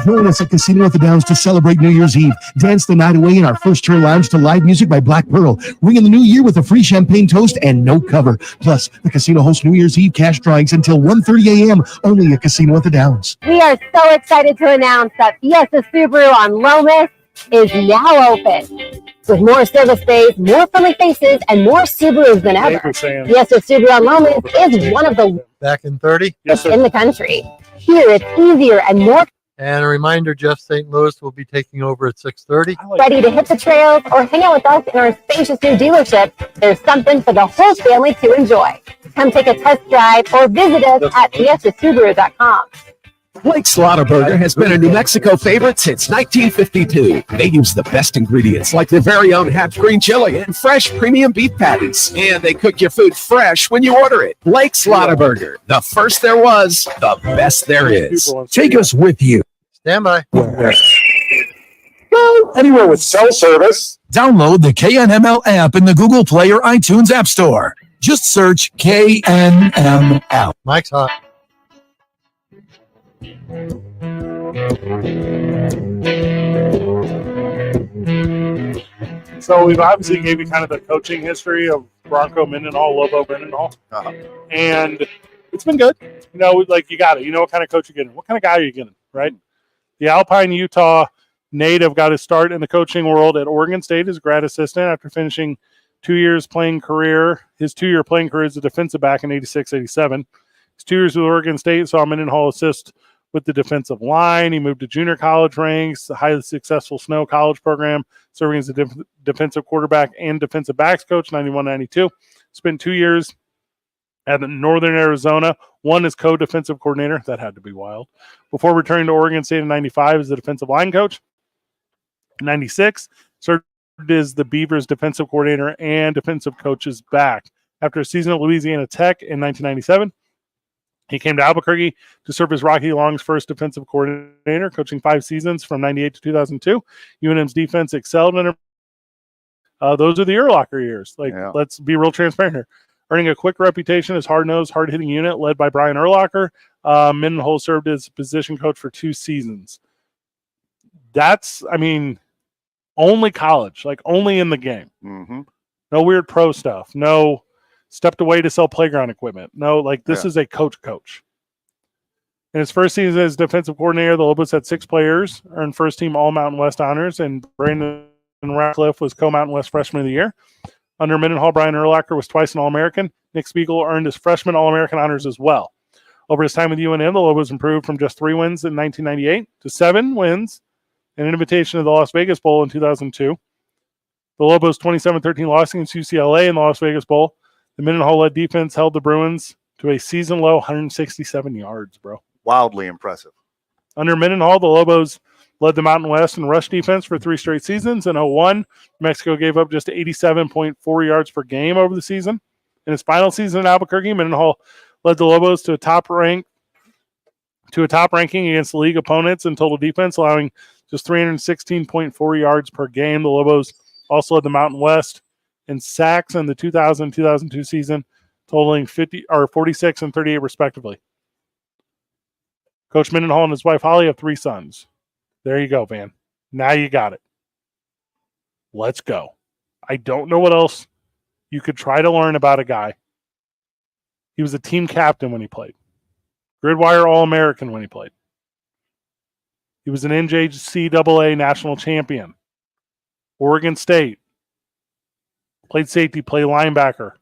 Join us at Casino at the Downs to celebrate New Year's Eve. Dance the night away in our first turn lounge to live music by Black Pearl. Ring in the new year with a free champagne toast and no cover. Plus, the casino hosts New Year's Eve cash drawings until 1:30 a.m. Only at Casino at the Downs.
We are so excited to announce that Fiesta Subaru on Lomas is now open. With more service bays, more friendly faces, and more Subarus than ever. Fiesta Subaru on Lomas is one of the
Back in 30.
in the country. Here, it's easier and more
And a reminder, Jeff St. Louis will be taking over at 6:30.
ready to hit the trails or hang out with us in our spacious new dealership. There's something for the whole family to enjoy. Come take a test drive or visit us at fiestasubaru.com.
Blake's Slaughterburger has been a New Mexico favorite since 1952. They use the best ingredients like their very own hatch green chili and fresh premium beef patties. And they cook your food fresh when you order it. Blake's Slaughterburger, the first there was, the best there is.
Take us with you.
Stand by.
Go anywhere with cell service. Download the KNML app in the Google Play or iTunes App Store. Just search KNML.
Mike's hot.
So we've obviously gave you kind of the coaching history of Bronco Mendenhall, Lobo Mendenhall, and it's been good. You know, like you got it. You know what kind of coach you're getting. What kind of guy are you getting, right? The Alpine, Utah native got his start in the coaching world at Oregon State as a grad assistant after finishing 2 years playing career. His 2-year playing career as a defensive back in 86, 87. His 2 years with Oregon State saw Mendenhall assist with the defensive line. He moved to junior college ranks, the highly successful Snow College program, serving as a defensive quarterback and defensive backs coach, 91-92. Spent 2 years at Northern Arizona, one as co-defensive coordinator. That had to be wild. Before returning to Oregon State in 95 as the defensive line coach. In 96, served as the Beavers defensive coordinator and defensive coach's back. After a season at Louisiana Tech in 1997, he came to Albuquerque to serve as Rocky Long's first defensive coordinator, coaching 5 seasons from 98 to 2002. UNM's defense excelled under those are the Urlacher years. Let's be real transparent here. Earning a quick reputation as hard-nosed, hard-hitting unit led by Brian Urlacher, Mendenhall served as position coach for 2 seasons. That's, only college, like only in the game.
Mm-hmm.
No weird pro stuff. No stepped away to sell playground equipment. No, this is a coach. In his first season as defensive coordinator, the Lobos had 6 players, earned first-team All-Mountain West honors, and Brandon Ratcliffe was co-Mountain West Freshman of the Year. Under Mendenhall, Brian Urlacher was twice an All-American. Nick Spiegel earned his freshman All-American honors as well. Over his time with UNM, the Lobos improved from just 3 wins in 1998 to 7 wins and an invitation to the Las Vegas Bowl in 2002. The Lobos' 27-13 loss against UCLA in the Las Vegas Bowl. The Mendenhall-led defense held the Bruins to a season-low 167 yards, bro.
Wildly impressive.
Under Mendenhall, the Lobos led the Mountain West in rush defense for 3 straight seasons. In 2001, Mexico gave up just 87.4 yards per game over the season. In his final season in Albuquerque, Mendenhall led the Lobos to a top ranking against league opponents in total defense, allowing just 316.4 yards per game. The Lobos also led the Mountain West in sacks in the 2000-2002 season, totaling 46 and 38 respectively. Coach Mendenhall and his wife Holly have 3 sons. There you go, Van. Now you got it. Let's go. I don't know what else you could try to learn about a guy. He was a team captain when he played. Gridwire All-American when he played. He was an NJCAA national champion. Oregon State. Played safety, played linebacker.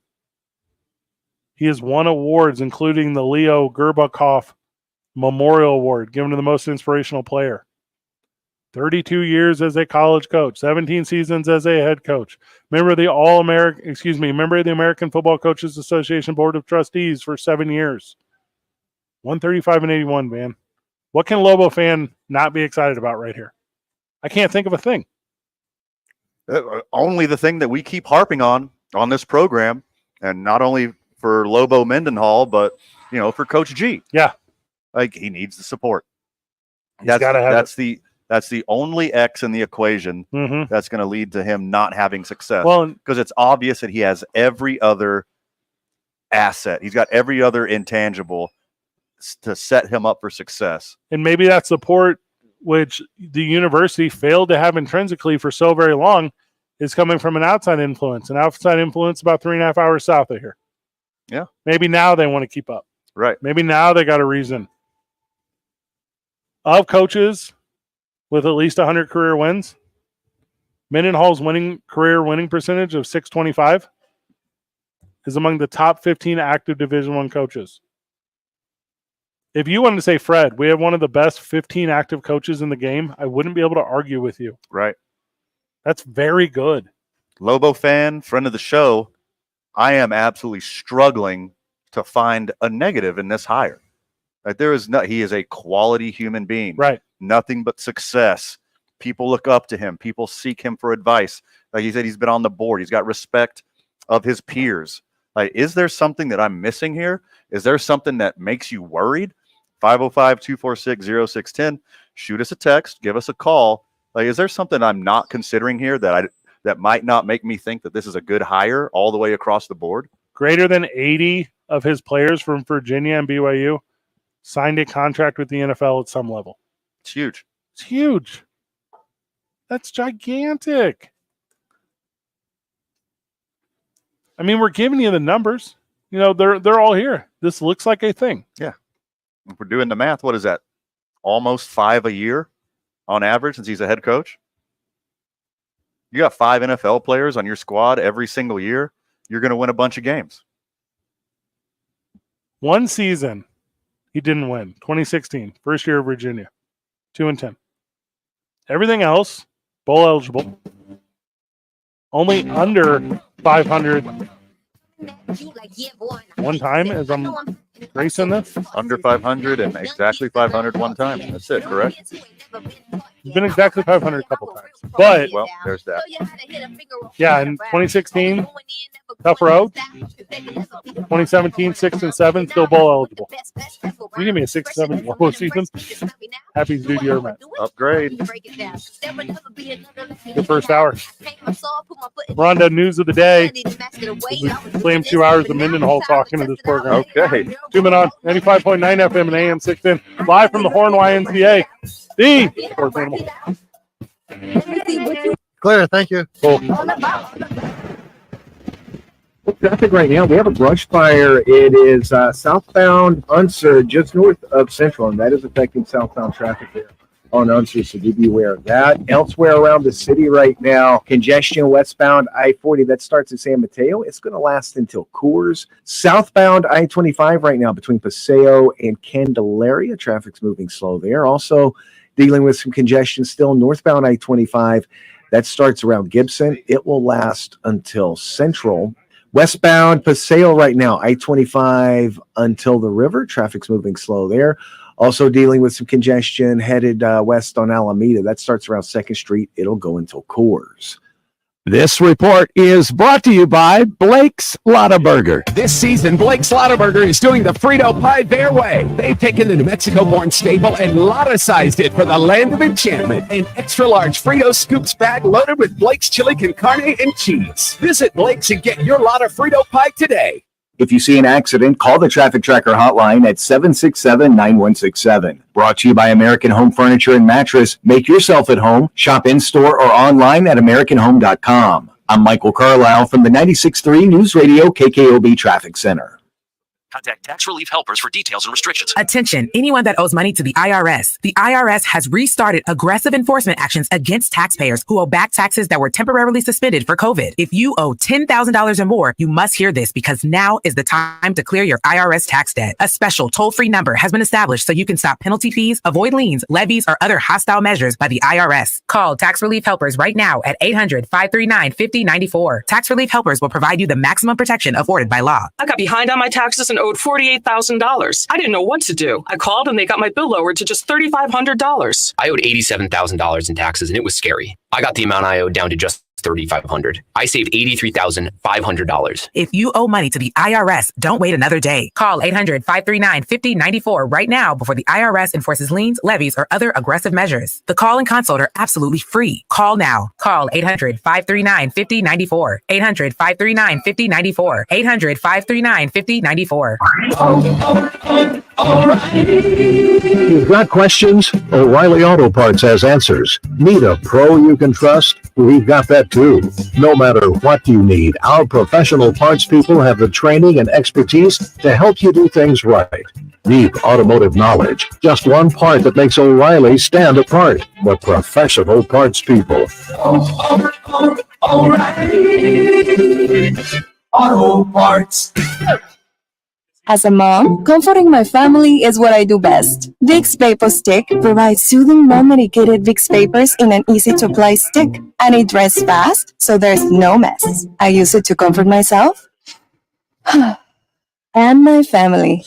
He has won awards, including the Leo Gerbakoff Memorial Award, given to the most inspirational player. 32 years as a college coach, 17 seasons as a head coach. Member of the American Football Coaches Association Board of Trustees for 7 years. 135-81, man. What can Lobo fan not be excited about right here? I can't think of a thing.
Only the thing that we keep harping on this program, and not only for Lobo Mendenhall, but for Coach G.
Yeah,
like he needs the support.
That's
the only X in the equation that's going to lead to him not having success.
Well,
because it's obvious that he has every other asset. He's got every other intangible to set him up for success.
And maybe that support, which the university failed to have intrinsically for so very long, is coming from an outside influence. An outside influence about 3.5 hours south of here.
Yeah.
Maybe now they want to keep up.
Right.
Maybe now they got a reason. Of coaches with at least 100 career wins, Mendenhall's career winning percentage of .625 is among the top 15 active Division I coaches. If you wanted to say, Fred, we have one of the best 15 active coaches in the game, I wouldn't be able to argue with you.
Right.
That's very good.
Lobo fan, friend of the show, I am absolutely struggling to find a negative in this hire. Like he is a quality human being.
Right.
Nothing but success. People look up to him. People seek him for advice. Like he said, he's been on the board. He's got respect of his peers. Like, is there something that I'm missing here? Is there something that makes you worried? 505-246-0610. Shoot us a text. Give us a call. Like, is there something I'm not considering here that might not make me think that this is a good hire all the way across the board?
Greater than 80 of his players from Virginia and BYU signed a contract with the NFL at some level.
It's huge.
It's huge. That's gigantic. I mean, we're giving you the numbers. They're all here. This looks like a thing.
Yeah. If we're doing the math, what is that? Almost 5 a year on average since he's a head coach. You got 5 NFL players on your squad every single year. You're going to win a bunch of games.
One season he didn't win. 2016, first year of Virginia. 2-10. Everything else, bowl eligible. Only under 500 one time as I'm racing this.
Under 500 and exactly 500 one time. That's it, correct?
He's been exactly 500 a couple times. But,
well, there's that.
Yeah, in 2016, tough road. 2017, 6 and 7, still bowl eligible. You give me a 6 and 7 bowl season. Happy to do your match.
Upgrade.
The first hour. We're on to news of the day. We claimed 2 hours of Mendenhall talking to this program.
Okay.
2 minutes on 95.9 FM and AM 610. Live from the Horn YMCA. The sports animal.
Clear, thank you.
Cool.
Traffic right now. We have a brush fire. It is southbound Unser, just north of Central, and that is affecting southbound traffic there on Unser, so do be aware of that. Elsewhere around the city right now, congestion westbound I-40 that starts at San Mateo. It's going to last until Coors. Southbound I-25 right now between Paseo and Candelaria. Traffic's moving slow there. Also dealing with some congestion still northbound I-25. That starts around Gibson. It will last until Central. Westbound Paseo right now, I-25 until the river. Traffic's moving slow there. Also dealing with some congestion headed west on Alameda. That starts around 2nd Street. It'll go until Coors.
This report is brought to you by Blake's Lottaburger. This season, Blake's Lottaburger is doing the Frito Pie their way. They've taken the New Mexico-born staple and Lotta-sized it for the land of enchantment. An extra-large Frito Scoops bag loaded with Blake's chili con carne and cheese. Visit Blake's and get your Lotta Frito Pie today.
If you see an accident, call the Traffic Tracker hotline at 767-9167. Brought to you by American Home Furniture and Mattress. Make yourself at home. Shop in-store or online at AmericanHome.com. I'm Michael Carlisle from the 96.3 News Radio KKOB Traffic Center.
Contact Tax Relief Helpers for details and restrictions.
Attention, anyone that owes money to the IRS. The IRS has restarted aggressive enforcement actions against taxpayers who owe back taxes that were temporarily suspended for COVID. If you owe $10,000 or more, you must hear this because now is the time to clear your IRS tax debt. A special toll-free number has been established so you can stop penalty fees, avoid liens, levies, or other hostile measures by the IRS. Call Tax Relief Helpers right now at 800-539-5094. Tax Relief Helpers will provide you the maximum protection afforded by law.
I got behind on my taxes and owed $48,000. I didn't know what to do. I called and they got my bill lowered to just $3,500.
I owed $87,000 in taxes and it was scary. I got the amount I owed down to just $3,500. I saved $83,500.
If you owe money to the IRS, don't wait another day. Call 800-539-5094 right now before the IRS enforces liens, levies, or other aggressive measures. The call and consult are absolutely free. Call now. Call 800-539-5094. 800-539-5094. 800-539-5094.
You've got questions? O'Reilly Auto Parts has answers. Need a pro you can trust? We've got that too. No matter what you need, our professional parts people have the training and expertise to help you do things right. Deep automotive knowledge. Just one part that makes O'Reilly stand apart. The professional parts people.
O'Reilly Auto Parts.
As a mom, comforting my family is what I do best. Vicks Vapor Stick provides soothing mom-medicated Vicks Vapors in an easy-to-apply stick, and it dries fast, so there's no mess. I use it to comfort myself and my family.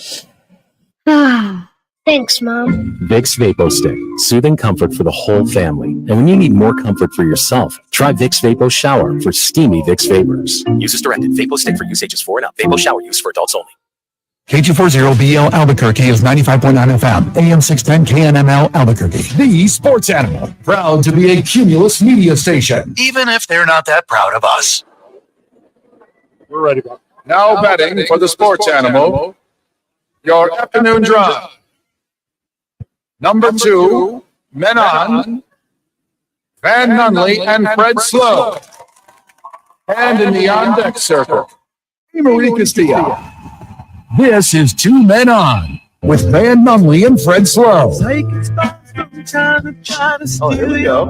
Thanks, Mom.
Vicks Vapo Stick, soothing comfort for the whole family. And when you need more comfort for yourself, try Vicks Vapo Shower for steamy Vicks Vapors.
Use as directed. Vapo Stick for use ages 4 and up. Vapo Shower use for adults only.
KG40BL Albuquerque is 95.9 FM, AM 610 KNML Albuquerque. The sports animal, proud to be a Cumulus media station.
Even if they're not that proud of us.
We're ready, Bob.
Now betting for the sports animal, your afternoon draw. Number 2, Menon, Van Nunley, and Fred Slow. And in the on-deck circle,
Marie Castillo. This is Two Men On with Van Nunley and Fred Slow.
Oh, here we go.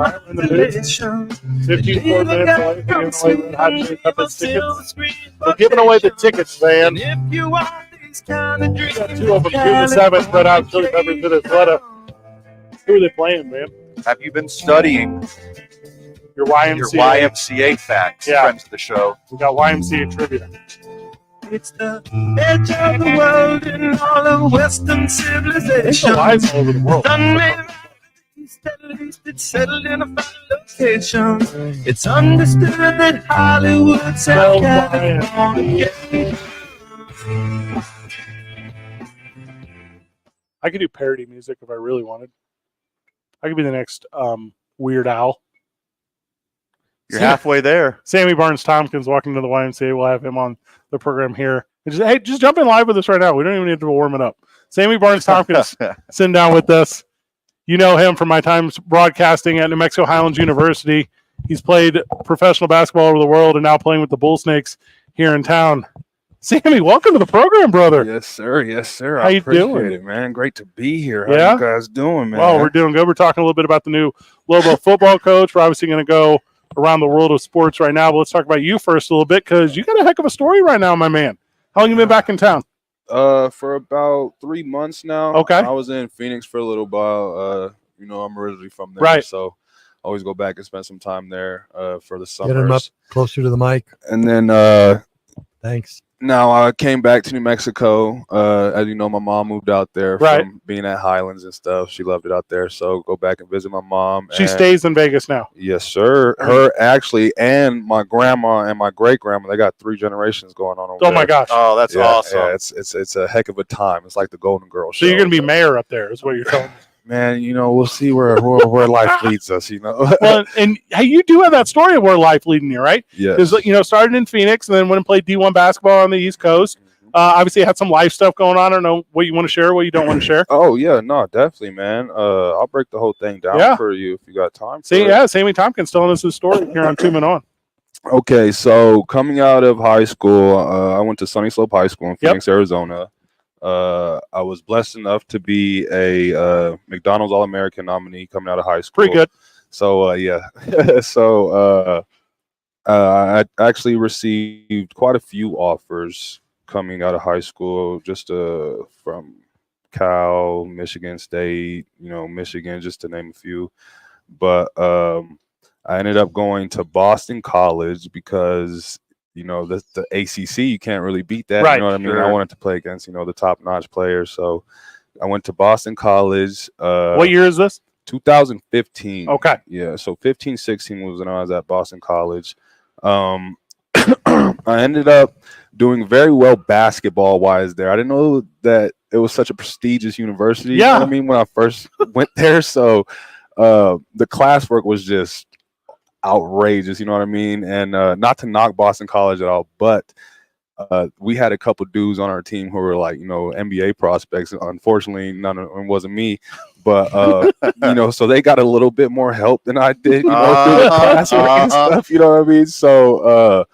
15 more minutes away. Giving away hot chili peppers tickets. We're giving away the tickets, Van. We got 2 of them, 2 to 7 spread out chili peppers to this letter. Who are they playing, man?
Have you been studying
your YMCA
facts,
Yeah.
friends of the show?
We got YMCA trivia.
It's the edge of the world in all of Western civilization.
Lives all over the world.
Done made at least it's settled in a fine location. It's understood that Hollywood's California.
I could do parody music if I really wanted. I could be the next Weird Al.
You're halfway there.
Sammy Barnes Tompkins walking to the YMCA. We'll have him on the program here. And just jump in live with us right now. We don't even need to warm it up. Sammy Barnes Tompkins sitting down with us. You know him from my times broadcasting at New Mexico Highlands University. He's played professional basketball all over the world and now playing with the Bull Snakes here in town. Sammy, welcome to the program, brother.
Yes, sir. Yes, sir.
How
I
you
appreciate
doing?
it, man. Great to be here.
Yeah?
How you guys doing, man?
Well, we're doing good. We're talking a little bit about the new Lobo football coach. We're obviously going to go around the world of sports right now, but let's talk about you first a little bit because you got a heck of a story right now, my man. How long you been back in town?
For about 3 months now.
Okay.
I was in Phoenix for a little while. I'm originally from there,
right?
So I always go back and spend some time there for the summers.
Get him up closer to the mic.
And then
thanks.
Now I came back to New Mexico. As you know, my mom moved out there from being at Highlands and stuff. She loved it out there, so go back and visit my mom.
She stays in Vegas now.
Yes, sir. Her actually, and my grandma and my great grandma. They got 3 generations going on over there.
Oh my gosh!
Oh, that's awesome.
Yeah, it's a heck of a time. It's like the Golden Girls.
So you're gonna be mayor up there, is what you're telling me.
Man, we'll see where life leads us,
Well, and hey, you do have that story of where life leading you, right?
Yes.
Because, started in Phoenix and then went and played D1 basketball on the East Coast. Obviously, had some life stuff going on. I don't know what you want to share, what you don't want to share.
Oh, yeah, no, definitely, man. I'll break the whole thing down for you if you got time.
Sammy Tompkins telling us his story here on 2 Men On.
Okay, so coming out of high school, I went to Sunny Slope High School in Phoenix, Arizona.
I was blessed enough to be a McDonald's All-American nominee coming out of high school.
Pretty good.
So yeah, so I actually received quite a few offers coming out of high school, just from Cal, Michigan State, Michigan, just to name a few. But I ended up going to Boston College because the ACC, you can't really beat that.
Right,
You know what I mean? I
sure.
wanted to play against the top-notch players, so I went to Boston College.
What year is this?
2015.
Okay.
Yeah, so 15-16 was when I was at Boston College. I ended up doing very well basketball-wise there. I didn't know that it was such a prestigious university. You know what I mean, when I first went there. So the classwork was just outrageous, you know what I mean? And not to knock Boston College at all, but we had a couple dudes on our team who were like, NBA prospects. Unfortunately, none of them wasn't me, but so they got a little bit more help than I did, through the classwork and stuff. You know what I mean? So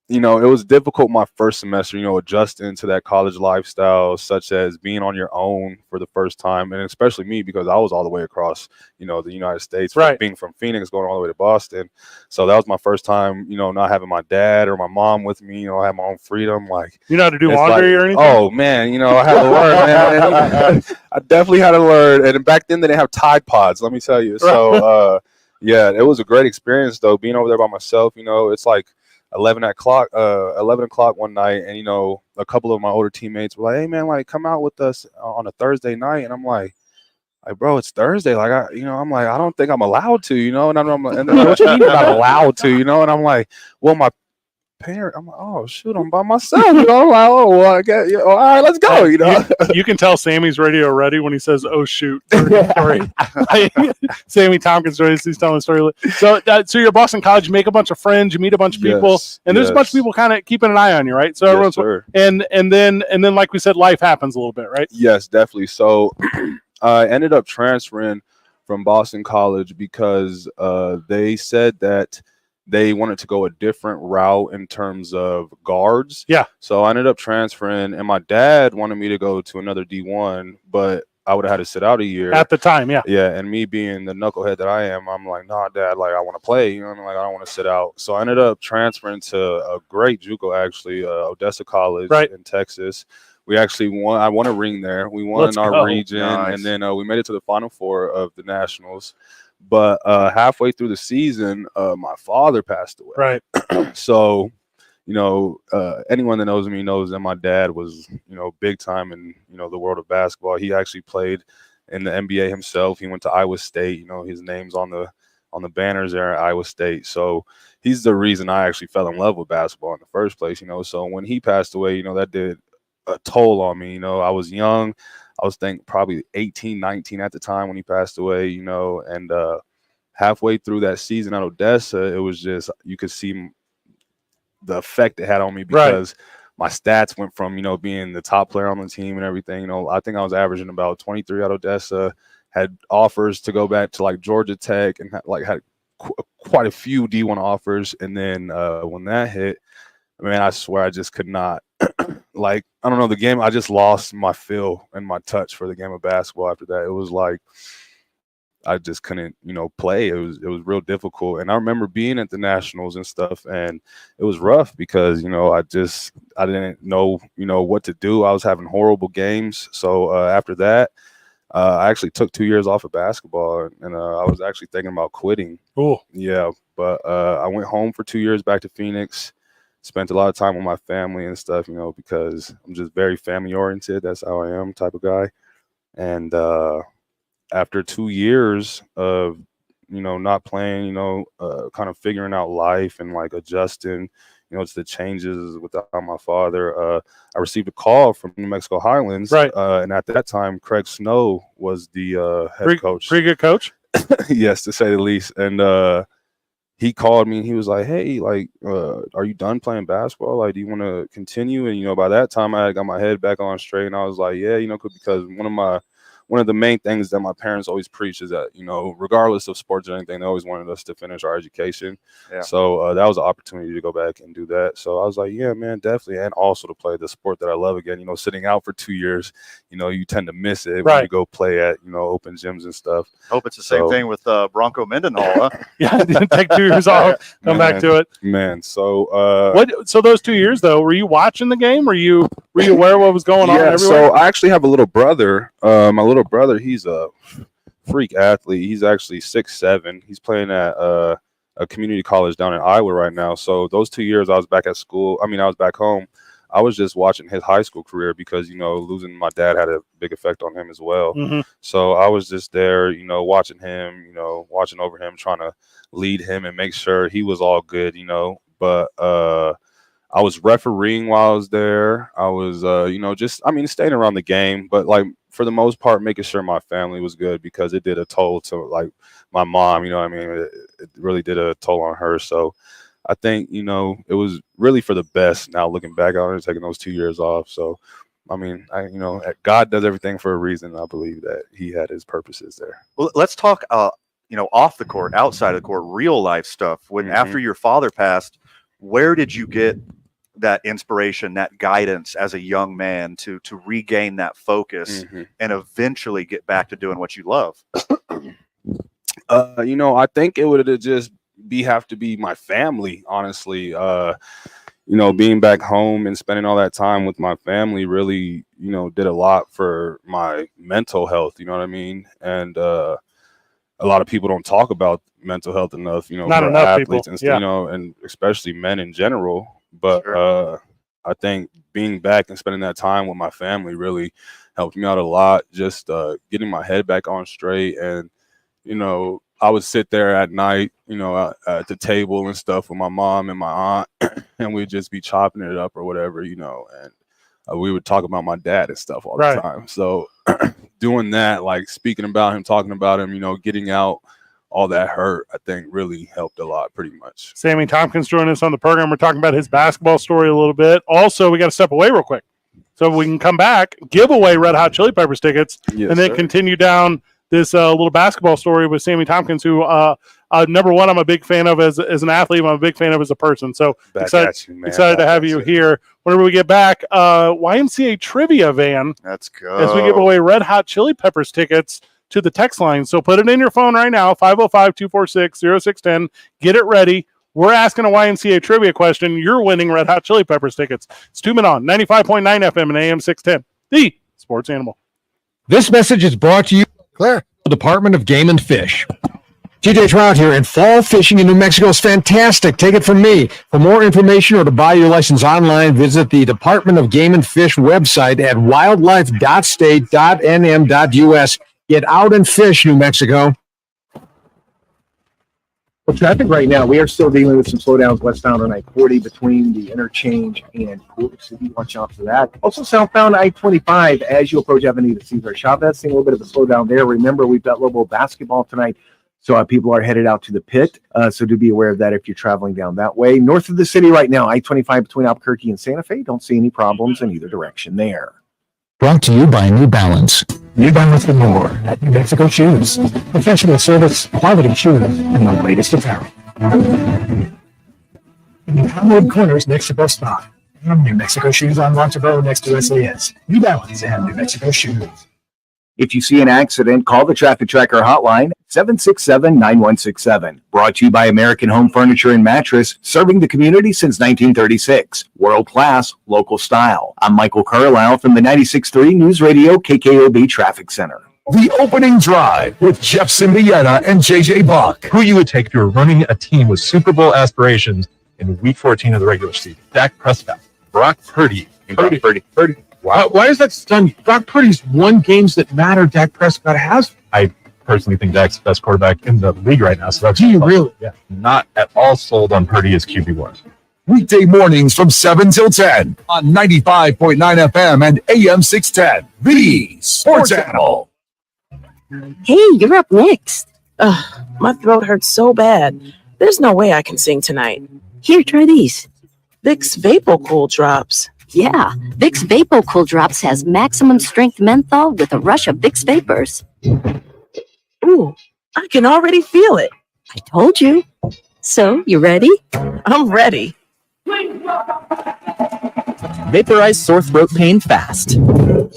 it was difficult my first semester, adjusting to that college lifestyle, such as being on your own for the first time. And especially me, because I was all the way across, the United States,
Right.
being from Phoenix, going all the way to Boston. So that was my first time, not having my dad or my mom with me, I had my own freedom. Like,
You know how to do
it's
laundry
like,
or anything?
Oh man, I had to learn, man. I definitely had to learn. And back then they didn't have Tide Pods, let me tell you. So yeah, it was a great experience though, being over there by myself. It's like 11 o'clock one night, and a couple of my older teammates were like, "Hey man, like come out with us on a Thursday night," and I'm like, bro, it's Thursday. Like I'm like, I don't think I'm allowed to, and I'm like, and they're like, what you mean you're not allowed to, and I'm like, well, my parent, I'm like, oh shoot, I'm by myself, I'm like, oh well, I guess, all right, let's go,
You can tell Sammy's radio ready when he says, "Oh shoot!" Sorry. Sammy Tompkins, he's telling the story. So you're at Boston College, you make a bunch of friends, you meet a bunch of people,
Yes,
and there's a bunch of
yes.
people kind of keeping an eye on you, right? So
Yes,
everyone's
sir.
and then like we said, life happens a little bit, right?
Yes, definitely. So I ended up transferring from Boston College because they said that they wanted to go a different route in terms of guards.
Yeah.
So I ended up transferring, and my dad wanted me to go to another D1, but I would have had to sit out a year.
At the time, yeah.
Yeah, and me being the knucklehead that I am, I'm like, nah, Dad, like I want to play. Like I don't want to sit out. So I ended up transferring to a great JUCO, actually, Odessa College in Texas. We actually won. I won a ring there. We won
Let's
in our
go.
region,
Nice.
and then we made it to the Final Four of the Nationals. But halfway through the season, my father passed away.
Right.
So, anyone that knows me knows that my dad was, big time in, the world of basketball. He actually played in the NBA himself. He went to Iowa State. His name's on the banners there at Iowa State. So he's the reason I actually fell in love with basketball in the first place. So when he passed away, that did a toll on me. I was young. I was probably 18, 19 at the time when he passed away, and halfway through that season at Odessa, it was just, you could see the effect it had on me because my stats went from, being the top player on the team and everything. I think I was averaging about 23 at Odessa, had offers to go back to like Georgia Tech, and had quite a few D1 offers. And then when that hit, man, I swear I just could not. I don't know, the game, I just lost my feel and my touch for the game of basketball after that. It was like I just couldn't, play. It was real difficult. And I remember being at the Nationals and stuff, and it was rough because, I didn't know, what to do. I was having horrible games. So after that, I actually took 2 years off of basketball, and I was actually thinking about quitting.
Oh,
yeah. But I went home for 2 years back to Phoenix. Spent a lot of time with my family and stuff, because I'm just very family oriented. That's how I am, type of guy. And after 2 years of, not playing, kind of figuring out life and like adjusting, to the changes without my father, I received a call from New Mexico Highlands.
Right.
And at that time, Craig Snow was the head coach.
Pretty good coach.
Yes, to say the least. And he called me and he was like, hey, like, are you done playing basketball? Like, do you want to continue? And, by that time I had got my head back on straight, and I was like, yeah, because one one of the main things that my parents always preach is that, regardless of sports or anything, they always wanted us to finish our education.
Yeah.
So that was an opportunity to go back and do that. So I was like, yeah, man, definitely. And also to play the sport that I love again. Sitting out for 2 years, you tend to miss it when you go play at, open gyms and stuff.
Hope it's the same thing with Bronco Mendenhall, huh?
Yeah, take 2 years off, come back to it.
Man, so
so those 2 years though, were you watching the game? Were you aware of what was going on everywhere?
So I actually have a little brother. My little brother, he's a freak athlete. He's actually 6'7". He's playing at a community college down in Iowa right now. So those 2 years I was back at school. I was back home. I was just watching his high school career because, losing my dad had a big effect on him as well.
Mm-hmm.
So I was just there, watching him, watching over him, trying to lead him and make sure he was all good, But I was refereeing while I was there. I was, staying around the game, but like for the most part, making sure my family was good because it did a toll to like my mom, it really did a toll on her. So I think, it was really for the best now looking back on it, taking those 2 years off. So, God does everything for a reason. I believe that he had his purposes there.
Well, let's talk, off the court, outside of the court, real life stuff. When after your father passed, where did you get that inspiration, that guidance as a young man to regain that focus and eventually get back to doing what you love?
I think it would just have to be my family, honestly. Being back home and spending all that time with my family really, did a lot for my mental health, you know what I mean? And a lot of people don't talk about mental health enough,
Not
for
enough
athletes
people.
and, and especially men in general. But I think being back and spending that time with my family really helped me out a lot, just getting my head back on straight. And, I would sit there at night, at the table and stuff with my mom and my aunt, and we'd just be chopping it up or whatever, and we would talk about my dad and stuff all the time. So doing that, like speaking about him, talking about him, getting out all that hurt, I think really helped a lot, pretty much.
Sammy Tompkins joining us on the program. We're talking about his basketball story a little bit. Also, we got to step away real quick so we can come back, give away Red Hot Chili Peppers tickets, and then continue down this little basketball story with Sammy Tompkins, who number one, I'm a big fan of as an athlete. I'm a big fan of as a person. So excited to have you here. Whenever we get back, YMCA trivia van.
Let's go.
As we give away Red Hot Chili Peppers tickets to the text line. So put it in your phone right now, 505-246-0610. Get it ready. We're asking a YMCA trivia question. You're winning Red Hot Chili Peppers tickets. It's 2 Men On, 95.9 FM and AM 610. The Sports Animal.
This message is brought to you by the Department of Game and Fish. TJ Trout here, and fall fishing in New Mexico is fantastic. Take it from me. For more information or to buy your license online, visit the Department of Game and Fish website at wildlife.state.nm.us. Get out and fish, New Mexico.
Well, traffic right now, we are still dealing with some slowdowns westbound on I-40 between the interchange and Culver City. Watch out for that. Also, southbound I-25 as you approach Avenida Cesar Chavez, seeing a little bit of a slowdown there. Remember, we've got Lobo basketball tonight, so people are headed out to the pit. So do be aware of that if you're traveling down that way. North of the city right now, I-25 between Albuquerque and Santa Fe. Don't see any problems in either direction there.
Brought to you by New Balance. New Balance and more at New Mexico Shoes. Professional service, quality shoes, and the latest apparel. In Hollywood Corners next to Best Buy. And New Mexico Shoes on Montevideo next to SAS. New Balance and New Mexico Shoes.
If you see an accident, call the Traffic Tracker hotline, 767-9167. Brought to you by American Home Furniture and Mattress, serving the community since 1936. World class, local style. I'm Michael Carlisle from the 96.3 News Radio KKOB Traffic Center.
The opening drive with Jeff Symbieta and JJ Buck.
Who you would take if you were running a team with Super Bowl aspirations in Week 14 of the regular season? Dak Prescott, Brock Purdy. Purdy. Wow. Why is that stunned? Brock Purdy's won games that matter. Dak Prescott has. I personally think Dak's the best quarterback in the league right now. So that's
really?
Yeah. Not at all sold on Purdy as QB1.
Weekday mornings from 7 till 10 on 95.9 FM and AM 610. The Sports Animal.
Hey, you're up next. My throat hurts so bad. There's no way I can sing tonight. Here, try these. Vicks Vapor Cool Drops.
Yeah, Vicks Vapo Cool Drops has maximum strength menthol with a rush of Vicks Vapors.
Ooh, I can already feel it.
I told you. So, you ready?
I'm ready.
Vaporize sore throat pain fast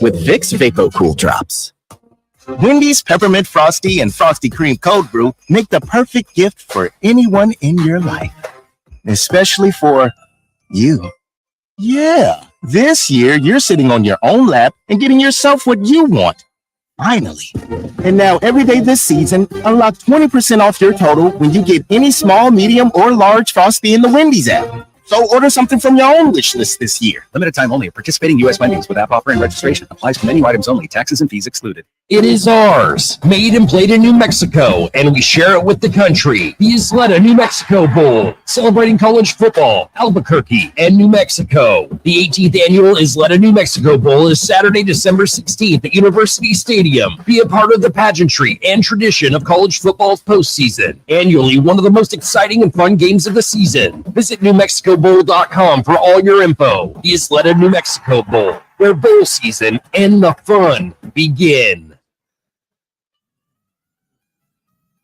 with Vicks Vapo Cool Drops. Wendy's Peppermint Frosty and Frosty Cream Cold Brew make the perfect gift for anyone in your life, especially for you. Yeah, this year you're sitting on your own lap and getting yourself what you want. Finally. And now every day this season, unlock 20% off your total when you get any small, medium, or large Frosty in the Wendy's app. So order something from your own wish list this year.
Limited time only at participating U.S. Wendy's with app offer and registration. Applies to menu items only. Taxes and fees excluded.
It is ours, made and played in New Mexico, and we share it with the country. The Isleta New Mexico Bowl, celebrating college football, Albuquerque, and New Mexico. The 18th annual Isleta New Mexico Bowl is Saturday, December 16th at University Stadium. Be a part of the pageantry and tradition of college football's postseason. Annually, one of the most exciting and fun games of the season. Visit NewMexicoBowl.com for all your info. The Isleta New Mexico Bowl, where bowl season and the fun begin.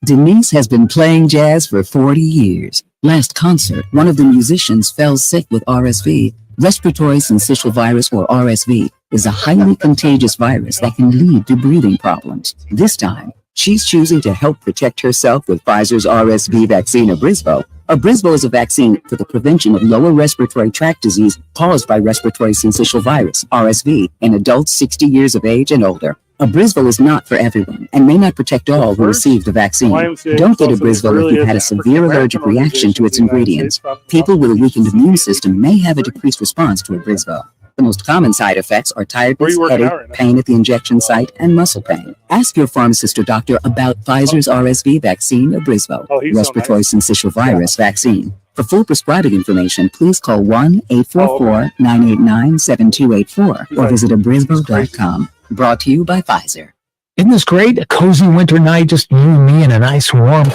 Denise has been playing jazz for 40 years. Last concert, one of the musicians fell sick with RSV. Respiratory syncytial virus, or RSV, is a highly contagious virus that can lead to breathing problems. This time, she's choosing to help protect herself with Pfizer's RSV vaccine, Abrysvo. Abrysvo is a vaccine for the prevention of lower respiratory tract disease caused by respiratory syncytial virus, RSV, in adults 60 years of age and older. Abrysvo is not for everyone and may not protect all who receive the vaccine. Don't get Abrysvo if you've had a severe allergic reaction to its ingredients. People with a weakened immune system may have a decreased response to Abrysvo. The most common side effects are tiredness, headache, pain at the injection site, and muscle pain. Ask your pharmacist or doctor about Pfizer's RSV vaccine, Abrysvo, respiratory syncytial virus vaccine. For full prescribing information, please call 1-844-989-7284 or visit abrysvo.com. Brought to you by Pfizer.
Isn't this great? A cozy winter night, just you and me in a nice warm.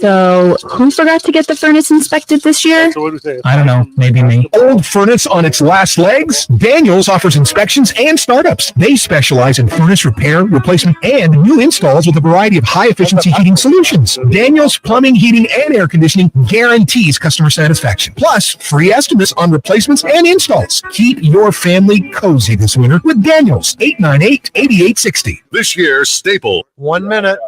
So, who forgot to get the furnace inspected this year?
I don't know, maybe me.
Old furnace on its last legs? Daniels offers inspections and startups. They specialize in furnace repair, replacement, and new installs with a variety of high-efficiency heating solutions. Daniels Plumbing, Heating, and Air Conditioning guarantees customer satisfaction. Plus, free estimates on replacements and installs. Keep your family cozy this winter with Daniels, 898-8860.
This year's staple.
1 minute.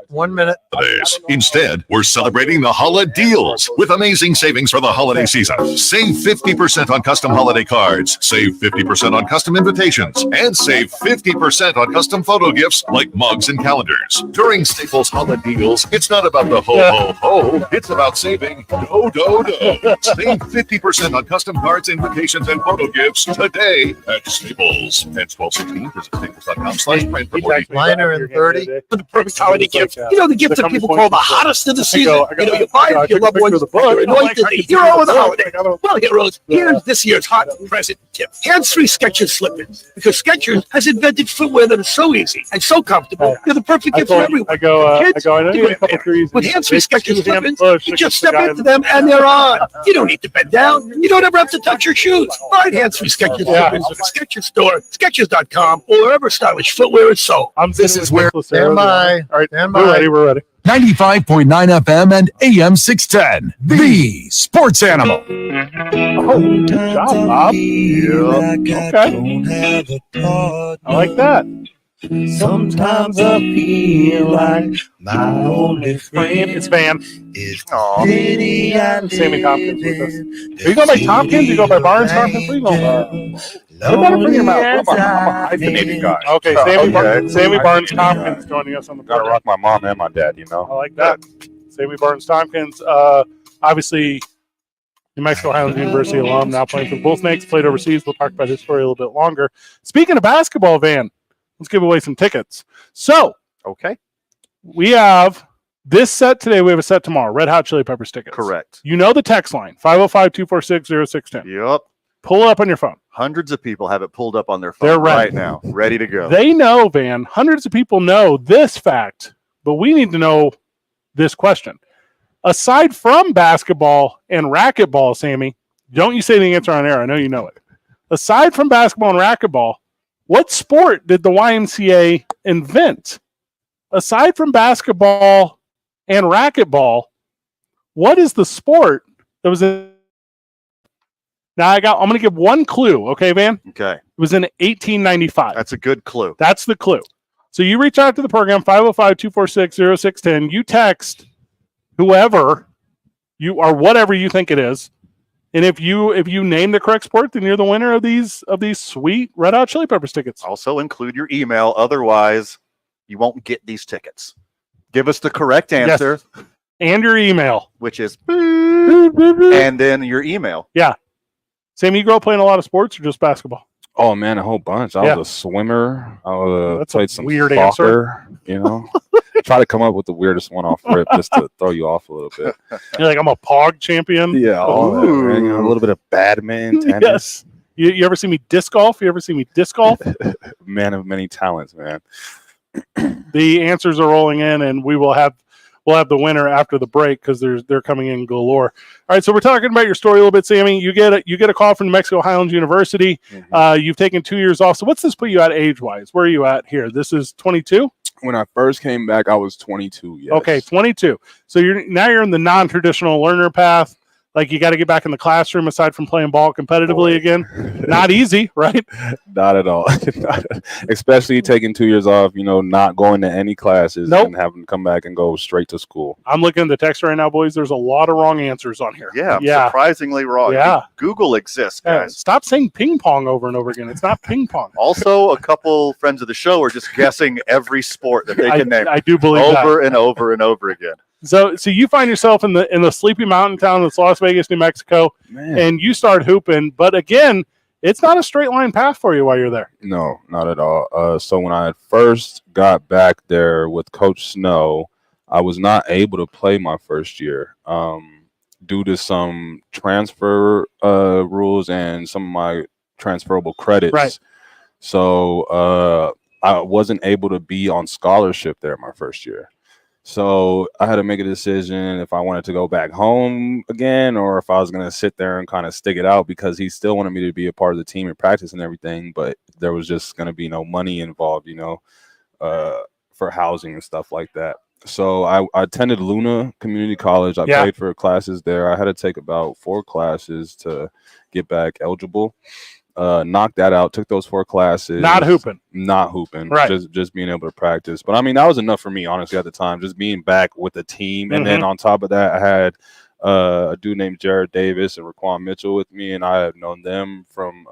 Instead, we're celebrating the holiday deals with amazing savings for the holiday season. Save 50% on custom holiday cards, save 50% on custom invitations, and save 50% on custom photo gifts like mugs and calendars. During Staples holiday deals, it's not about the ho, ho, ho. It's about saving do, do, do. Save 50% on custom cards, invitations, and photo gifts today at Staples. At 1216, visit staples.com/print for more details.
Liner and 30.
For the perfect holiday gift. You know, the gift that people call the hottest of the season. You know, you buy it for your loved ones. You're anointed the hero of the holiday. Well, heroes, here's this year's hot present tip. Hands-free Skechers slip-ins. Because Skechers has invented footwear that is so easy and so comfortable. They're the perfect gift for everyone.
I know you need a couple trees.
With hands-free Skechers slip-ins, you just step into them and they're on. You don't need to bend down. You don't ever have to touch your shoes. Find hands-free Skechers slip-ins at the Skechers store, Skechers.com, or wherever stylish footwear is sold.
This is where
Stand by.
All right,
Stand
we're ready.
95.9 FM and AM 610. The Sports Animal.
Oh, good job, Bob. Okay. I like that.
Sometimes I feel like my only friend
It's Van.
is
Sammy Tompkins with us. Are you going by Tompkins? You go by Barnes Tompkins? What are you going by? You better bring him out. I'm a hyphenated guy. Okay, Sammy Barnes Tompkins joining us on the
Gotta rock my mom and my dad, you know.
I like that. Sammy Barnes Tompkins, obviously New Mexico Highlands University alum, now playing for the Bullsnakes, played overseas. We'll talk about his story a little bit longer. Speaking of basketball, Van, let's give away some tickets. So,
okay,
we have this set today. We have a set tomorrow. Red Hot Chili Peppers tickets.
Correct.
You know the text line, 505-246-0610.
Yep.
Pull it up on your phone.
Hundreds of people have it pulled up on their phone
They're ready.
right now, ready to go.
They know, Van. Hundreds of people know this fact, but we need to know this question. Aside from basketball and racquetball, Sammy, don't you say the answer on air. I know you know it. Aside from basketball and racquetball, what sport did the YMCA invent? Aside from basketball and racquetball, what is the sport that was in? Now I'm going to give one clue. Okay, Van?
Okay.
It was in 1895.
That's a good clue.
That's the clue. So you reach out to the program, 505-246-0610. You text whoever you or whatever you think it is. And if you name the correct sport, then you're the winner of these sweet Red Hot Chili Peppers tickets.
Also include your email. Otherwise, you won't get these tickets. Give us the correct answer.
Yes. And your email.
Which is and then your email.
Yeah. Sam, you grow up playing a lot of sports or just basketball?
Oh man, a whole bunch. I was a swimmer. I
That's
played
a
some
weird
soccer. You know, try to come up with the weirdest one off rip just to throw you off a little bit.
You're like, I'm a pog champion.
Yeah, all that, man. You know, a little bit of badminton, tennis.
Yes. You ever see me disc golf? You ever see me disc golf?
Man of many talents, man.
The answers are rolling in, and we'll have the winner after the break because they're coming in galore. All right, so we're talking about your story a little bit, Sammy. You get a call from New Mexico Highlands University. You've taken 2 years off. So what's this put you at age-wise? Where are you at here? This is 22?
When I first came back, I was 22. Yes.
Okay, 22. So you're in the non-traditional learner path. Like you got to get back in the classroom aside from playing ball competitively again. Not easy, right?
Not at all. Especially taking 2 years off, not going to any classes and having to come back and go straight to school.
I'm looking at the text right now, boys. There's a lot of wrong answers on here.
Yeah, surprisingly wrong.
Yeah.
Google exists, guys.
Stop saying ping pong over and over again. It's not ping pong.
Also, a couple friends of the show are just guessing every sport that they can name.
I do believe
over and over and over again.
So you find yourself in the sleepy mountain town that's Las Vegas, New Mexico, and you start hooping. But again, it's not a straight line path for you while you're there.
No, not at all. So when I first got back there with Coach Snow, I was not able to play my first year due to some transfer rules and some of my transferable credits.
Right.
So I wasn't able to be on scholarship there my first year. So I had to make a decision if I wanted to go back home again or if I was going to sit there and kind of stick it out because he still wanted me to be a part of the team and practice and everything. But there was just going to be no money involved, for housing and stuff like that. So I attended Luna Community College. I paid for classes there. I had to take about 4 classes to get back eligible. Knocked that out, took those 4 classes.
Not hooping.
Right. Just being able to practice. But I mean, that was enough for me, honestly, at the time, just being back with the team. And then on top of that, I had a dude named Jared Davis and Raquan Mitchell with me, and I had known them from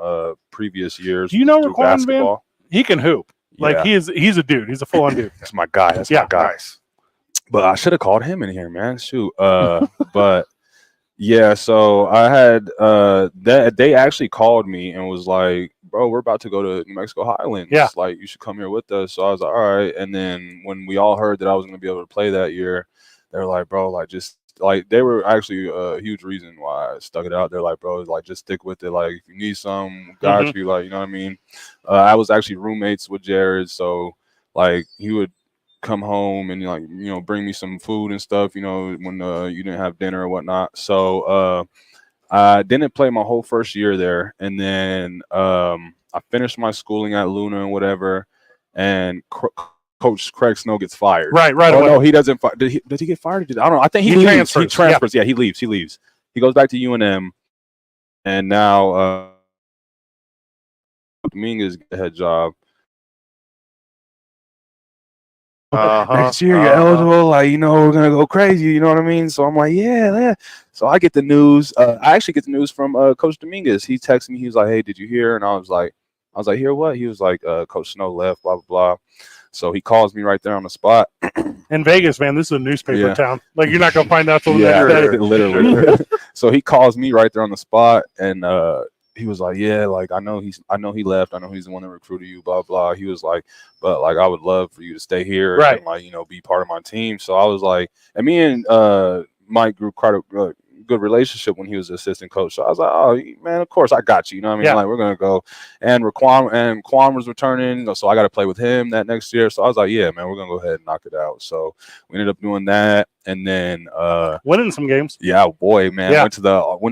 previous years.
Do you know Raquan, man? He can hoop. Like he's a dude. He's a full-on dude.
That's my guy. That's my guy. Nice. But I should have called him in here, man. Shoot. But yeah, so I had they actually called me and was like, bro, we're about to go to New Mexico Highlands.
Yeah.
Like, you should come here with us. So I was like, all right. And then when we all heard that I was going to be able to play that year, they were like, bro, like, just like, they were actually a huge reason why I stuck it out. They're like, bro, like, just stick with it. Like, if you need some, got you. Like, you know what I mean? I was actually roommates with Jared. So, like, he would come home and bring me some food and stuff, when you didn't have dinner or whatnot. So I didn't play my whole first year there, and then I finished my schooling at Luna and whatever, and Coach Craig Snow gets fired.
Right.
Oh no, he doesn't. Did he get fired? I don't know. I think he leaves. He transfers. Yeah, he leaves. He goes back to UNM, and now Dominguez get a head job. Next year you're eligible, like, we're gonna go crazy, you know what I mean? So I'm like, yeah. So I get the news. I actually get the news from Coach Dominguez. He texted me. He was like, hey, did you hear? And I was like, hear what? He was like, Coach Snow left, blah blah blah. So he calls me right there on the spot.
In Vegas, man, this is a newspaper town. Like, you're not gonna find out till the next day.
Literally. So he calls me right there on the spot, and he was like, yeah, like, I know he left. I know he's the one that recruited you, blah, blah. He was like, but like, I would love for you to stay here and like, be part of my team. So I was like, and me and Mike grew quite a good relationship when he was assistant coach. So I was like, oh man, of course I got you. You know what I mean? Like, we're going to go. And Quan was returning. So I got to play with him that next year. So I was like, yeah, man, we're going to go ahead and knock it out. So we ended up doing that. And then
winning some games.
Yeah, boy, man. Went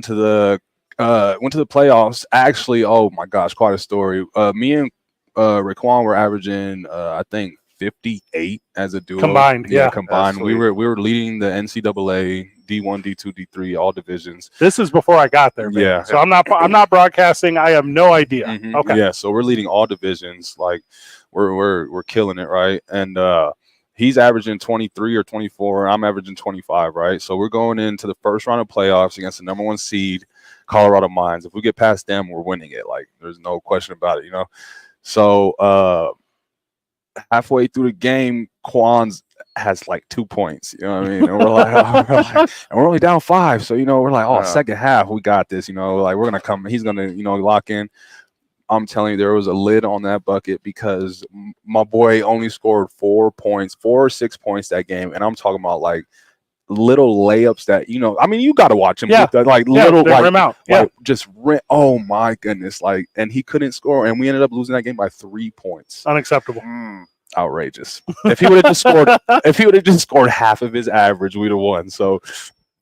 to the went to the playoffs. Actually, oh my gosh, quite a story. Me and Raekwon were averaging, I think, 58 as a duo
Combined, yeah.
combined.
That's
We
sweet.
were leading the NCAA D1, D2, D3, all divisions.
This is before I got there, man.
Yeah.
So I'm not broadcasting. I have no idea.
Mhm.
Okay.
Yeah, so we're leading all divisions. Like we're killing it, right? And he's averaging 23 or 24. I'm averaging 25, right? So we're going into the first round of playoffs against the number 1 seed, Colorado Mines. If we get past them, we're winning it. Like there's no question about it, you know. So halfway through the game, Quan's has like 2 points. You know what I mean? And we're like, and we're only down 5. So, you know, we're like, oh, second half, we got this. You know, like we're going to come. He's going to, you know, lock in. I'm telling you, there was a lid on that bucket because my boy only scored 4 or 6 points that game. And I'm talking about like little layups that, you know, I mean, you got to watch him.
Yeah.
With that, like little, like,
rim out. Yeah.
like just oh my goodness. Like, and he couldn't score. And we ended up losing that game by 3 points.
Unacceptable.
Outrageous. If he would have just scored half of his average, we'd have won. So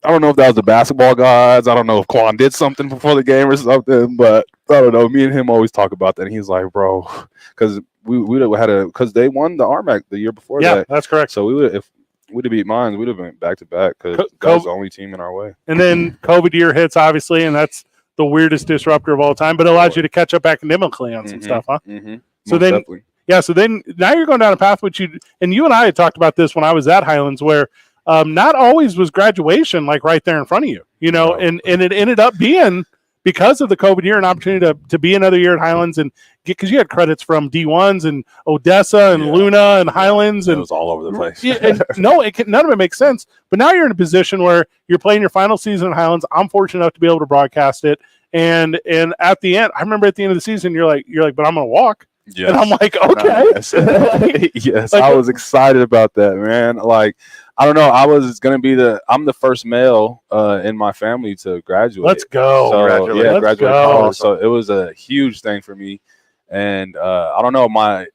I don't know if that was the basketball gods. I don't know if Quan did something before the game or something, but I don't know. Me and him always talk about that. And he's like, bro, because we had because they won the RMAC the year before that.
Yeah, that's correct.
So we would if we'd have beat mine, we'd have been back to back because that was the only team in our way.
And then COVID year hits, obviously, and that's the weirdest disruptor of all time, but it allows you to catch up academically on some stuff, huh?
Mm-hmm.
So then,
definitely.
yeah, so then now you're going down a path which you and I had talked about this when I was at Highlands, where not always was graduation like right there in front of you, you know, and it ended up being, because of the COVID year, an opportunity to be another year at Highlands and get, because you had credits from D1s and Odessa and Luna and Highlands, and
it was all over the place.
Yeah, and none of it makes sense. But now you're in a position where you're playing your final season at Highlands. I'm fortunate enough to be able to broadcast it, and at the end, I remember at the end of the season, you're like, but I'm gonna walk.
Yes.
And I'm like, okay.
Yes,
Like,
I was excited about that, man. Like, I don't know. I'm the first male in my family to graduate.
Let's go.
So, yeah,
Let's
graduate
go.
college. So it was a huge thing for me. And I don't know, my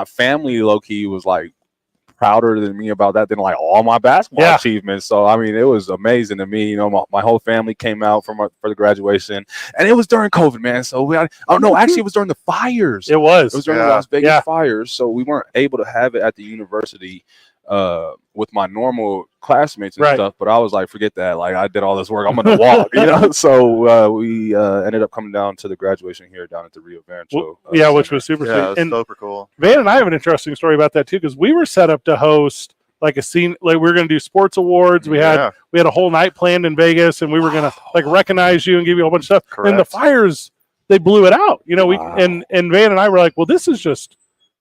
family low key was like prouder than me about that than like all my basketball achievements. So I mean, it was amazing to me. You know, my whole family came out for the graduation, and it was during COVID, man. So actually, it was during the fires.
It was
during the Las Vegas fires. So we weren't able to have it at the university with my normal classmates and stuff. But I was like, forget that. Like, I did all this work. I'm gonna walk. You know. So we ended up coming down to the graduation here down at the Rio Rancho.
Which was super sweet. And
super cool.
Van and I have an interesting story about that too, because we were set up to host like a scene, like we were going to do sports awards. We had a whole night planned in Vegas, and we were going to like recognize you and give you a whole bunch of stuff.
Correct.
And the fires, they blew it out. You know, and Van and I were like, well, this is just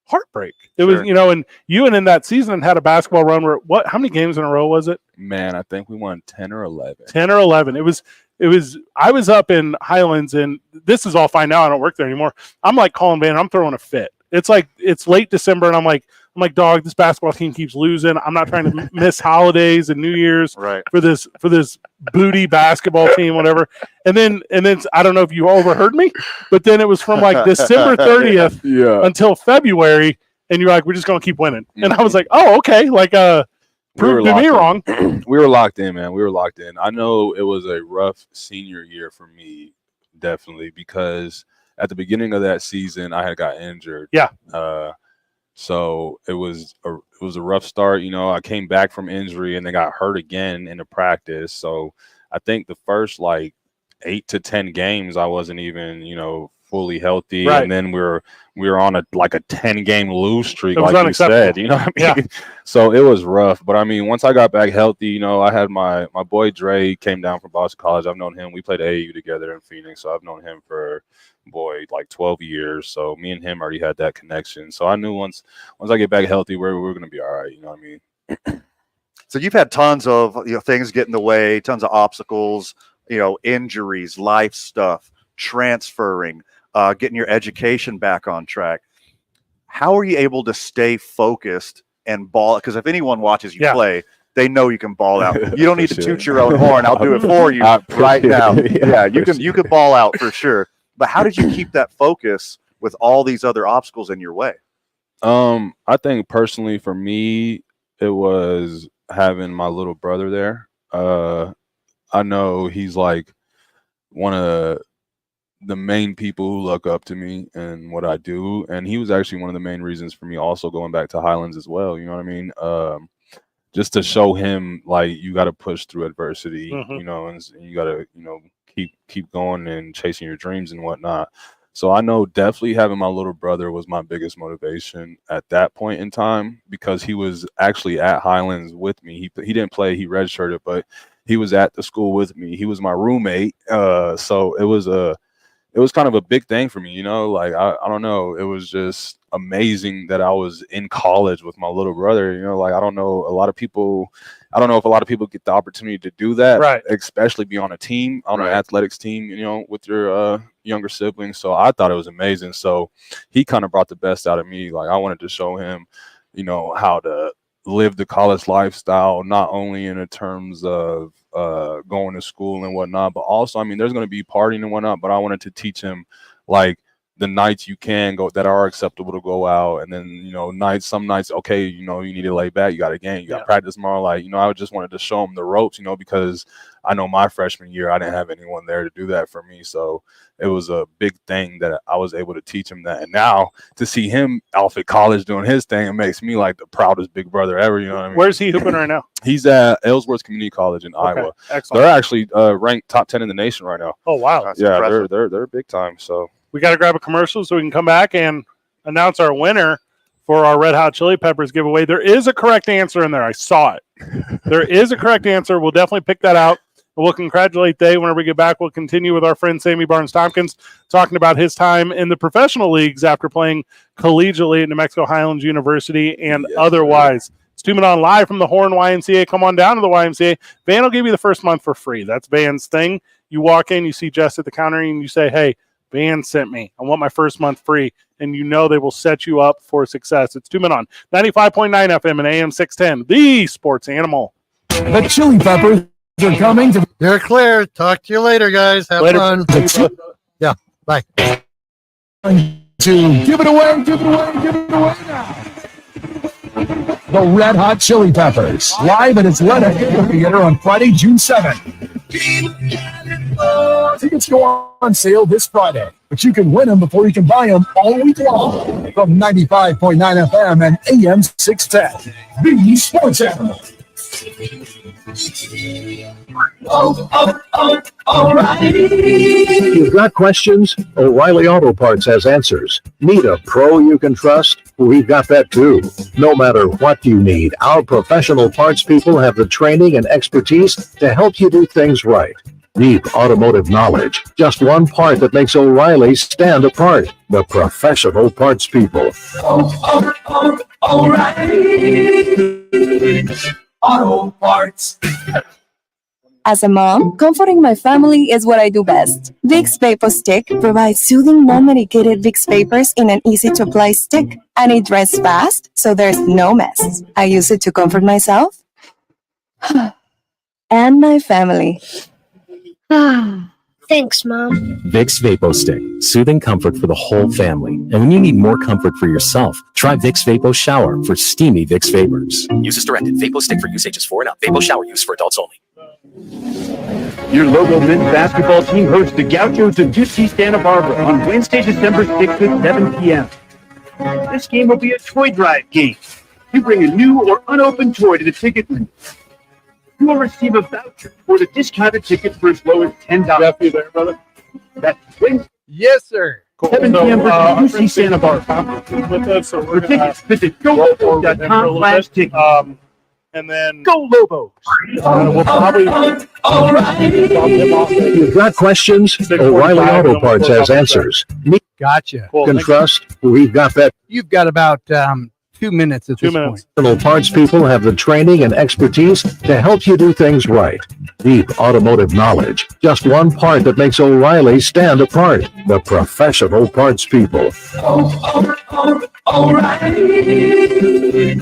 heartbreak. It was, you know, and you in that season had a basketball run where how many games in a row was it?
Man, I think we won 10 or 11.
10 or 11. It was I was up in Highlands, and this is all fine now. I don't work there anymore. I'm like calling Van, I'm throwing a fit. It's like it's late December, and I'm like, dog, this basketball team keeps losing. I'm not trying to miss holidays and New Year's for this booty basketball team, whatever. And then I don't know if you overheard me, but then it was from like December 30th until February, and you're like, we're just gonna keep winning. And I was like, oh, okay, like prove to me wrong.
We were locked in, man. We were locked in. I know it was a rough senior year for me, definitely, because at the beginning of that season, I had got injured.
Yeah.
So it was a rough start. You know, I came back from injury and then got hurt again in the practice. So I think the first like 8 to 10 games, I wasn't even, you know, fully healthy.
Right.
And then we were on a 10-game lose streak,
It was
like you said. You know what I mean?
Yeah.
So it was rough. But I mean, once I got back healthy, you know, I had my boy Dre came down from Boston College. I've known him. We played AAU together in Phoenix. So I've known him for like 12 years. So me and him already had that connection. So I knew once I get back healthy, we're gonna be all right. You know what I mean?
So you've had tons of things get in the way, tons of obstacles, injuries, life stuff, transferring, getting your education back on track. How are you able to stay focused and ball? Because if anyone watches you play, they know you can ball out. You don't need to toot your own horn. I'll do it for you right now. Yeah, you can ball out for sure. But how did you keep that focus with all these other obstacles in your way?
I think personally for me, it was having my little brother there. I know he's like one of the main people who look up to me and what I do. And he was actually one of the main reasons for me also going back to Highlands as well. You know what I mean? Just to show him, like, you got to push through adversity, you know, and you got to, you know, keep going and chasing your dreams and whatnot. So I know definitely having my little brother was my biggest motivation at that point in time, because he was actually at Highlands with me. He didn't play, he redshirted, but he was at the school with me. He was my roommate. So it was kind of a big thing for me, you know, like, I don't know. It was just amazing that I was in college with my little brother, you know, like, I don't know if a lot of people get the opportunity to do that,
right?
Especially be on a team, on an athletics team, you know, with your younger siblings. So I thought it was amazing. So he kind of brought the best out of me. Like, I wanted to show him, you know, how to live the college lifestyle, not only in terms of going to school and whatnot, but also, I mean, there's going to be partying and whatnot, but I wanted to teach him, like, the nights you can go that are acceptable to go out, and then, you know, some nights, okay, you know, you need to lay back, you got a game, you got practice tomorrow. Like, you know, I just wanted to show him the ropes, you know, because I know my freshman year I didn't have anyone there to do that for me. So it was a big thing that I was able to teach him that. And now to see him off at college doing his thing, it makes me like the proudest big brother ever. You know what I mean?
Where's he hooping right now?
He's at Ellsworth Community College in Iowa.
Excellent.
They're actually ranked top 10 in the nation right now.
Oh, wow.
That's impressive. They're big time. So
we got to grab a commercial so we can come back and announce our winner for our Red Hot Chili Peppers giveaway. There is a correct answer in there. I saw it. There is a correct answer. We'll definitely pick that out. We'll congratulate Dave. Whenever we get back, we'll continue with our friend Sammy Barnes-Tompkins talking about his time in the professional leagues after playing collegiately at New Mexico Highlands University and otherwise. It's 2 Men On live from the Horn YMCA. Come on down to the YMCA. Van will give you the first month for free. That's Van's thing. You walk in, you see Jess at the counter, and you say, hey, Van sent me. I want my first month free. And you know they will set you up for success. It's 2 Men On. 95.9 FM and AM 610, the sports animal.
The Chili Peppers are coming to...
You're clear. Talk to you later, guys. Have fun. Yeah, bye.
To give it away now. The Red Hot Chili Peppers, live at Atlanta Theater on Friday, June 7th. Tickets go on sale this Friday, but you can win them before you can buy them all week long. From 95.9 FM and AM 610, the sports animal.
If you've got questions, O'Reilly Auto Parts has answers. Need a pro you can trust? We've got that too. No matter what you need, our professional parts people have the training and expertise to help you do things right. Deep automotive knowledge. Just one part that makes O'Reilly stand apart. The professional parts people.
O'Reilly Auto Parts.
As a mom, comforting my family is what I do best. Vicks Vapor Stick provides soothing, non-medicated Vicks vapors in an easy-to-apply stick, and it dries fast, so there's no mess. I use it to comfort myself and my family.
Thanks, Mom.
Vicks Vapo Stick, soothing comfort for the whole family. And when you need more comfort for yourself, try Vicks Vapo Shower for steamy Vicks vapors.
Use as directed. Vapo Stick for use ages 4 and up. Vapo Shower use for adults only.
Your local men's basketball team hosts the Gauchos of UC Santa Barbara on Wednesday, December 6th at 7 p.m. This game will be a toy drive game. You bring a new or unopened toy to the ticket window. You will receive a voucher for the discounted tickets for as low as $10.
Jeff, you there, brother?
That's Wednesday.
Yes, sir.
Cool.
7 p.m. for UC Santa Barbara.
With us, so
For tickets, visit GoLobos.com/tickets.
And then
Go Lobos.
we'll probably
If you've got questions, O'Reilly Auto Parts has answers. Need
Gotcha.
can trust? We've got that.
You've got about 2 minutes at this point.
Professional parts people have the training and expertise to help you do things right. Deep automotive knowledge. Just one part that makes O'Reilly stand apart. The professional parts people.
O'Reilly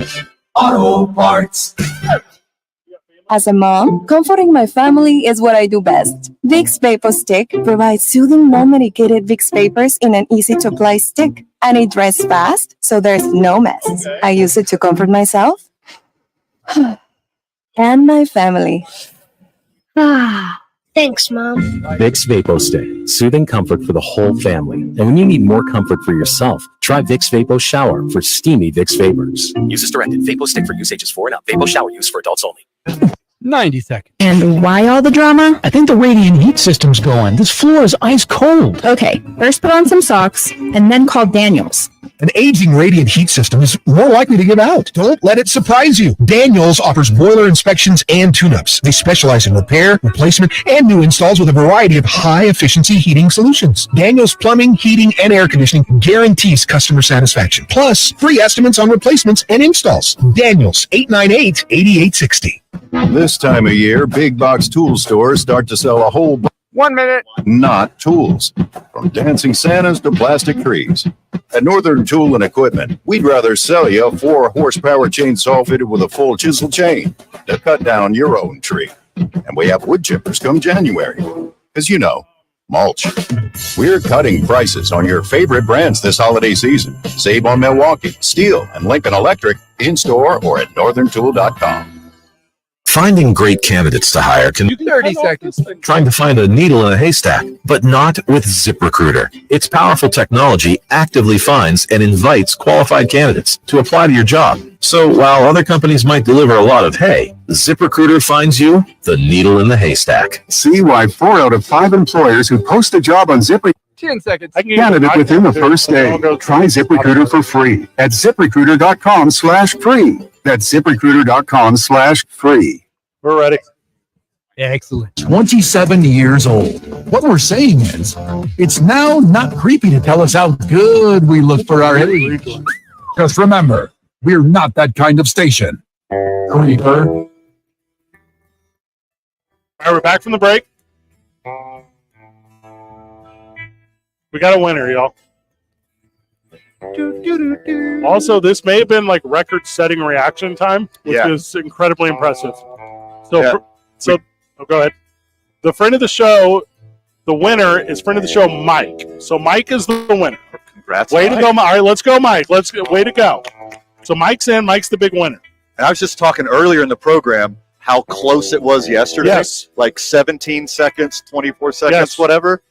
Auto Parts.
As a mom, comforting my family is what I do best. Vicks Vapor Stick provides soothing, non-medicated Vicks vapors in an easy-to-apply stick, and it dries fast, so there's no mess. I use it to comfort myself and my family.
Thanks, Mom.
Vicks Vapo Stick, soothing comfort for the whole family. And when you need more comfort for yourself, try Vicks Vapo Shower for steamy Vicks vapors.
Use as directed. Vapo Stick for use ages 4 and up. Vapo Shower use for adults only.
90 seconds.
And why all the drama?
I think the radiant heat system's going. This floor is ice cold.
Okay, first put on some socks and then call Daniels.
An aging radiant heat system is more likely to give out. Don't let it surprise you. Daniels offers boiler inspections and tune-ups. They specialize in repair, replacement, and new installs with a variety of high-efficiency heating solutions. Daniels Plumbing, Heating, and Air Conditioning guarantees customer satisfaction. Plus, free estimates on replacements and installs. Daniels, 898-8860.
This time of year, big box tool stores start to sell a whole
1 minute.
not tools, from dancing Santas to plastic trees. At Northern Tool and Equipment, we'd rather sell you a 4-horsepower chainsaw fitted with a full chisel chain to cut down your own tree. And we have wood chippers come January. Because mulch. We're cutting prices on your favorite brands this holiday season. Save on Milwaukee, Steel, and Lincoln Electric in-store or at northerntool.com.
Finding great candidates to hire can be
30 seconds.
trying to find a needle in a haystack, but not with ZipRecruiter. Its powerful technology actively finds and invites qualified candidates to apply to your job. So while other companies might deliver a lot of hay, ZipRecruiter finds you the needle in the haystack.
See why 4 out of 5 employers who post a job on ZipRecruiter
10 seconds.
candidate within the first day. Try ZipRecruiter for free at ZipRecruiter.com/free. That's ZipRecruiter.com/free.
We're ready.
Excellent.
27 years old. What we're saying is, it's now not creepy to tell us how good we look for our age. Because remember, we're not that kind of station. Creeper.
All right, we're back from the break. We got a winner, y'all. Also, this may have been like record-setting reaction time, which is incredibly impressive. So, go ahead. The friend of the show, the winner is friend of the show, Mike. So Mike is the winner.
Congrats,
way
Mike.
to go, Mike. All right, let's go, Mike. Way to go. So Mike's in. Mike's the big winner.
And I was just talking earlier in the program how close it was yesterday.
Yes.
Like 17 seconds, 24 seconds,
Yes.
whatever.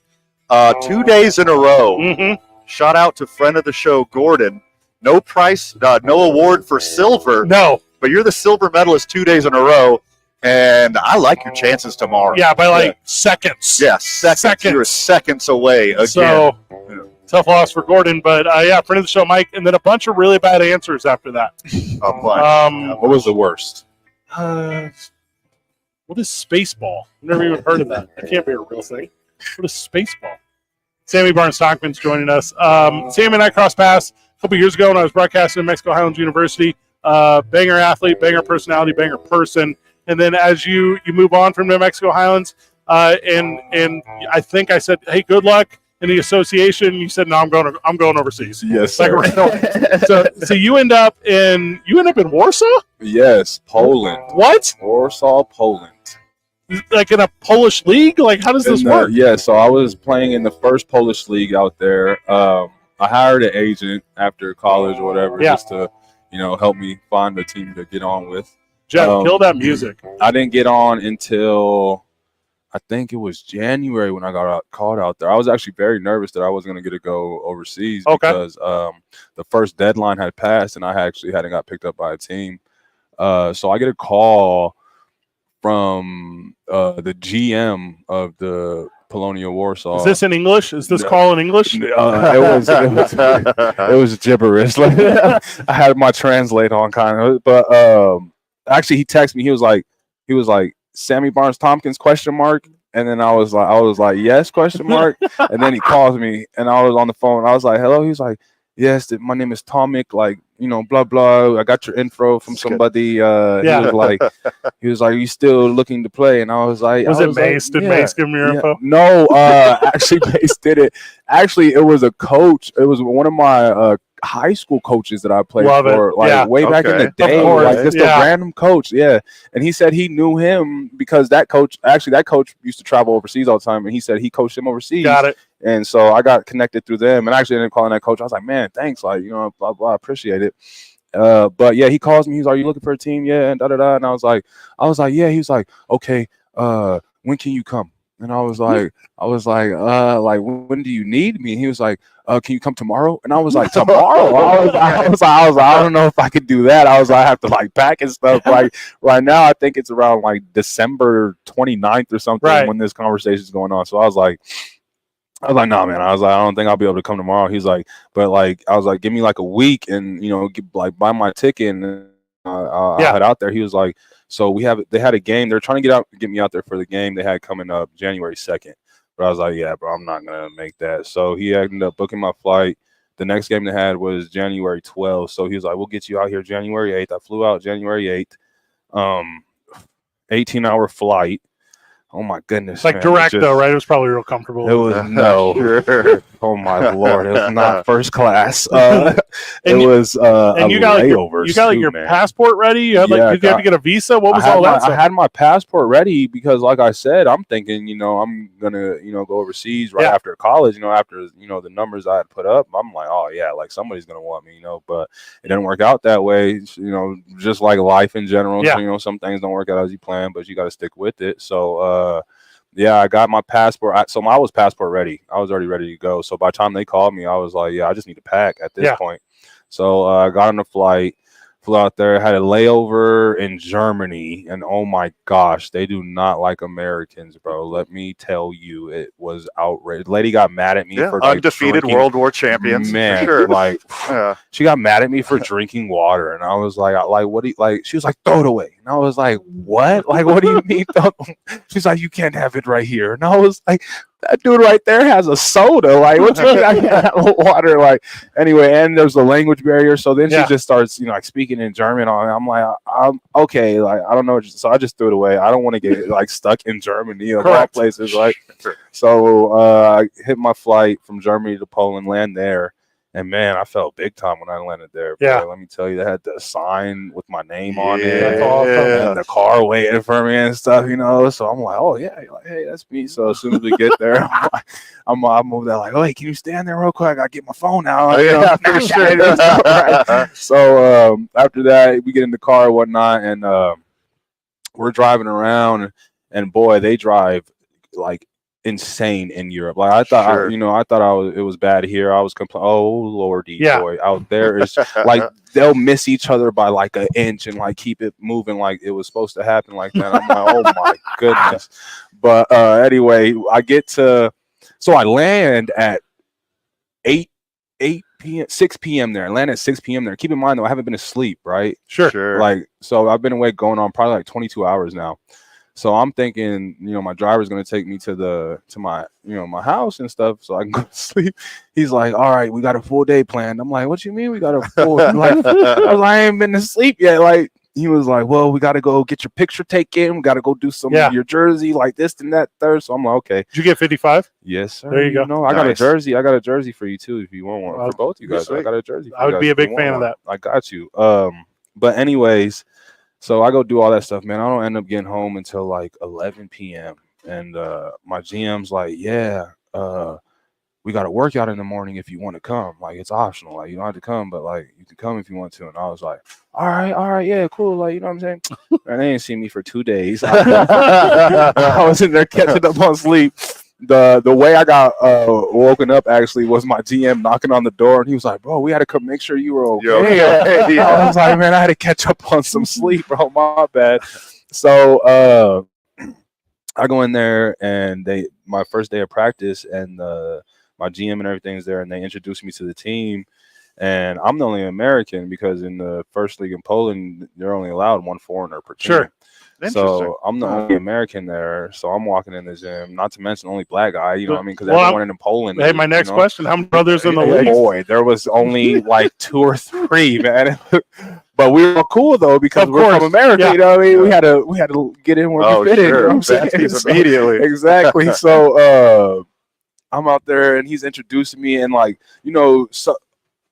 2 days in a row. Mm-hmm. Shout out to friend of the show, Gordon. No price, no award for silver.
No.
But you're the silver medalist 2 days in a row. And I like your chances tomorrow.
Yeah, by like seconds.
Yeah, seconds. You're seconds away again.
So, tough loss for Gordon. But, friend of the show, Mike. And then a bunch of really bad answers after that.
What was the worst?
What is Spaceball? I've never even heard of that. That can't be a real thing. What is Spaceball? Sammy Barnes-Stockman's joining us. Sammy and I crossed paths a couple years ago when I was broadcasting at Mexico Highlands University. Banger athlete, banger personality, banger person. And then as you move on from New Mexico Highlands, and I think I said, "Hey, good luck in the association." You said, "No, I'm going overseas."
Yes, sir.
So you end up in Warsaw?
Yes, Poland.
What?
Warsaw, Poland.
Like in a Polish league? Like how does this work?
Yeah, so I was playing in the first Polish league out there. I hired an agent after college or whatever just to, help me find a team to get on with.
Jeff, kill that music.
I didn't get on until I think it was January when I got called out there. I was actually very nervous that I wasn't going to get to go overseas because the first deadline had passed and I actually hadn't got picked up by a team. So I get a call from the GM of the Polonia Warsaw.
Is this in English? Is this call in English?
It was gibberish. Like, I had my translate on kind of, but actually he texted me. He was like Sammy Barnes Tompkins ? And then I was like yes ? And then he calls me and I was on the phone. I was like, hello. He was like, yes, my name is Tomic. Like, blah blah. I got your info from somebody. He was like, you still looking to play? And I was like,
Did Mace give me your info?
No, actually Mace did it. Actually, it was a coach. It was one of my high school coaches that I played for, way back in the day, like just a random coach. Yeah, and he said he knew him because that coach used to travel overseas all the time, and he said he coached him overseas.
Got it.
And so I got connected through them, and actually ended up calling that coach. I was like, man, thanks, like blah blah, I appreciate it. But yeah, he calls me. He's like, are you looking for a team? Yeah, and da da da. And I was like, yeah. He was like, okay, when can you come? And I was like, when do you need me? And he was like, can you come tomorrow? And I was like, tomorrow? I was like, I don't know if I could do that. I was like, I have to like pack and stuff. Like right now, I think it's around like December 29th or something when this conversation is going on. So I was like, nah, man. I was like, I don't think I'll be able to come tomorrow. He's like, but like, I was like, give me like a week and, like buy my ticket and I'll head out there. He was like, so they had a game. They're trying to get me out there for the game they had coming up January 2nd. But I was like, yeah, bro, I'm not going to make that. So he ended up booking my flight. The next game they had was January 12th. So he was like, we'll get you out here January 8th. I flew out January 8th, 18-hour flight. Oh my goodness!
Like direct though, right? It was probably real comfortable.
It was no. Oh my lord! It was not first class.
And
it was
and you got like your passport ready. You had like you had to get a visa. What was all that stuff?
I had my passport ready because, like I said, I'm thinking, I'm gonna go overseas right after college. After the numbers I had put up, I'm like, oh yeah, like somebody's gonna want me. But it didn't work out that way. Just like life in general.
Yeah.
So, some things don't work out as you plan, but you got to stick with it. So. Yeah, I got my passport. So I was passport ready. I was already ready to go. So by the time they called me, I was like, yeah, I just need to pack at this point. So I got on the flight, flew out there, had a layover in Germany, and oh my gosh, they do not like Americans, bro. Let me tell you, it was outrageous. Lady got mad at me for like,
undefeated
drinking.
World War champions,
man.
for sure.
Like, she got mad at me for drinking water, and I was like, what do you like? She was like, throw it away, and I was like, what? Like, what do you mean? She's like, you can't have it right here, and I was like, that dude right there has a soda. Like, what you mean I can't have water? Like, anyway, and there's a language barrier. So then she just starts, like speaking in German. I'm like, I'm okay. Like, I don't know. So I just threw it away. I don't want to get like stuck in Germany of all places. Like, so I hit my flight from Germany to Poland, land there. And man, I felt big time when I landed there. Bro.
Yeah.
Let me tell you, they had the sign with my name on it.
That's awesome.
And the car waiting for me and stuff, So I'm like, oh yeah, like, hey, that's me. So as soon as we get there, I moved there like, oh, hey, can you stand there real quick? I gotta get my phone out. For sure. So after that, we get in the car and whatnot, and we're driving around, and boy, they drive like insane in Europe. Like I thought, it was bad here. I was complaining. Oh lordy, boy, out there is like they'll miss each other by like an inch and like keep it moving like it was supposed to happen like that. I'm like, oh my goodness. But anyway, so I land at 8 p.m. 6 p.m. there. I land at 6 p.m. there. Keep in mind though, I haven't been asleep, right?
Sure.
Like, so I've been awake going on probably like 22 hours now. So I'm thinking, my driver's gonna take me to my my house and stuff, so I can go to sleep. He's like, all right, we got a full day planned. I'm like, what you mean we got a full? Like, I ain't been to sleep yet. Like, he was like, well, we got to go get your picture taken. We got to go do some of your jersey, like this and that, third. So I'm like, okay.
Did you get 55?
Yes, sir.
There you go.
No, I got a jersey. I got a jersey for you too, if you want one. For both you guys, I got a jersey.
I would be a big fan of that.
I got you. But anyways. So I go do all that stuff, man. I don't end up getting home until like 11 p.m. And my GM's like, yeah, we got a workout in the morning if you want to come. Like, it's optional. Like, you don't have to come, but like, you can come if you want to. And I was like, all right, yeah, cool. Like, you know what I'm saying? And they didn't see me for 2 days. I was in there catching up on sleep. The way I got woken up actually was my GM knocking on the door, and he was like, bro, we had to come make sure you were okay. I was like, man, I had to catch up on some sleep, bro. My bad. So I go in there, and my first day of practice, and my GM and everything's there, and they introduced me to the team. And I'm the only American because in the first league in Poland, they're only allowed one foreigner per team.
Sure.
So I'm the only American there. So I'm walking in the gym, not to mention the only black guy, you know what I mean? Because everyone in Poland.
Hey, my next question, how many brothers in the league?
Boy, there was only like 2 or 3, man. But we were cool though because we're from America, you know what I mean? We had to get in where we fit in. You know what I'm saying? So,
immediately.
Exactly. So I'm out there and he's introducing me, and like, so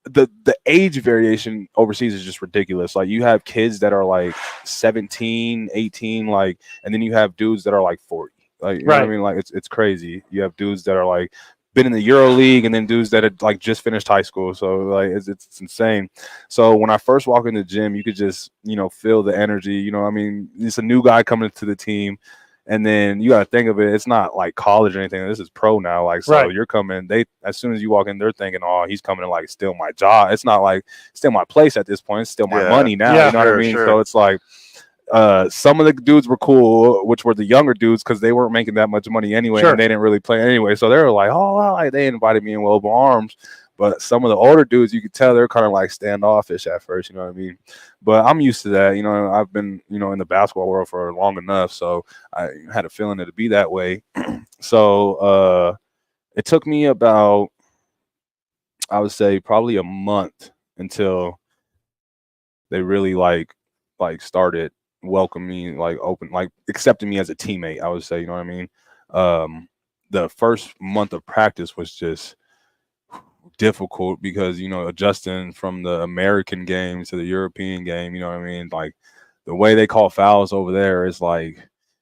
the age variation overseas is just ridiculous. Like, you have kids that are like 17, 18, like, and then you have dudes that are like 40. Like, you know what I mean? Like, it's crazy. You have dudes that are like been in the Euro League, and then dudes that had like just finished high school. So like it's insane. So when I first walk in the gym, you could just feel the energy. You know what I mean? It's a new guy coming to the team. And then you got to think of it. It's not like college or anything. This is pro now. Like, so you're coming. As soon as you walk in, they're thinking, "Oh, he's coming to like steal my job." It's not like steal my place at this point. It's still my money now. You know what I mean? So it's like some of the dudes were cool, which were the younger dudes because they weren't making that much money anyway, and they didn't really play anyway. So they were like, "Oh, well, like, they invited me in with open arms." But some of the older dudes, you could tell they're kind of like standoffish at first. You know what I mean? But I'm used to that. You know, I've been, you know, in the basketball world for long enough, so I had a feeling it'd be that way. So it took me about, I would say, probably a month until they really like started welcoming me, like accepting me as a teammate. I would say, you know what I mean? The first month of practice was just difficult because, you know, adjusting from the American game to the European game, you know what I mean? Like the way they call fouls over there is like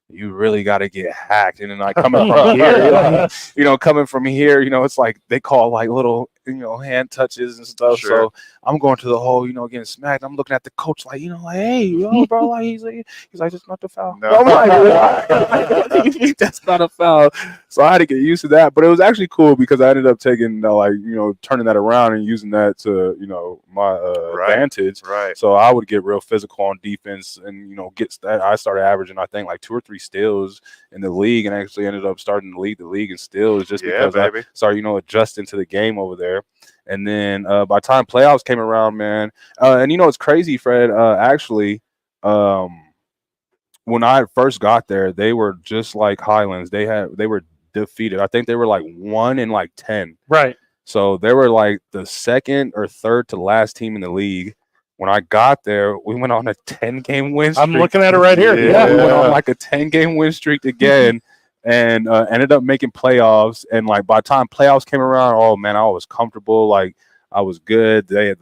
you really got to get hacked. And then like coming from here, you know, coming from here, you know, it's like they call like little, you know, hand touches and stuff.
Sure.
So I'm going to the hole, you know, getting smacked. I'm looking at the coach like, you know, like, hey, yo, bro, like he's like, it's not the foul.
No.
I'm like, that's not a foul. So I had to get used to that. But it was actually cool because I ended up taking like, you know, turning that around and using that to, you know, my advantage.
Right.
So I would get real physical on defense and, you know, I started averaging, I think, like 2 or 3 steals in the league, and actually ended up starting to lead the league in steals just because I started, you know, adjusting to the game over there. And then by the time playoffs came around, man, and you know, it's crazy, Fred, actually, when I first got there, they were just like Highlands. They were defeated. I think they were like 1-10.
Right.
So they were like the second or third to last team in the league. When I got there, we went on a 10-game win streak.
I'm looking at it right here.
Yeah, we went on like a 10-game win streak again, and ended up making playoffs. And like by the time playoffs came around, oh man, I was comfortable. Like I was good. I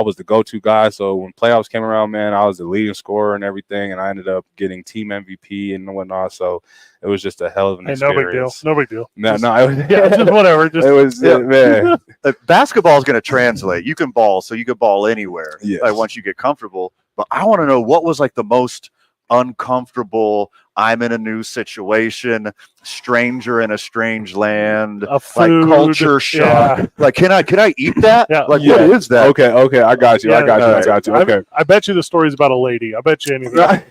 was the go-to guy. So when playoffs came around, man, I was the leading scorer and everything, and I ended up getting team MVP and whatnot. So it was just a hell of an experience.
No big deal.
No,
just whatever. Just
it was man.
Basketball is going to translate. You can ball, so you can ball anywhere.
Yes.
Like once you get comfortable. But I want to know what was like the most uncomfortable. I'm in a new situation, stranger in a strange land, like culture shock.
Yeah.
Like, can I eat that?
Yeah.
Like, what is that?
Okay, I got you. I got you. Okay.
I bet you the story's about a lady. I bet you anything.
Okay,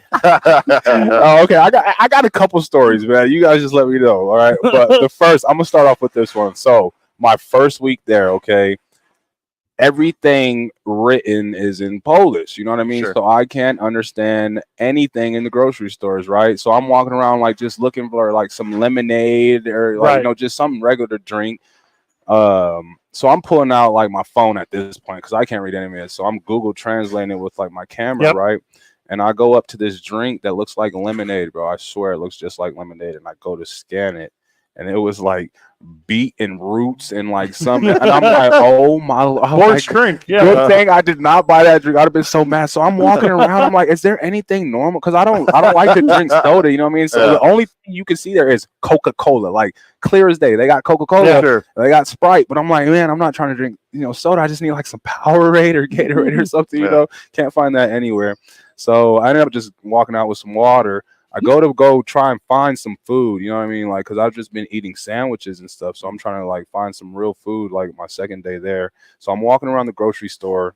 I got a couple stories, man. You guys just let me know, all right? But the first, I'm gonna start off with this one. So my first week there, okay, everything written is in Polish. You know what I mean?
Sure.
So I can't understand anything in the grocery stores, right? So I'm walking around like just looking for like some lemonade or like, you know, just some regular drink. So I'm pulling out like my phone at this point because I can't read any of it. So I'm Google translating it with like my camera, right? And I go up to this drink that looks like lemonade, bro. I swear it looks just like lemonade. And I go to scan it, and it was like beet and roots and like something. And I'm like, oh my,
Orange drink. Yeah.
Good thing I did not buy that drink. I'd have been so mad. So I'm walking around. I'm like, is there anything normal? Because I don't like to drink soda. You know what I mean? So the only thing you can see there is Coca-Cola, like clear as day. They got Coca-Cola. They got Sprite. But I'm like, man, I'm not trying to drink, you know, soda. I just need like some Powerade or Gatorade or something. You know, can't find that anywhere. So I ended up just walking out with some water. I go try and find some food, you know what I mean? Like, cause I've just been eating sandwiches and stuff. So I'm trying to like find some real food, like my second day there. So I'm walking around the grocery store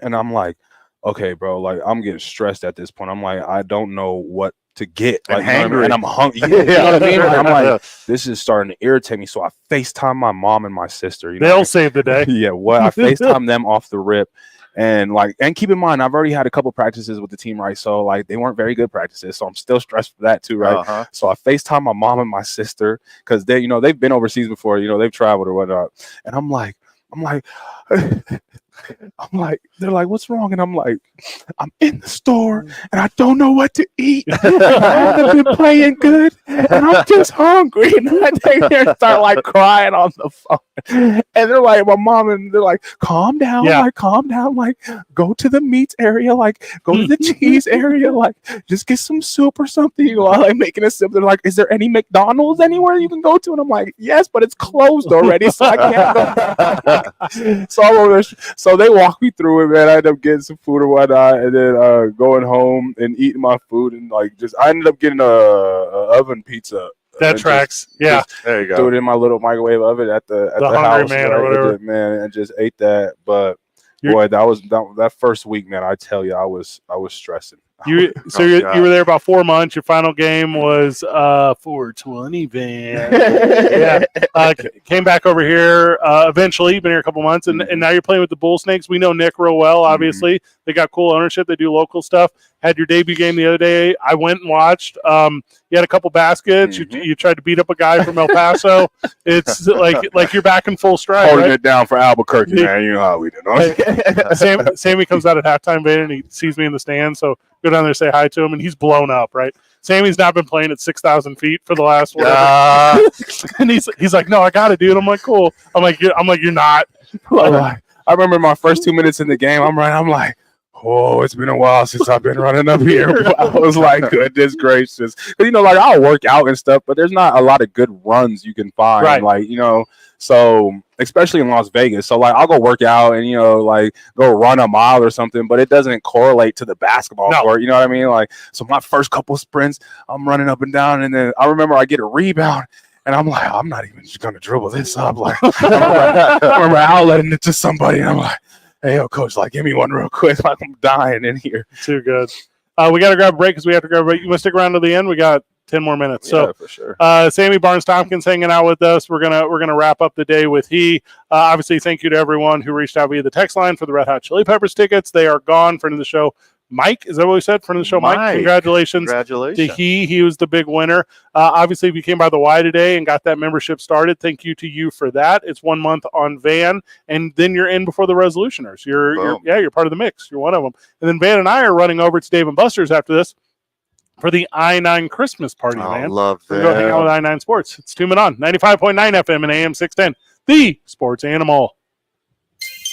and I'm like, okay, bro, like I'm getting stressed at this point. I'm like, I don't know what to get. Like,
and,
you know what I mean? And I'm hungry. You know what I mean? Like, I'm like, this is starting to irritate me. So I FaceTime my mom and my sister. You know,
they'll save the day.
Yeah, what? I FaceTime them off the rip. And keep in mind, I've already had a couple practices with the team, right? So like they weren't very good practices. So I'm still stressed for that too, right? So I FaceTime my mom and my sister because they, you know, they've been overseas before, you know, they've traveled or whatnot. And I'm like, they're like, what's wrong? And I'm like, I'm in the store and I don't know what to eat. I haven't been playing good and I'm just hungry. And I take there and start like crying on the phone. And they're like, my mom, and they're like, calm down, like, calm down, like, go to the meats area, like, go to the cheese area, like, just get some soup or something. You know, like making a sip. They're like, is there any McDonald's anywhere you can go to? And I'm like, yes, but it's closed already, so I can't go. So I'm over there. So they walked me through it, man. I ended up getting some food or whatnot, and then going home and eating my food, and like I ended up getting a oven pizza.
That tracks.
Just
there you go.
Threw it in my little microwave oven at the
Hungry
house,
Man
right?
or whatever.
Man, and just ate that. But boy, that first week, man. I tell you, I was stressing.
You were there about 4 months. Your final game was 420 Van. Came back over here eventually. You've been here a couple months, and now you're playing with the Bull Snakes. We know Nick real well. Obviously, they got cool ownership. They do local stuff. Had your debut game the other day. I went and watched. You had a couple baskets. You tried to beat up a guy from El Paso. It's like you're back in full stride.
Holding it down for Albuquerque, man. You know how we do.
Sammy comes out at halftime, Van, and he sees me in the stand. So go down there, say hi to him, and he's blown up, right? Sammy's not been playing at 6,000 feet for the last whatever. And he's like, no, I got it, dude. I'm like, cool. I'm like, you're not.
I remember my first 2 minutes in the game. I'm like, oh, it's been a while since I've been running up here. I was like, goodness gracious. Because, like, I'll work out and stuff, but there's not a lot of good runs you can find.
Right.
Like, so especially in Las Vegas. So, like, I'll go work out and, like, go run a mile or something, but it doesn't correlate to the basketball court. You know what I mean? Like, so my first couple sprints, I'm running up and down, and then I remember I get a rebound. And I'm like, I'm not even just going to dribble this up. Like, I remember outletting it to somebody, and I'm like, hey, yo, coach, like, give me one real quick. Like, I'm dying in here.
Too good. We got to grab a break because we have to grab a break. You want to stick around to the end? We got 10 more minutes.
Yeah,
so
for sure.
Sammy Barnes-Tompkins hanging out with us. We're gonna wrap up the day with obviously, thank you to everyone who reached out via the text line for the Red Hot Chili Peppers tickets. They are gone. Friend of the show, Mike, is that what we said? Friend of the show, Mike. Congratulations to he was the big winner. Obviously, if you came by the Y today and got that membership started, thank you to you for that. It's 1 month on Van, and then you're in before the Resolutioners. You're part of the mix. You're one of them. And then Van and I are running over to Dave and Buster's after this for the I-9 Christmas party, man.
Love that.
We're going to hang out with I-9 Sports. It's 2 Men On, 95.9 FM and AM 610, the sports animal.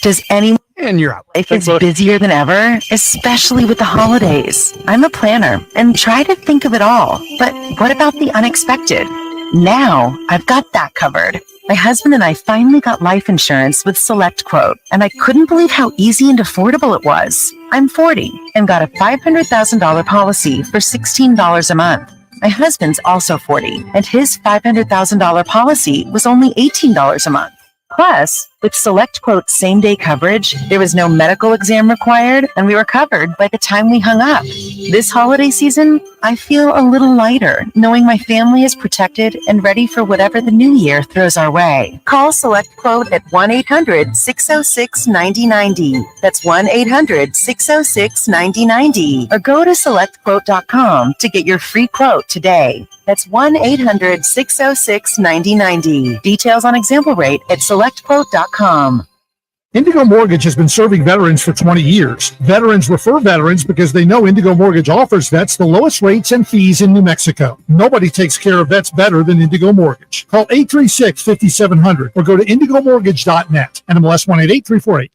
Does anyone in your life is busier than ever, especially with the holidays? I'm a planner and try to think of it all. But what about the unexpected? Now I've got that covered. My husband and I finally got life insurance with Select Quote, and I couldn't believe how easy and affordable it was. I'm 40 and got a $500,000 policy for $16 a month. My husband's also 40, and his $500,000 policy was only $18 a month. Plus, with Select Quote same-day coverage, there was no medical exam required, and we were covered by the time we hung up. This holiday season, I feel a little lighter, knowing my family is protected and ready for whatever the new year throws our way. Call Select Quote at 1-800-606-9090. That's 1-800-606-9090. Or go to selectquote.com to get your free quote today. That's 1-800-606-9090. Details on example rate at selectquote.com.
Indigo Mortgage has been serving veterans for 20 years. Veterans refer veterans because they know Indigo Mortgage offers vets the lowest rates and fees in New Mexico. Nobody takes care of vets better than Indigo Mortgage. Call 836-5700 or go to indigomortgage.net. NMLS 188348.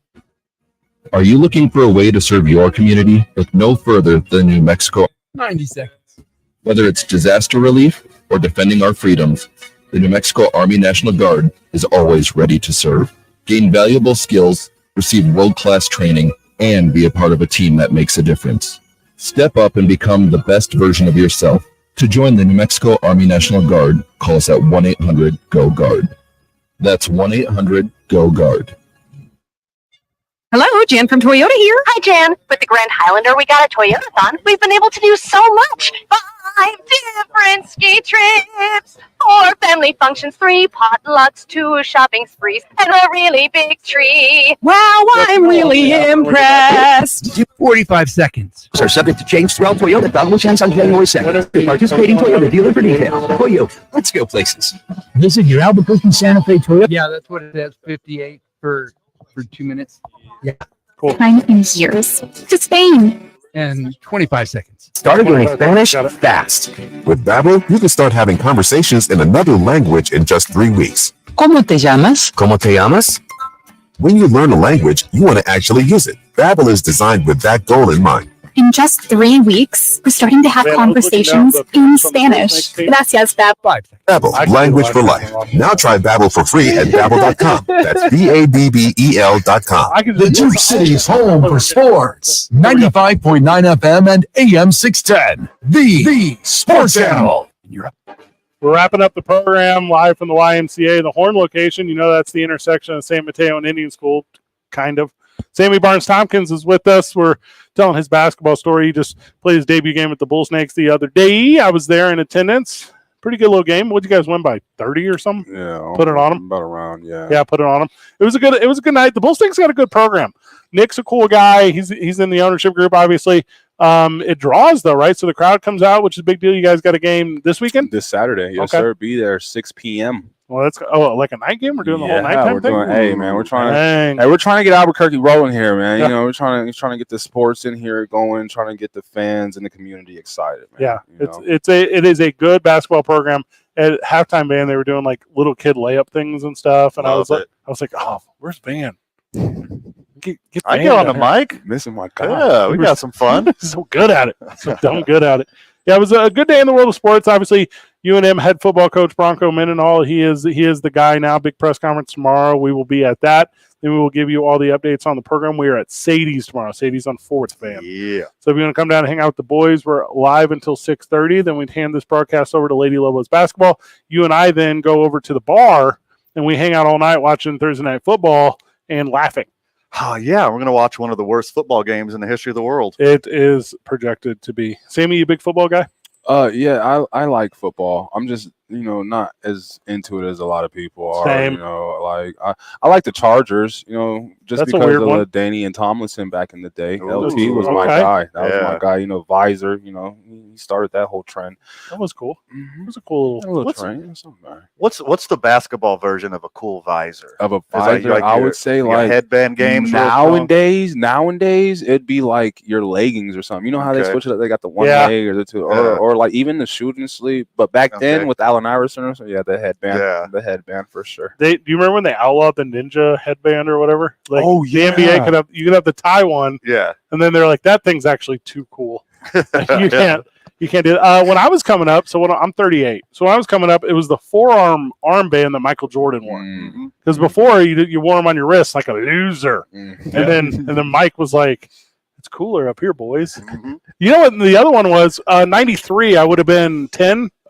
Are you looking for a way to serve your community? Look no further than New Mexico.
90 seconds.
Whether it's disaster relief or defending our freedoms, the New Mexico Army National Guard is always ready to serve. Gain valuable skills, receive world-class training, and be a part of a team that makes a difference. Step up and become the best version of yourself. To join the New Mexico Army National Guard, call us at 1-800-GO-GUARD. That's 1-800-GO-GUARD.
Hello, Jan from Toyota here. Hi, Jan. With the Grand Highlander, we got a Toyota-thon. We've been able to do so much. 5 different ski trips, 4 family functions, 3 potlucks, 2 shopping sprees, and a really big tree.
Wow, I'm really impressed. 45 seconds.
Are subject to change throughout Toyota. Valuable chance on January 2nd. Participating Toyota dealer for details. Toyota, let's go places.
Visit your Albuquerque Santa Fe Toyota.
Yeah, that's what it is. 58 for 2 minutes.
Yeah.
Cool.
9 years to Spain.
And 25 seconds.
Start learning Spanish fast. With Babbel, you can start having conversations in another language in just 3 weeks.
¿Cómo te llamas?
¿Cómo te llamas? When you learn a language, you want to actually use it. Babbel is designed with that goal in mind.
In just 3 weeks, we're starting to have conversations in Spanish. Gracias, Bab.
Babbel, language for life. Now try Babbel for free at Babbel.com. That's Babbel.com.
The Duke City's home for sports. 95.9 FM and AM 610. The Sports Animal.
We're wrapping up the program live from the YMCA, the Horn location. You know that's the intersection of San Mateo and Indian School, kind of. Sammy Barnes-Tompkins is with us. We're telling his basketball story. He just played his debut game at the Bull Snakes the other day. I was there in attendance. Pretty good little game. What'd you guys win by? 30 or something?
Yeah.
Put it on them.
About around, yeah.
Yeah, put it on them. It was a good night. The Bull Snakes got a good program. Nick's a cool guy. He's in the ownership group, obviously. It draws though, right? So the crowd comes out, which is a big deal. You guys got a game this weekend?
This Saturday. Yes, sir. Be there 6 p.m.
Well, that's like a night game. We're doing the whole nighttime thing.
We're trying to get Albuquerque rolling here, man. You know, we're trying to get the sports in here going, trying to get the fans and the community excited, man.
Yeah, it is a good basketball program. At halftime band, they were doing like little kid layup things and stuff, and I was like, oh, where's band?
I get on the mic.
Missing my guy.
Yeah, we got some fun.
So good at it. So dumb good at it. Yeah, it was a good day in the world of sports. Obviously, UNM head football coach Bronco Mendenhall. He is the guy now. Big press conference tomorrow. We will be at that. Then we will give you all the updates on the program. We are at Sadie's tomorrow. Sadie's on 4th, fam.
Yeah.
So if you want to come down and hang out with the boys, we're live until 6:30. Then we'd hand this broadcast over to Lady Lobos basketball. You and I then go over to the bar and we hang out all night watching Thursday night football and laughing.
Oh, yeah. We're going to watch one of the worst football games in the history of the world.
It is projected to be. Sammy, you a big football guy?
Yeah, I like football. I'm just, not as into it as a lot of people are.
Same.
Like I like the Chargers, just
That's
because of Danny and Tomlinson back in the day. LT was my guy. That was my guy. Visor, he started that whole trend.
That was cool. It was a cool
little trend.
What's the basketball version of a cool visor?
Of a visor, I would say like
headband games.
Nowadays, it'd be like your leggings or something. You know how they switch it up? They got the one leg or the two, or like even the shooting sleeve. But back then with Allen Iverson, the headband, the headband for sure.
Do you remember when they outlawed the ninja headband or whatever? Like, the NBA could have the tie one, and then they're like, that thing's actually too cool. You can't do it. When I was coming up, I'm 38. So when I was coming up, it was the forearm armband that Michael Jordan wore. Because before you wore them on your wrist like a loser, and then Mike was like, it's cooler up here, boys. You know what the other one was? 93, I would have been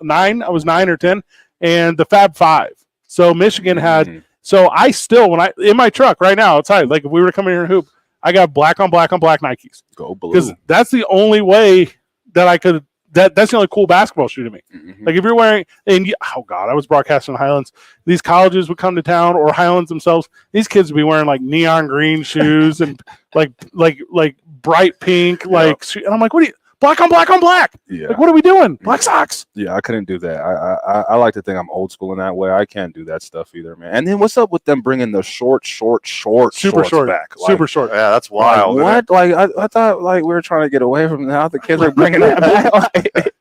9. I was 9 or 10, and the Fab Five. So Michigan had. So I still, in my truck right now outside, like if we were coming here and hoop, I got black on black Nikes.
Go blue.
Because that's the only way that I could. That's the only cool basketball shoe to me. Like if you're wearing, I was broadcasting in Highlands. These colleges would come to town, or Highlands themselves. These kids would be wearing like neon green shoes and like bright pink, and I'm like, what are you? Black on black.
Yeah.
Like, what are we doing? Black socks.
Yeah, I couldn't do that. I like to think I'm old school in that way. I can't do that stuff either, man. And then what's up with them bringing the short
super
short back?
Super short.
Yeah, that's wild.
What? Like I thought like we were trying to get away from that. The kids are bringing that back.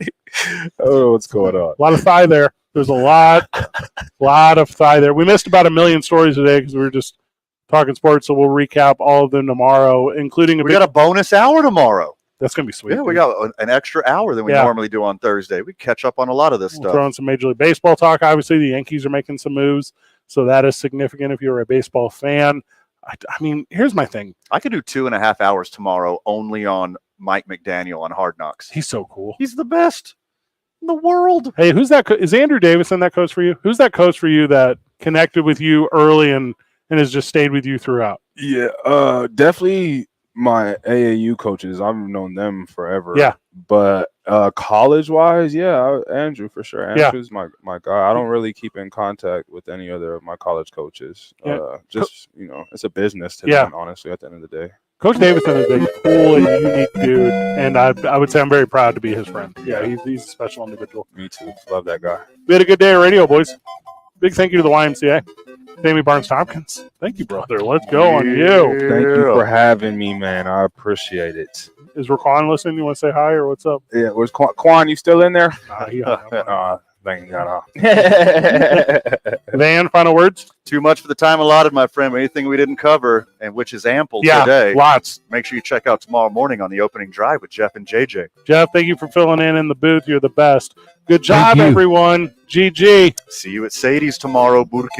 Oh, what's going on?
A lot of thigh there. There's a lot of thigh there. We missed about 1 million stories today because we were just talking sports. So we'll recap all of them tomorrow, including
we got a bonus hour tomorrow.
That's going to be sweet.
Yeah, we got an extra hour than we normally do on Thursday. We catch up on a lot of this stuff.
Throwing some Major League Baseball talk. Obviously, the Yankees are making some moves, so that is significant if you're a baseball fan. I mean, here's my thing.
I could do 2.5 hours tomorrow only on Mike McDaniel on Hard Knocks.
He's so cool.
He's the best in the world.
Hey, who's that? Is Andrew Davison that coach for you? Who's that coach for you that connected with you early and has just stayed with you throughout?
Yeah, definitely my AAU coaches. I've known them forever.
Yeah.
But college-wise, Andrew for sure. Andrew's my guy. I don't really keep in contact with any other of my college coaches. It's a business to them, honestly, at the end of the day.
Coach Davison is a cool and unique dude, and I would say I'm very proud to be his friend. Yeah, he's a special individual.
Me too. Love that guy.
We had a good day of radio, boys. Big thank you to the YMCA. Sammy Barnes-Tompkins. Thank you, brother. Let's go on you.
Thank you for having me, man. I appreciate it.
Is Raquan listening? You want to say hi or what's up?
Yeah, where's Quan? You still in there?
Yeah.
Thank God.
Van, final words?
Too much for the time allotted, my friend. Anything we didn't cover, and which is ample today.
Lots.
Make sure you check out tomorrow morning on the opening drive with Jeff and JJ.
Jeff, thank you for filling in the booth. You're the best. Good job,
you.
everyone. GG.
See you at Sadie's tomorrow, Burke.